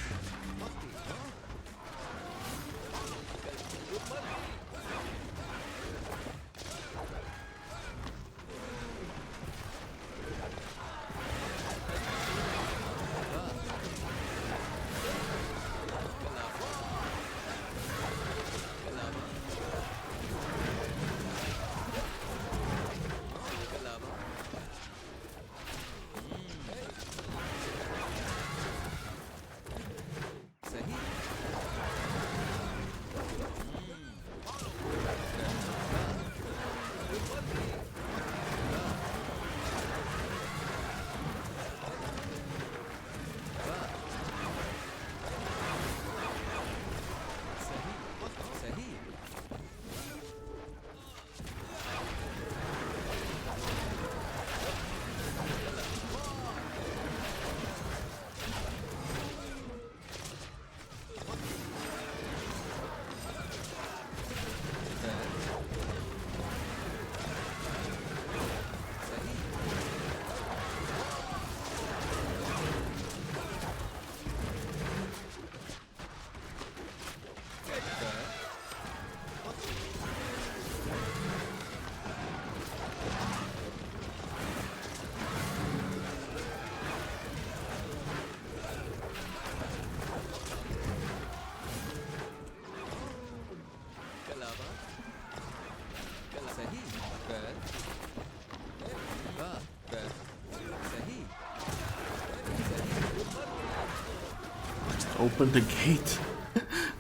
Open the gate.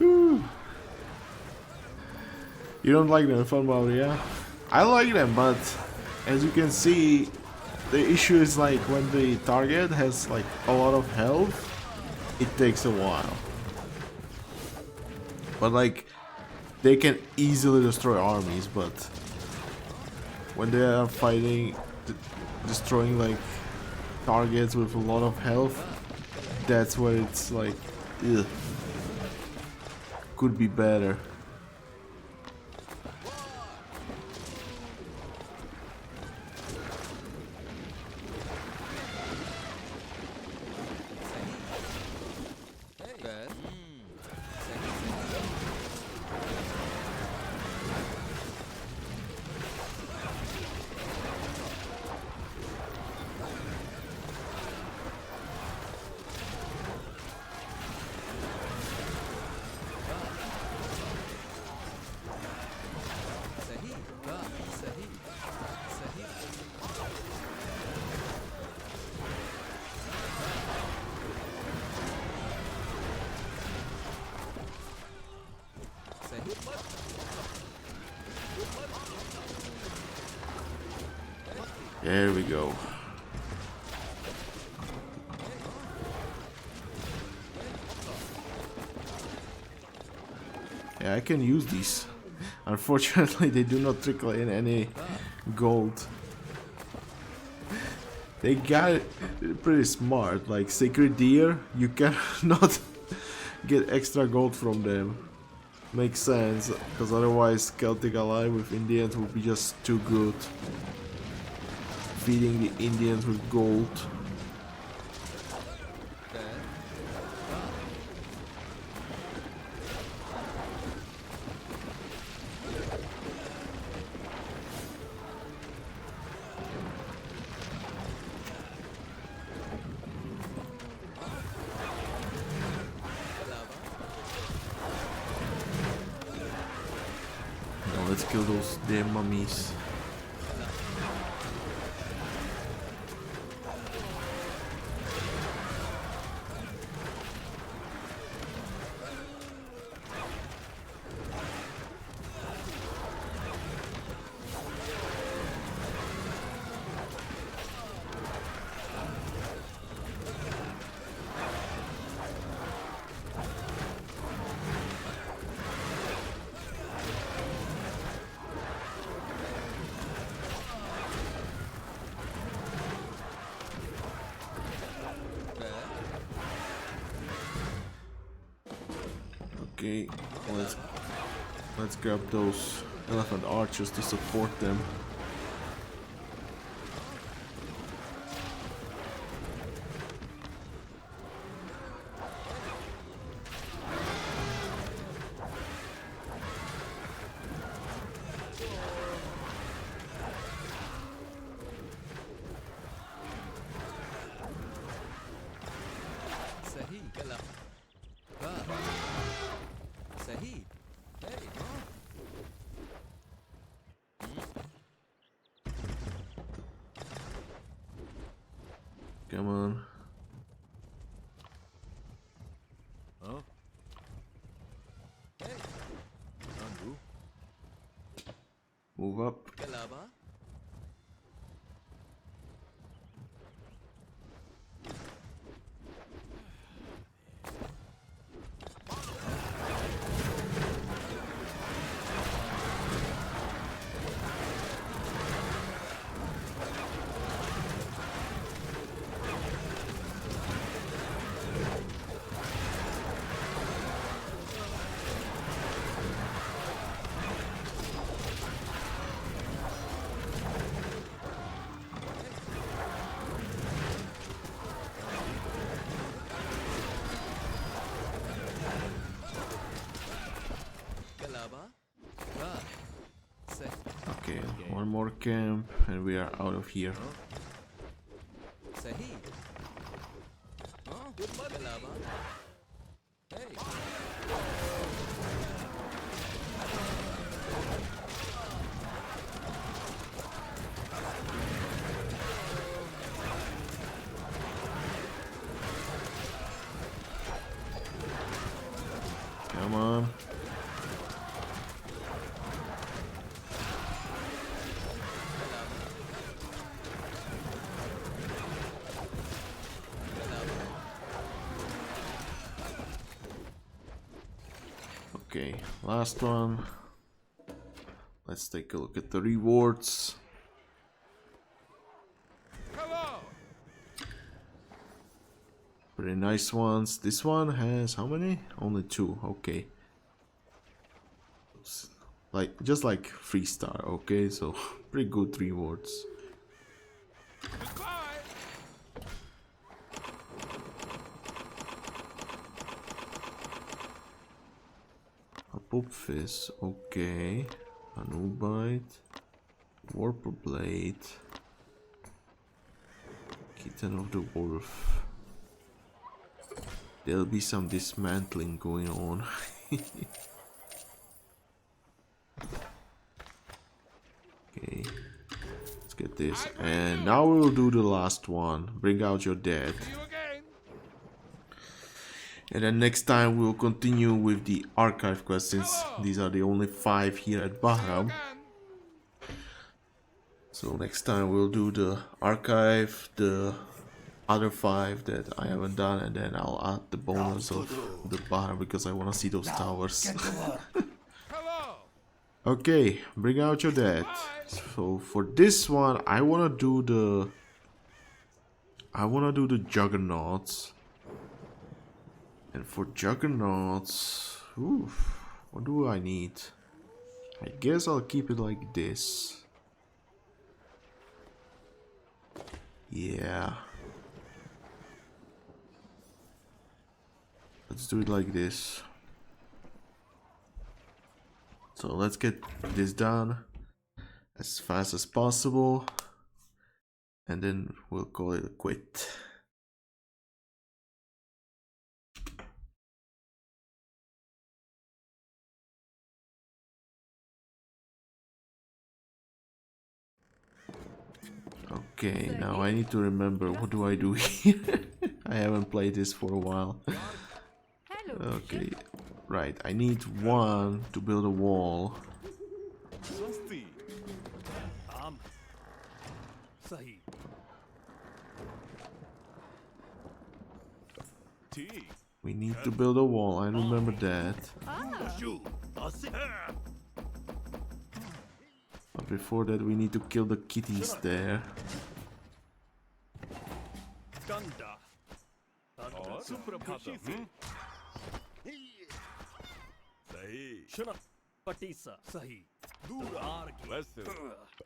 Ooh. You don't like them, fun mode, yeah? I like them, but as you can see, the issue is like when the target has like a lot of health, it takes a while. But like, they can easily destroy armies, but when they are fighting, destroying like targets with a lot of health, that's where it's like, ugh, could be better. There we go. Yeah, I can use these. Unfortunately, they do not trickle in any gold. They got it pretty smart. Like Sacred Deer, you cannot get extra gold from them. Makes sense, because otherwise Celtic ally with Indians would be just too good. Feeding the Indians with gold. Now let's kill those damn mummies. Okay, let's grab those elephant archers to support them. Come on. Huh? Hey. Andrew. Move up. Okay, one more camp and we are out of here. Come on. Okay, last one. Let's take a look at the rewards. Hello. Pretty nice ones. This one has how many? Only 2. Okay. Like just like 3-star. Okay, so pretty good rewards. Goodbye. A Pupfish. Okay. A Nubite. Warper Blade. Kitten of the Wolf. There'll be some dismantling going on. Okay, let's get this. And now we'll do the last one. Bring out your dead. See you again. And then next time we'll continue with the archive quests, since these are the only 5 here at Bahram. Again. So next time we'll do the archive, the other 5 that I haven't done, and then I'll add the bonus of the Bahram because I want to see those towers. Hello. Okay, bring out your dead. So for this one, I wanna do the Juggernauts. And for Juggernauts, oof, what do I need? I guess I'll keep it like this. Yeah. Let's do it like this. So let's get this done as fast as possible, and then we'll call it a quit. Okay, now I need to remember, what do I do here? I haven't played this for a while. Hello. Okay, right, I need 1 to build a wall. Swasti. Sahi. T. We need to build a wall, I remember that. Shu. But before that we need to kill the kitties there. Ganda. Suprapata. Sahi. Shana. Patisa. Sahi. Dura.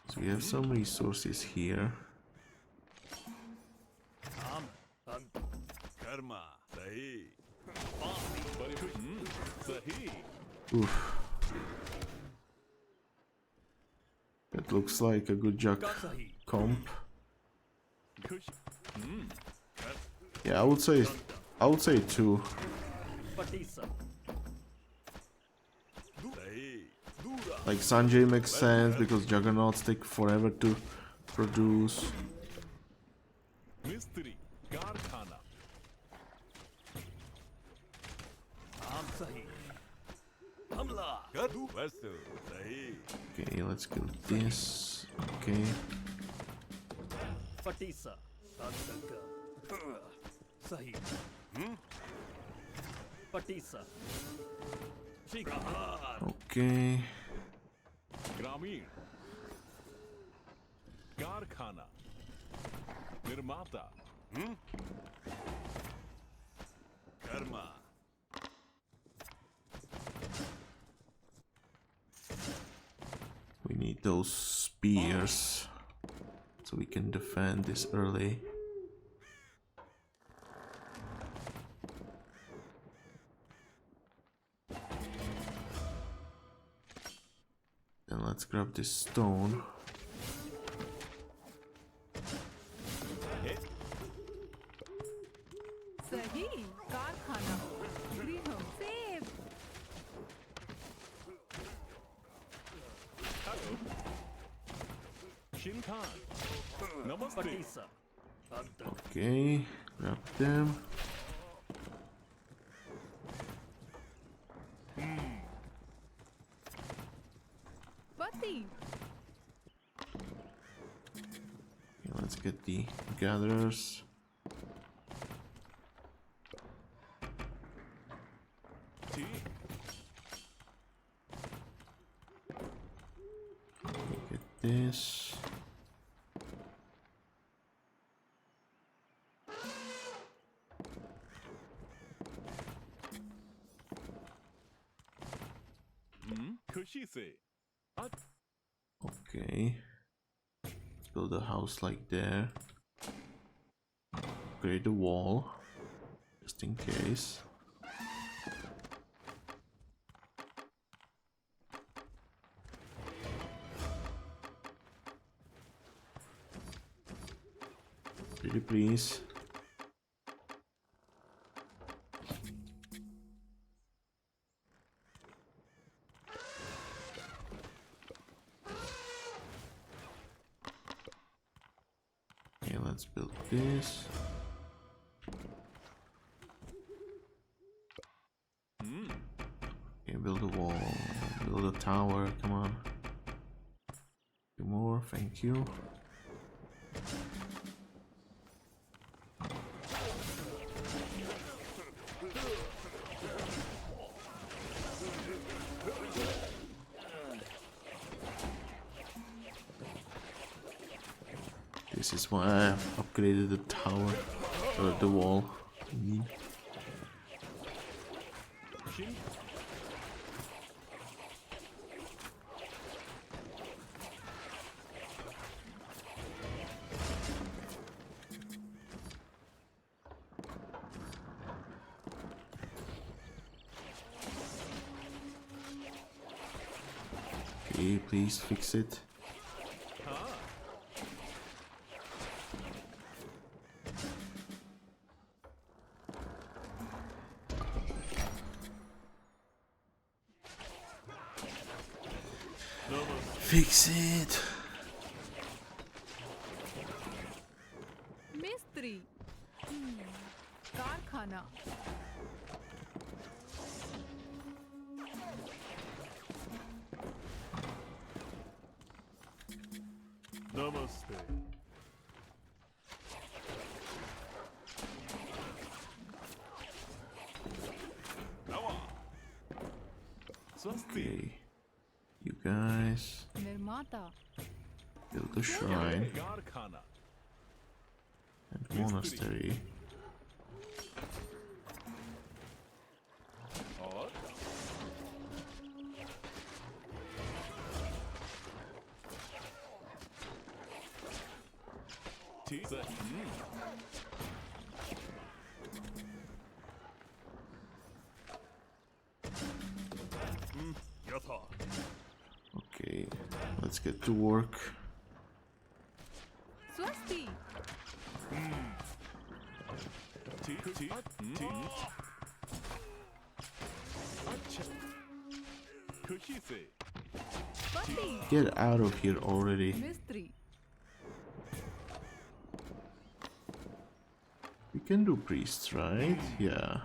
So we have some resources here. Karma. Sahi. Sahi. Oof. That looks like a good Juck comp. Yeah, I would say 2. Like Sanjay makes sense because Juggernauts take forever to produce. Mystery. Garkhana. Sahi. Hamla. Gadu. Vessel. Sahi. Okay, let's kill this. Okay. Patisa. Sahi. Patisa. Okay. Gramin. Garkhana. Nirmata. Karma. We need those spears so we can defend this early. Then let's grab this stone. Sahi. Karkhana. Griham. Save. Shinkan. Namaste. Okay, grab them. get the gatherers. T. Get this. Kushise. Okay. Let's build a house like there. Upgrade the wall. Just in case. Pretty please. Okay, let's build this. Okay, build a wall, build a tower, come on. Two more, thank you. This is why I upgraded the tower, or the wall. I mean. Shin. Okay, please fix it. Fix it. Mystery. Karkhana. Namaste. Nawa. Swasti. Okay. You guys Nirmata. build a shrine Garkhana. and monastery. Or T. Yata. Okay, let's get to work. Swasti. T. T. T. Acha. Kushise. Swasti. Get out of here already. Mystery. We can do priests, right? Yeah.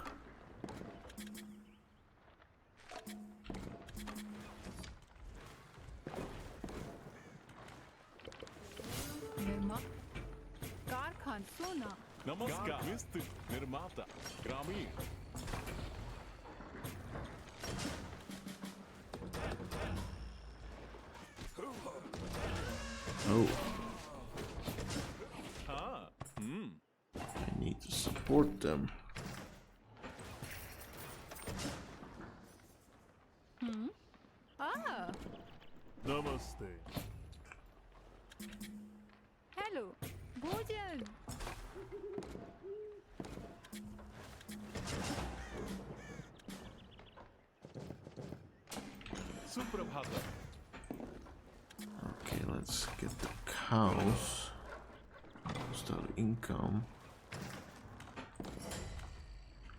Nirma. Karkhan Sona. Namaskar. Mr. Nirmata. Gramin. Oh, Ah. I need to support them. Ah. Namaste. Hello. Bhojan. Suprabhata. Okay, let's get the cows. Start income.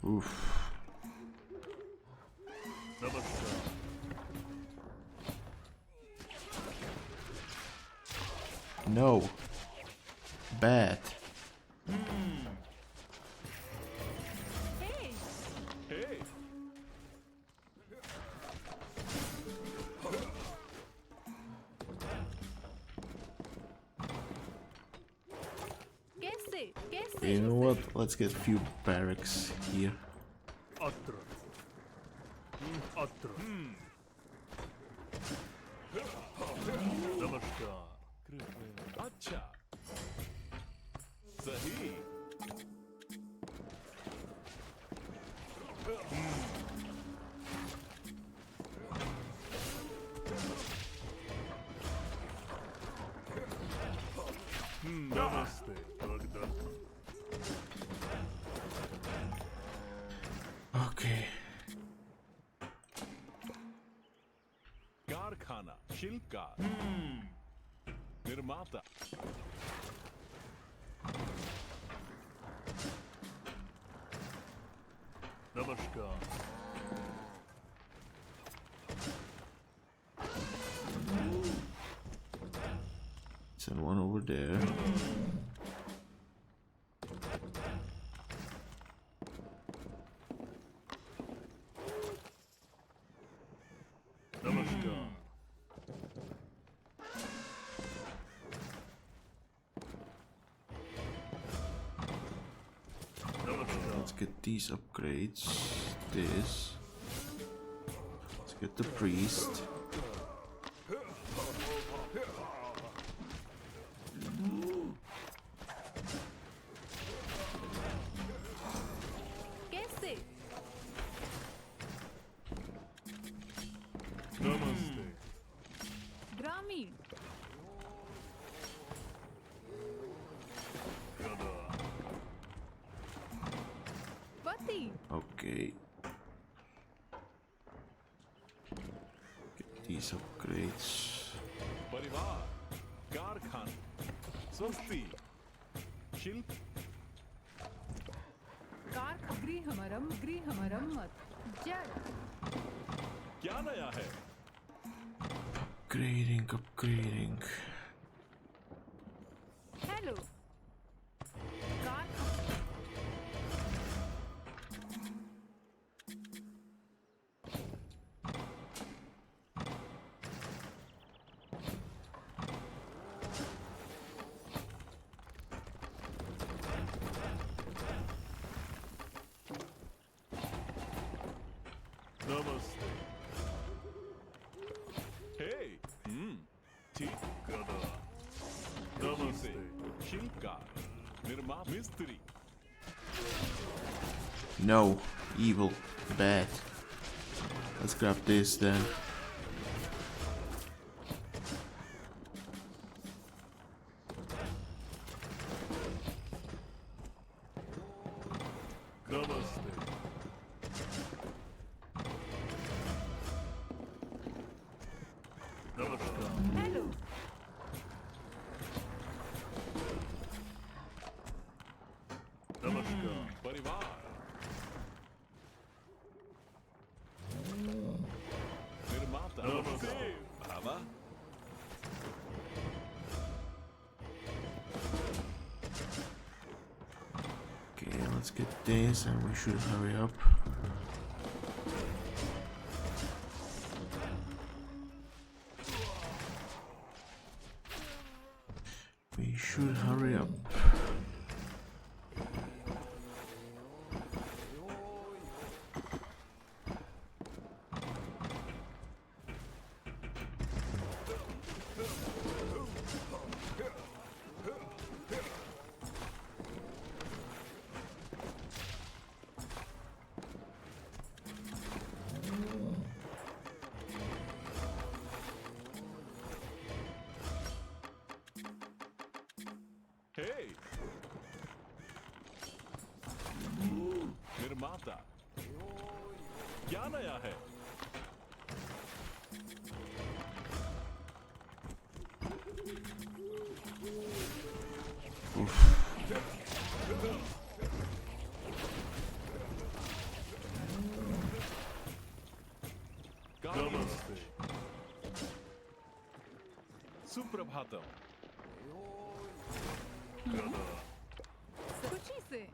Oof. Namaskar. No. Bad. Hey. Hey. what? Let's get a few barracks here. Atra. Atra. Namaskar. Acha. Sahi. Namaste. Gada. Okay. कारखाना शिल्पकार निर्माता नमस्कार Send one over there. नमस्कार Let's get these upgrades. This. Let's get the priest. कैसे नमस्ते ग्रामीण गदा पति Okay. Get these upgrades. परिवार कारखाना स्वस्ति शिल्प कार गृहमरम मत जड़ क्या नया है Upgrading. हेलो कार नमस्ते हे ठीक गदा नमस्ते शिल्पकार निर्माता मिस्त्री No. Evil. Bad. Let's grab this then. नमस्ते नमस्कार हेलो नमस्कार परिवार निर्माता नमस्ते भावा Okay, let's get this and we should hurry up. We should hurry up. हे निर्माता क्या नया है नमस्ते सुप्रभातम खुशी से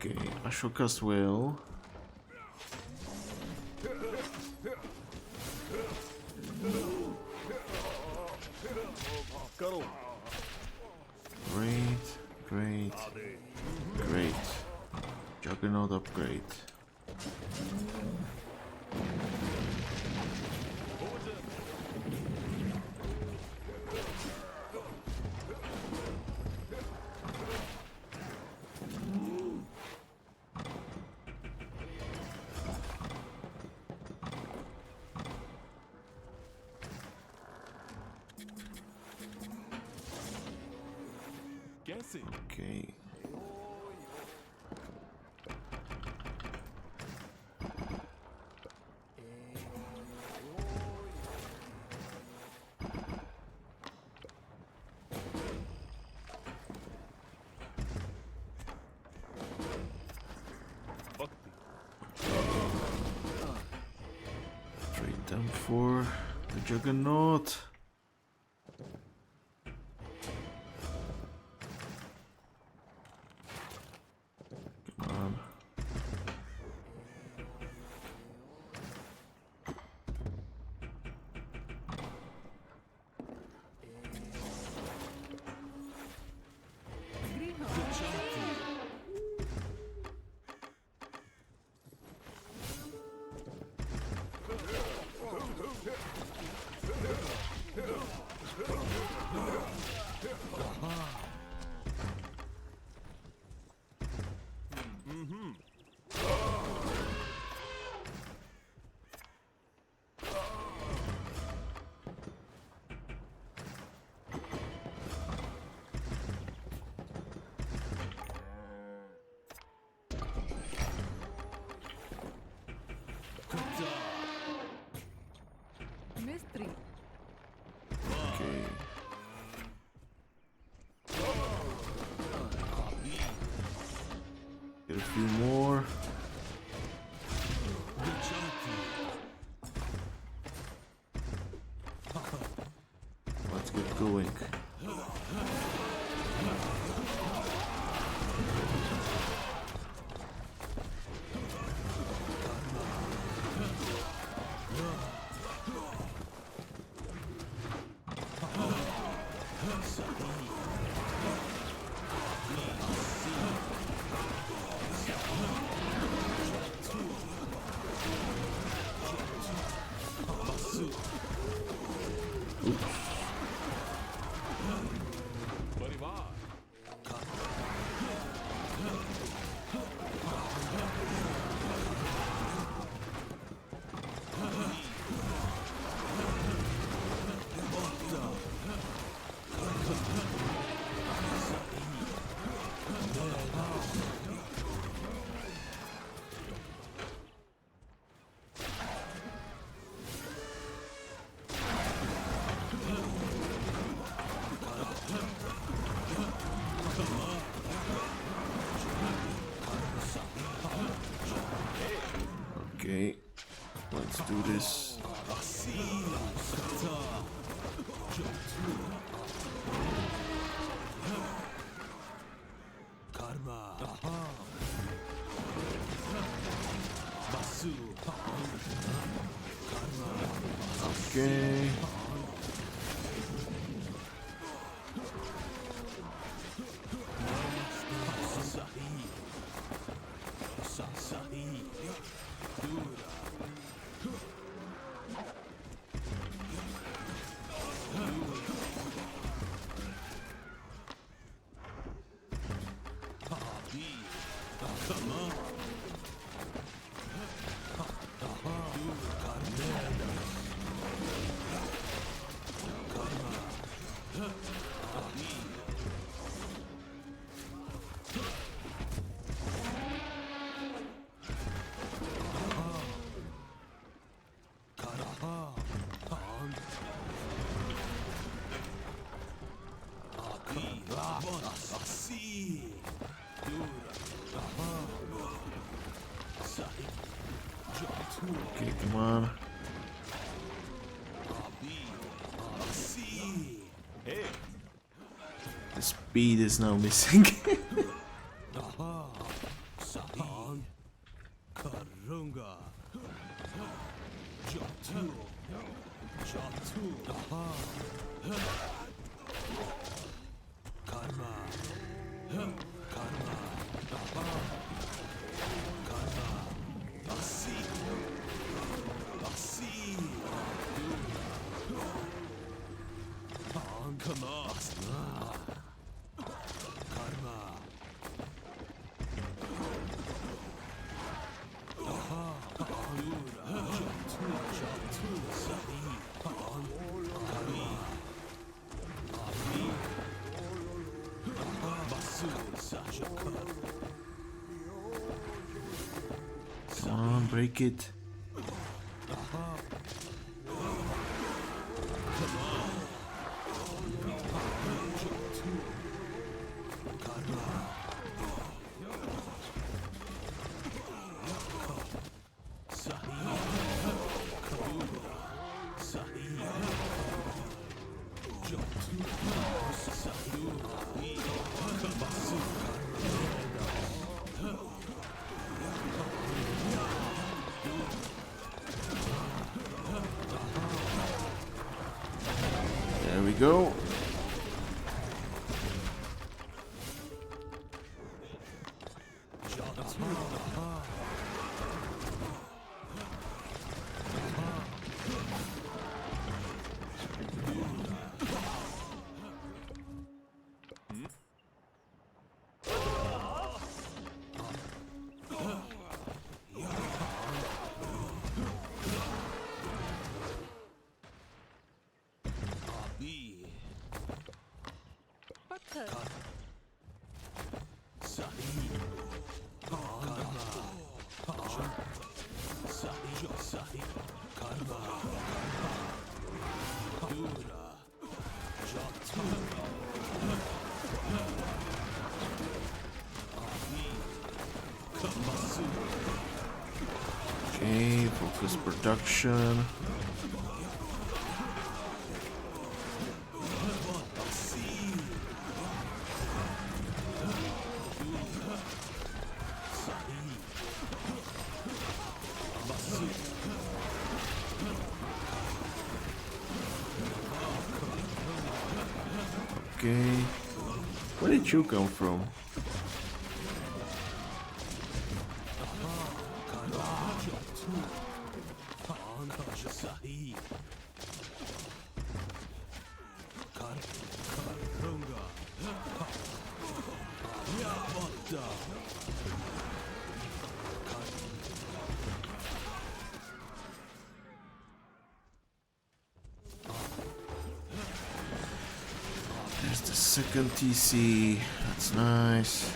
Okay, Ashoka's will. करो Great, great, great. Juggernaut upgrade. कैसे Okay. भक्ति Trade them for the Juggernaut. Come on. Mystery. Okay. Get a few more. Let's get going. परिवार Okay. Let's do this. Okay. Okay, come on. Hey, The speed is now missing. Runga. Jatu. Jatu. Aha. Karma. Karma. Aha. Karma. Asi. Asi. Karma. Karma. Come on, break it. There we go. पत्थर Okay, focus production. Okay, where did you come from? There's the second TC. That's nice.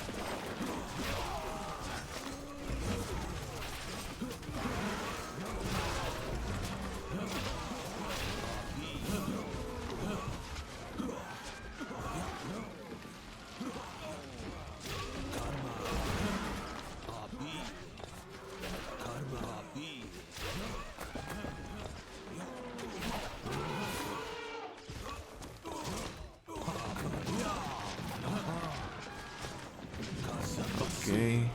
Okay.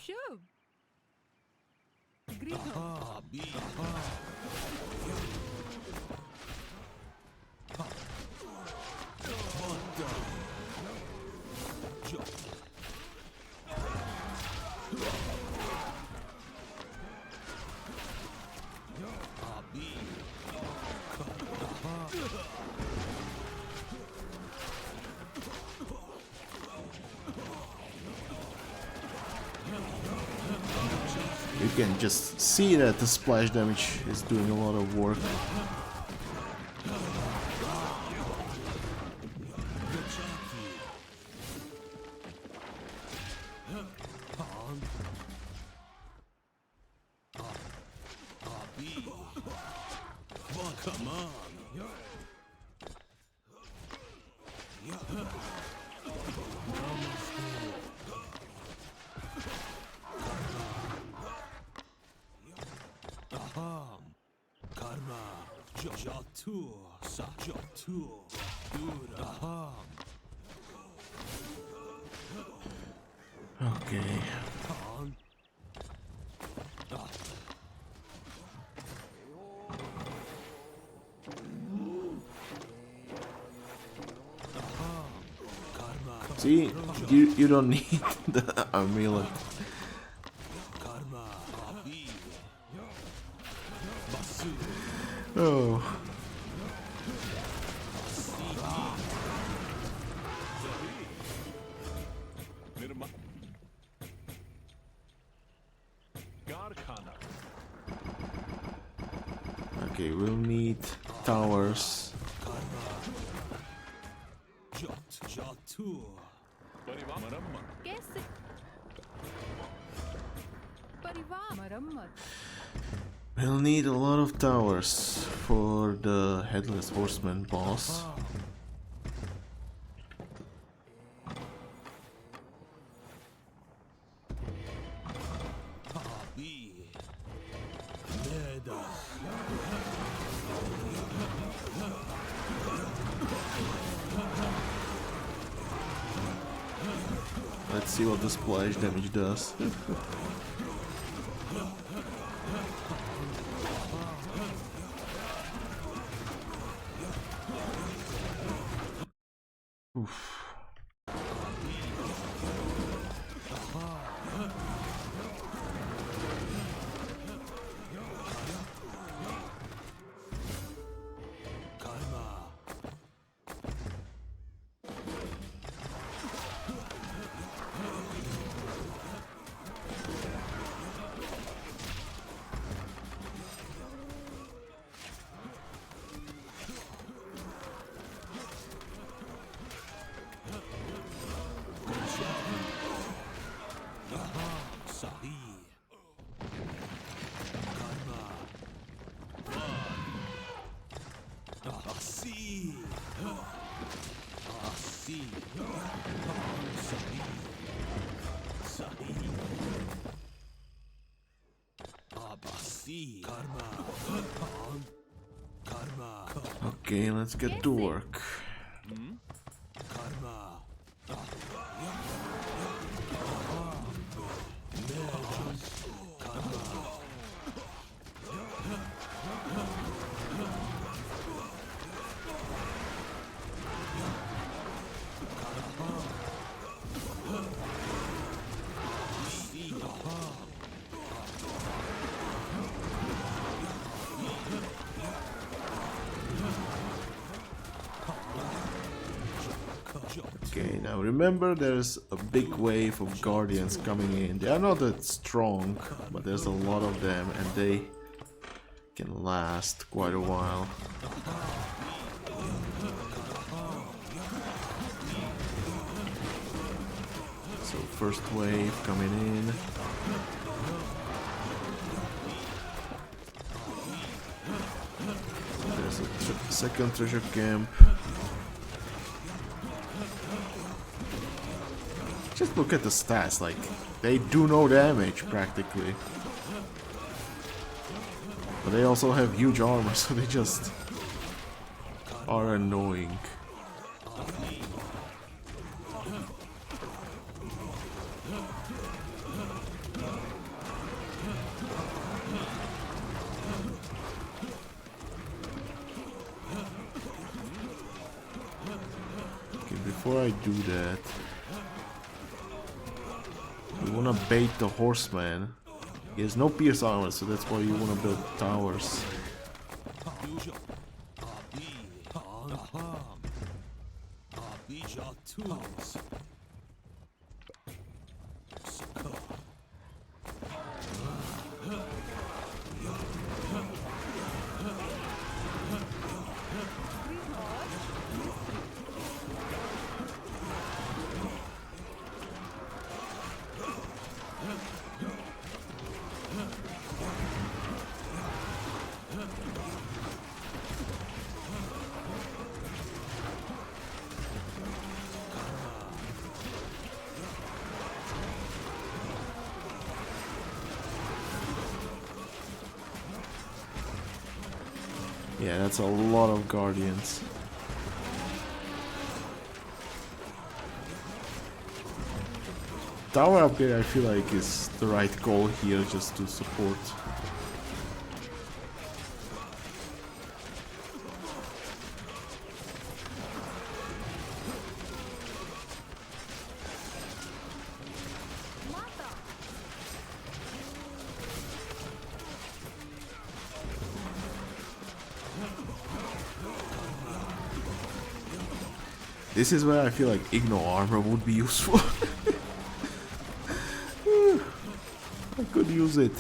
शुभ गृह You can just see that the splash damage is doing a lot of work. Come on. Karma. Jatu. Jatu. Okay. on. See, you don't need the amulet. Karma, Abi, Basu, Oh. Nirma. Garkhana. Okay, we'll need towers. Jot, Jotur, Parivar Maramma. कैसे परिवार मरम्मत We'll need a lot of towers for the Headless Horseman boss. Abi, Leda, Let's see what the splash damage does. Oof. Karma, Sahi, Karma, Asi, Asi, Sahi, Sahi, Abasi, Karma, Karma, Okay, let's get to work. Karma, Okay, now remember there's a big wave of guardians coming in. They are not that strong, but there's a lot of them and they can last quite a while. So first wave coming in. There's a second treasure camp. Just look at the stats, like, they do no damage, practically. But they also have huge armor, so they just are annoying. Okay, before I do that, you wanna bait the horseman. He has no pierce armor, so that's why you wanna build towers. Abi, Jotus, Yeah, that's a lot of guardians. tower upgrade I feel like is the right goal here, just to support. This is where I feel like Igno armor would be useful. I could use it.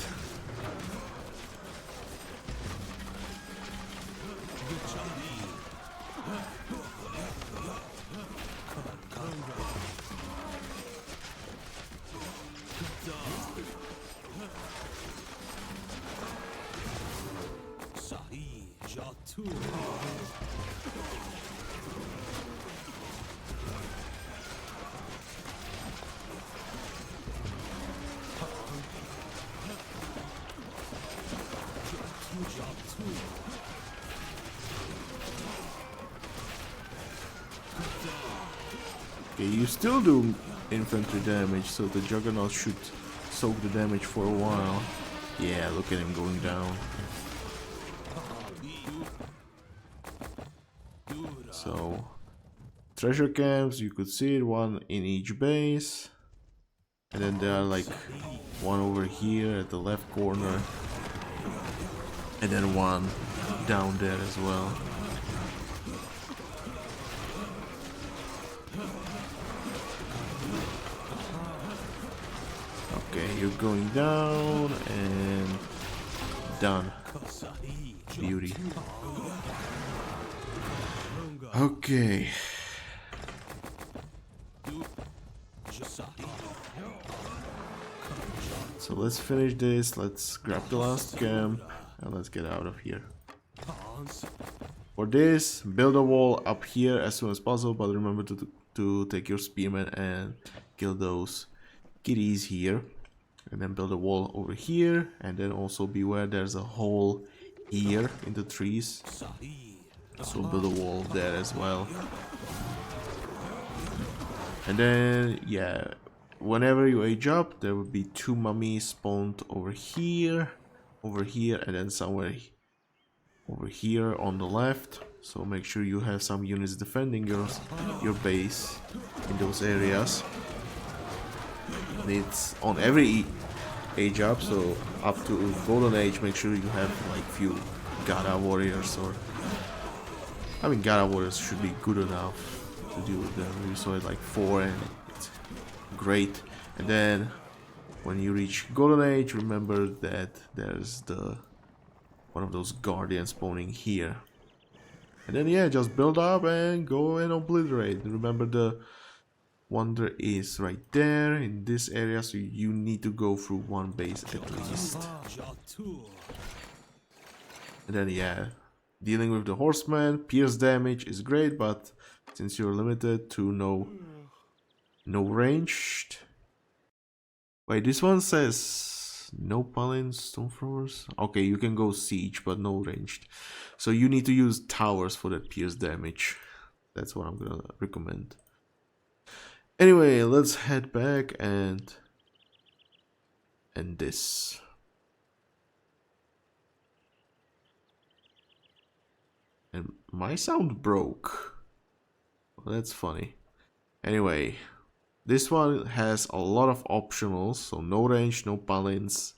Okay, you still do infantry damage, so the Juggernauts should soak the damage for a while. Yeah, look at him going down. So, treasure camps, you could see it, one in each base. And then there are like one over here at the left corner. And then one down there as well. Okay, you're going down and done. Beauty. Okay. So let's finish this, let's grab the last camp and let's get out of here. For this, build a wall up here as soon as possible, but remember to take your spearmen and kill those kitties here. And then build a wall over here, and then also beware there's a hole here in the trees. So build a wall there as well. And then, yeah, whenever you age up, there will be 2 mummies spawned over here, and then somewhere over here on the left. So make sure you have some units defending your base in those areas. And it's on every age up, so up to golden age, make sure you have like few Gada warriors, or I mean Gada warriors should be good enough to deal with them. We saw it like 4 and it's great. And then when you reach golden age, remember that there's one of those guardians spawning here. And then yeah, just build up and go and obliterate. Remember the wonder is right there in this area, so you need to go through one base at least. And then yeah, dealing with the horseman, pierce damage is great, but since you're limited to no ranged. Wait, this one says no paladins, stone throwers. Okay, you can go siege, but no ranged. So you need to use towers for that pierce damage. That's what I'm gonna recommend. Anyway, let's head back and end this. And my sound broke. Well, that's funny. Anyway, this one has a lot of optionals, so no range, no paladins,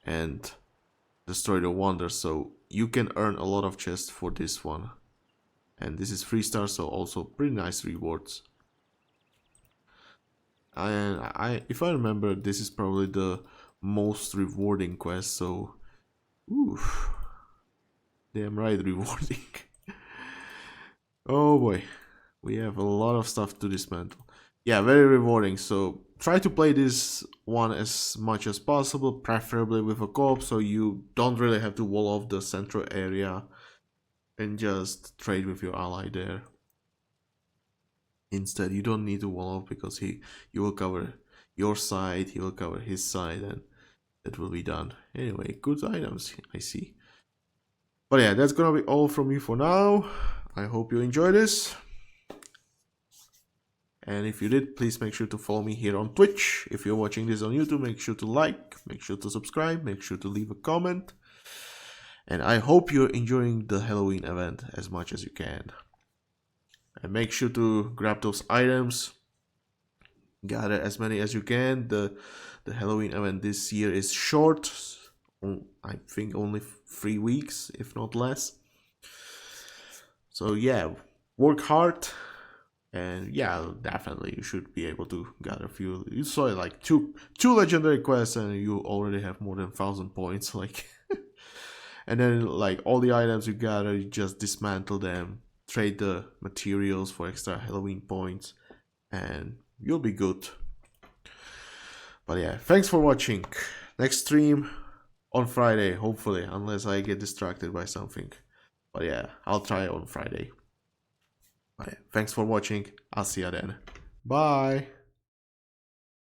and destroy the wonder, so you can earn a lot of chests for this one. And this is 3 stars, so also pretty nice rewards. And if I remember, this is probably the most rewarding quest, so oof, damn right rewarding. Oh boy, we have a lot of stuff to dismantle. Yeah, very rewarding, so try to play this one as much as possible, preferably with a co-op, so you don't really have to wall off the central area and just trade with your ally there. Instead, you don't need to wall off because you will cover your side, he will cover his side, and that will be done. Anyway, good items, I see. But yeah, that's gonna be all from me for now. I hope you enjoy this. And if you did, please make sure to follow me here on Twitch. If you're watching this on YouTube, make sure to like, make sure to subscribe, make sure to leave a comment. And I hope you're enjoying the Halloween event as much as you can. And make sure to grab those items. Gather as many as you can. The Halloween event this year is short. I think only 3 weeks, if not less. So yeah, work hard. And yeah, definitely you should be able to gather a few. You saw like two legendary quests and you already have more than 1,000 points. Like, and then like all the items you gather, you just dismantle them, trade the materials for extra Halloween points, and you'll be good. But yeah, thanks for watching. Next stream on Friday, hopefully, unless I get distracted by something. But yeah, I'll try on Friday. Thanks for watching. I'll see you then. Bye.